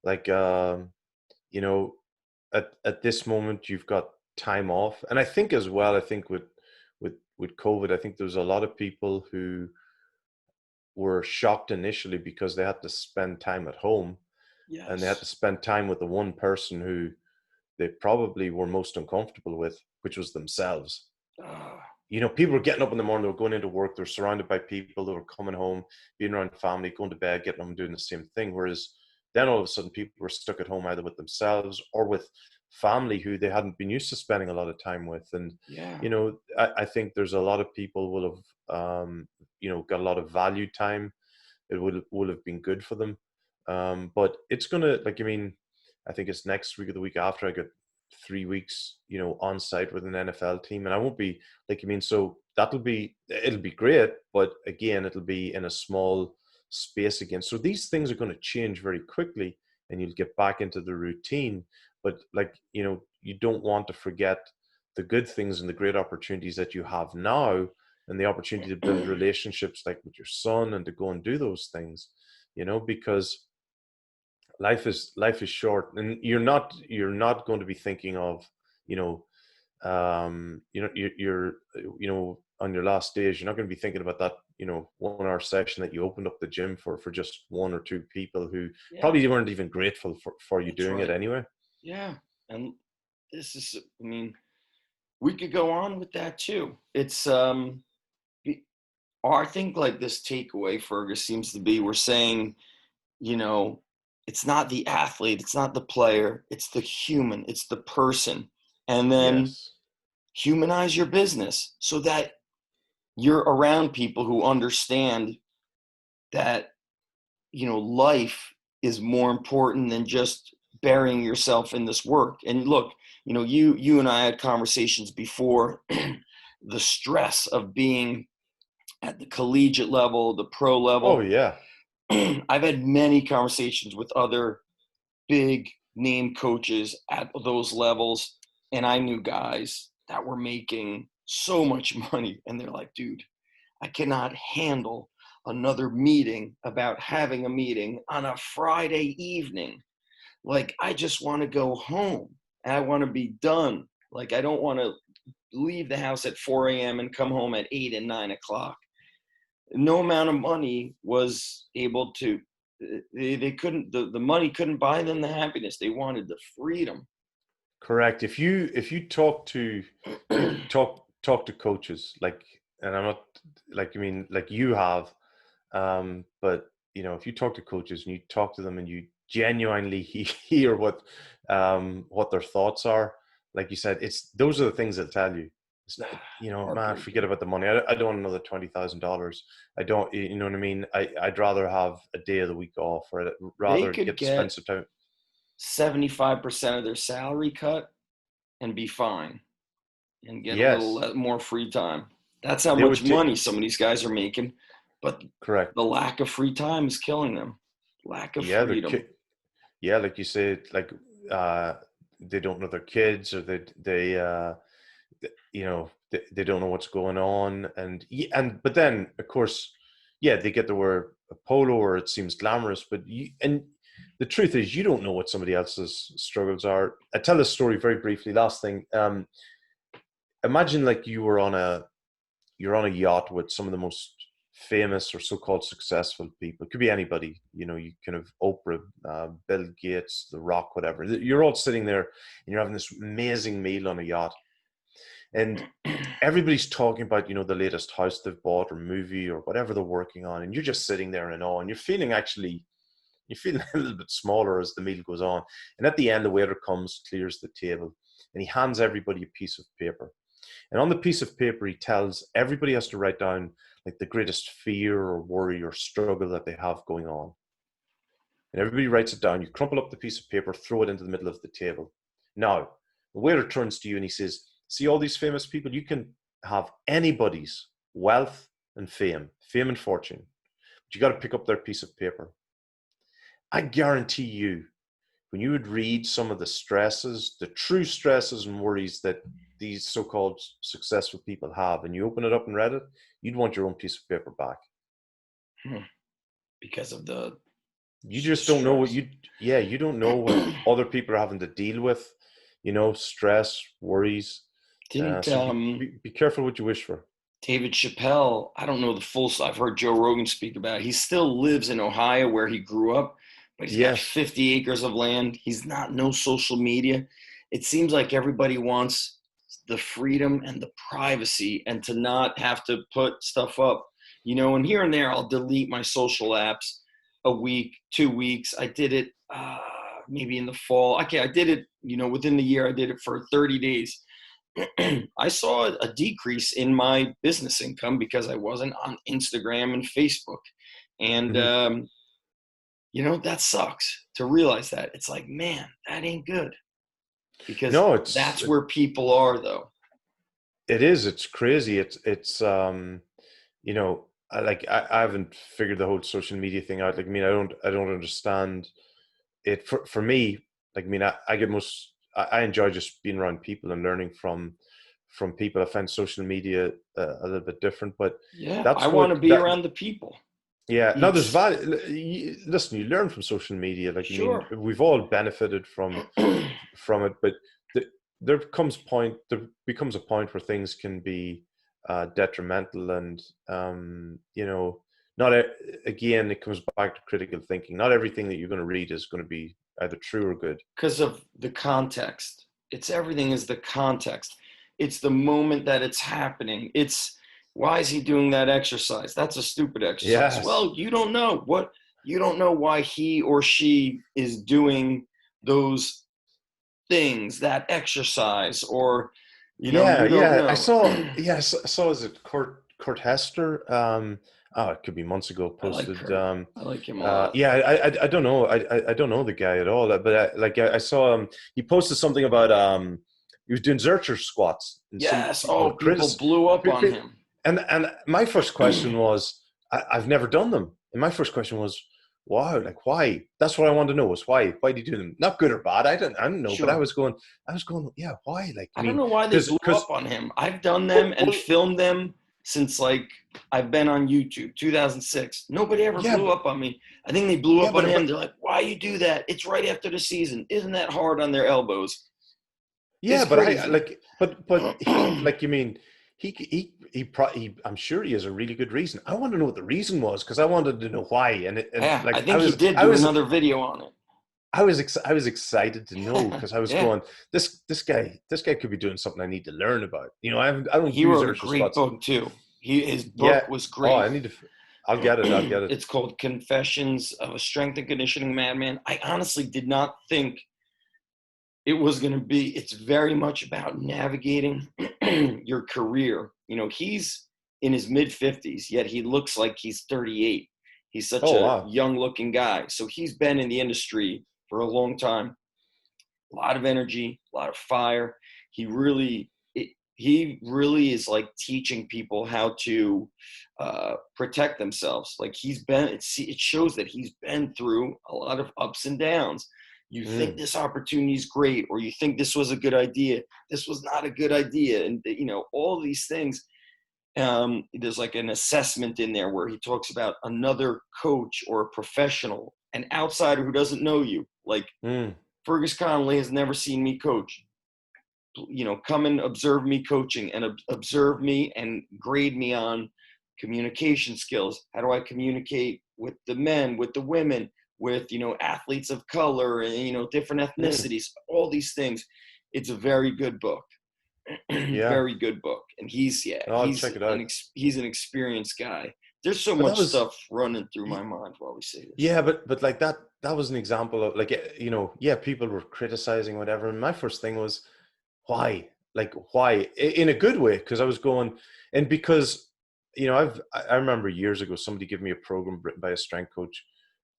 like you know, at this moment you've got time off, and I think as well. I think with COVID, I think there was a lot of people who were shocked initially because they had to spend time at home, and they had to Yes. spend time with the one person who they probably were most uncomfortable with, which was themselves. Ah, People were getting up in the morning, they were going into work, they're surrounded by people, they were coming home, being around family, going to bed, getting up and doing the same thing. Whereas then all of a sudden people were stuck at home either with themselves or with family who they hadn't been used to spending a lot of time with. And, yeah. I think there's a lot of people will have, got a lot of value time. It will have been good for them. But it's gonna I think it's next week or the week after I got 3 weeks, on site with an NFL team, and I won't be so it'll be great, but again, it'll be in a small space again. So these things are going to change very quickly, and you'll get back into the routine. But you don't want to forget the good things and the great opportunities that you have now, and the opportunity to build relationships like with your son and to go and do those things, because life is short, and you're not going to be thinking of, you know you're on your last days, you're not going to be thinking about that 1 hour session that you opened up the gym for just one or two people who Yeah, probably weren't even grateful for you that's doing it right. anyway. Yeah. And this is, I mean, we could go on with that too. It's, be- I think like this takeaway, Fergus, seems to be we're saying, you know, it's not the athlete, it's not the player, it's the human, it's the person. And then Yes. humanize your business so that you're around people who understand that, life is more important than just burying yourself in this work. And look, you and I had conversations before the stress of being at the collegiate level, the pro Oh level. yeah. I've had many conversations with other big name coaches at those levels, and I knew guys that were making so much money, and they're like, dude, I cannot handle another meeting about having a meeting on a Friday evening. Like, I just want to go home and I want to be done. Like, I don't want to leave the house at 4 a.m. and come home at 8 and 9 o'clock. No amount of money was able to, they couldn't, the money couldn't buy them the happiness. They wanted the freedom. Correct. If you talk to coaches, and I'm not like you have, but if you talk to coaches and you talk to them and you genuinely hear what their thoughts are, like you said, it's those are the things that tell you. It's not, man, forget Heartbreaking. about the money. I don't want another $20,000. I don't, you know what I mean? I'd rather have a day of the week off, or I'd They rather could get to spend get some time. 75% of their salary cut and be fine and get a little Yes, more free time. That's how they much would take. money some of these guys are making. But the Correct. lack of free time is killing them. Lack of Yeah, freedom. yeah, like you said, uh, they don't know their kids, or they don't know what's going on, and but then of course, yeah, they get to wear a polo, or it seems glamorous, but the truth is you don't know what somebody else's struggles are. I tell this story very briefly. Last thing, imagine like you're on a yacht with some of the most famous or so-called successful people. It could be anybody. You kind of Oprah, Bill Gates, The Rock, whatever. You're all sitting there and you're having this amazing meal on a yacht, and everybody's talking about the latest house they've bought or movie or whatever they're working on, and you're just sitting there in awe, and you're feeling a little bit smaller as the meal goes on. And at the end, the waiter comes, clears the table, and he hands everybody a piece of paper. And on the piece of paper, he tells everybody has to write down like the greatest fear or worry or struggle that they have going on. And everybody writes it down. You crumple up the piece of paper, throw it into the middle of the table. Now, the waiter turns to you and he says, see all these famous people? You can have anybody's wealth and fame and fortune, but you got to pick up their piece of paper. I guarantee you, when you would read some of the stresses, the true stresses and worries that these so-called successful people have, and you open it up and read it, you'd want your own piece of paper back. Hmm. because of the You just don't know what stress. you don't know what other people are having to deal with, stress, worries. Didn't So be careful what you wish for. David Chappelle, I don't know the full story. I've heard Joe Rogan speak about it. He still lives in Ohio where he grew up, but he's got Yes. 50 acres of land. He's not no social media. It seems like everybody wants the freedom and the privacy and to not have to put stuff up. And here and there I'll delete my social apps a week, 2 weeks. I did it maybe in the fall. Okay, I did it, within the year I did it for 30 days. I saw a decrease in my business income because I wasn't on Instagram and Facebook. And, Mhm. that sucks to realize that. It's like, man, that ain't good because No, that's where people are, though. it is. It's crazy. I haven't figured the whole social media thing out. Like, I mean, I don't understand it. For me, like, I mean, I enjoy just being around people and learning from people. I find social media a little bit different, but Yeah, I that's want what to be that. around the people. Yeah, no, there's It's value. Listen, you learn from social media. Like, I mean, sure. we've all benefited from it, but the, there becomes a point where things can be detrimental, and not again, it comes back to critical thinking. Not everything that you're going to read is going to be either true or good. Because of the context. It's everything is the context. It's the moment that it's happening. It's why is he doing that exercise? That's a stupid exercise. Yes. Well, you don't know why he or she is doing those things, that exercise, or Yeah, you don't yeah. know. I saw is it Kurt Hester? It could be months ago. I like Posted. Kurt. I like him a lot. Yeah, I don't know. I don't know the guy at all. But I saw him. He posted something about he was doing Zercher squats, and some Yes. people Oh, were people critic. blew up on him. And my first question was, I've never done them, and my first question was, wow, like why? That's what I wanted to know was why. Why did you do them? Not good or bad. I don't know. But Sure. I was going, yeah, why? Like, I I don't mean, know why they blew because up on him. I've done them and well, filmed them since like I've been on YouTube, 2006. Nobody ever yeah, blew up on me. I think they blew yeah, up on him. but They're like, "Why you do that? It's right after the season. Isn't that hard on their elbows?" yeah, It's but I crazy. like, but he, like, you mean, I'm sure he has a really good reason. I want to know what the reason was because I wanted to know why, and Yeah, I like think he did do another video on it. I was excited to know because I was Yeah, going, this guy could be doing something I need to learn about. I don't he do wrote a Xerxes great spots. book too. His Yeah. book was Oh, great. I'll get it. I'll get it. It's called Confessions of a Strength and Conditioning Madman. I honestly did not think it was going to be. It's very much about navigating your career. He's in his mid 50s, yet he looks like he's 38. He's such Oh a wow. young looking guy. So he's been in the industry for a long time. A lot of energy, a lot of fire. He really is like teaching people how to protect themselves. Like it shows that he's been through a lot of ups and downs. You think Mm, this opportunity is great, or you think this was a good idea. This was not a good idea, and all these things. There's like an assessment in there where he talks about another coach or a professional, an outsider who doesn't know you. Like mm, Fergus Connolly has never seen me coach. Come and observe me coaching and observe me and grade me on communication skills. How do I communicate with the men, with the women, with athletes of color and different mm. ethnicities, all these things. It's a very good book. Yeah. Very good book. And he's yeah, No, I'll check it out. he's an experienced guy. There's so But that much was stuff running through my mind while we say this. yeah, but like that was an example of like yeah, people were criticizing whatever, and my first thing was why? Like why? In a good way, because I was going, and because I remember years ago somebody gave me a program written by a strength coach,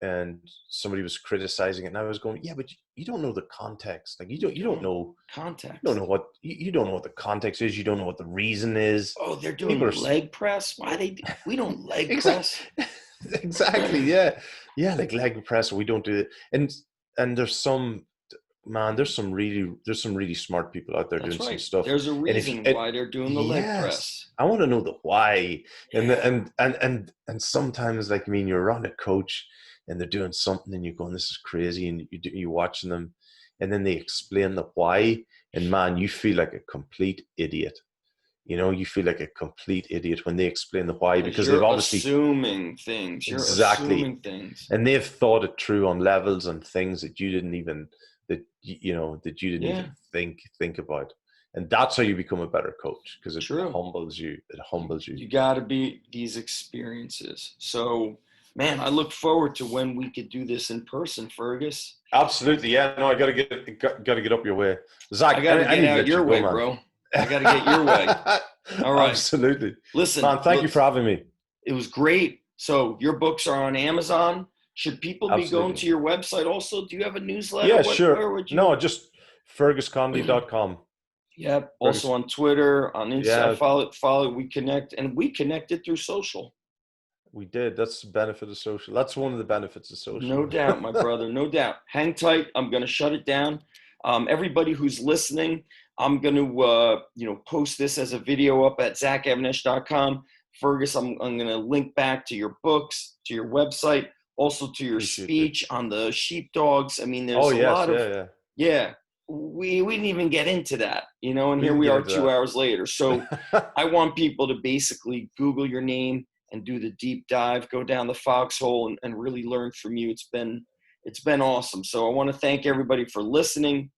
and somebody was criticizing it, and I was going, yeah, but you don't know the context. Like you don't know Context. what you don't know what the context is. You don't know what the reason is. Oh, they're People doing are leg press. Why we don't leg exactly press? exactly, yeah, yeah, like leg press. We don't do it, and there's some. man, there's some really smart people out there That's doing some right. stuff. There's a And if reason why they're doing the leg yes, press. I want to know the why. And Yeah. and sometimes, like, I mean, you're around a coach and they're doing something and you're going, this is crazy, and you're watching them, and then they explain the why, and man, you feel like a complete idiot. You know, you feel like a complete idiot when they explain the why, Because because they've you're obviously assuming things. You're exactly, assuming things. and they've thought it through on levels and things that you didn't even Yeah, think about. And that's how you become a better coach, because it true. humbles you. It humbles you. You got to be these experiences. So, man, I look forward to when we could do this in person, Fergus. Absolutely, yeah. No, I gotta get up your way, I Zach. got to I get need to out let you your go, way, man. bro. I got to get your way. All right. Absolutely, Listen, man. Thank you for having me. it was great. So, your books are on Amazon. Should people be going Absolutely. to your website also? Do you have a newsletter? Yeah, Where sure. would No, you? just fergusconnolly.com. Yep. Fergus. Also on Twitter, on Insta. Yeah, Follow. We connect, and we connected through social. we did. That's the benefit of social. That's one of the benefits of social. No doubt, my brother. No doubt. Hang tight. I'm going to shut it down. Everybody who's listening, I'm going to post this as a video up at zachevanesh.com. Fergus, I'm going to link back to your books, to your website, also to your Appreciate you. speech on the sheepdogs. I mean, Oh there's a yes, lot of, yeah, yeah. yeah, we didn't even get into that, and We here didn't we get are into 2 hours later. So that. I want people to basically Google your name and do the deep dive, go down the foxhole, and really learn from you. It's been awesome. So I want to thank everybody for listening.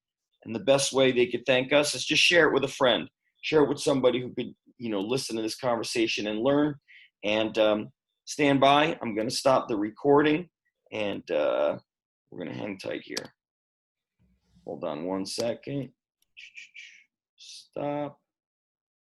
And the best way they could thank us is just share it with a friend, share it with somebody who could, listen to this conversation and learn. And stand by. I'm going to stop the recording, and we're going to hang tight here. Hold on one second. Stop.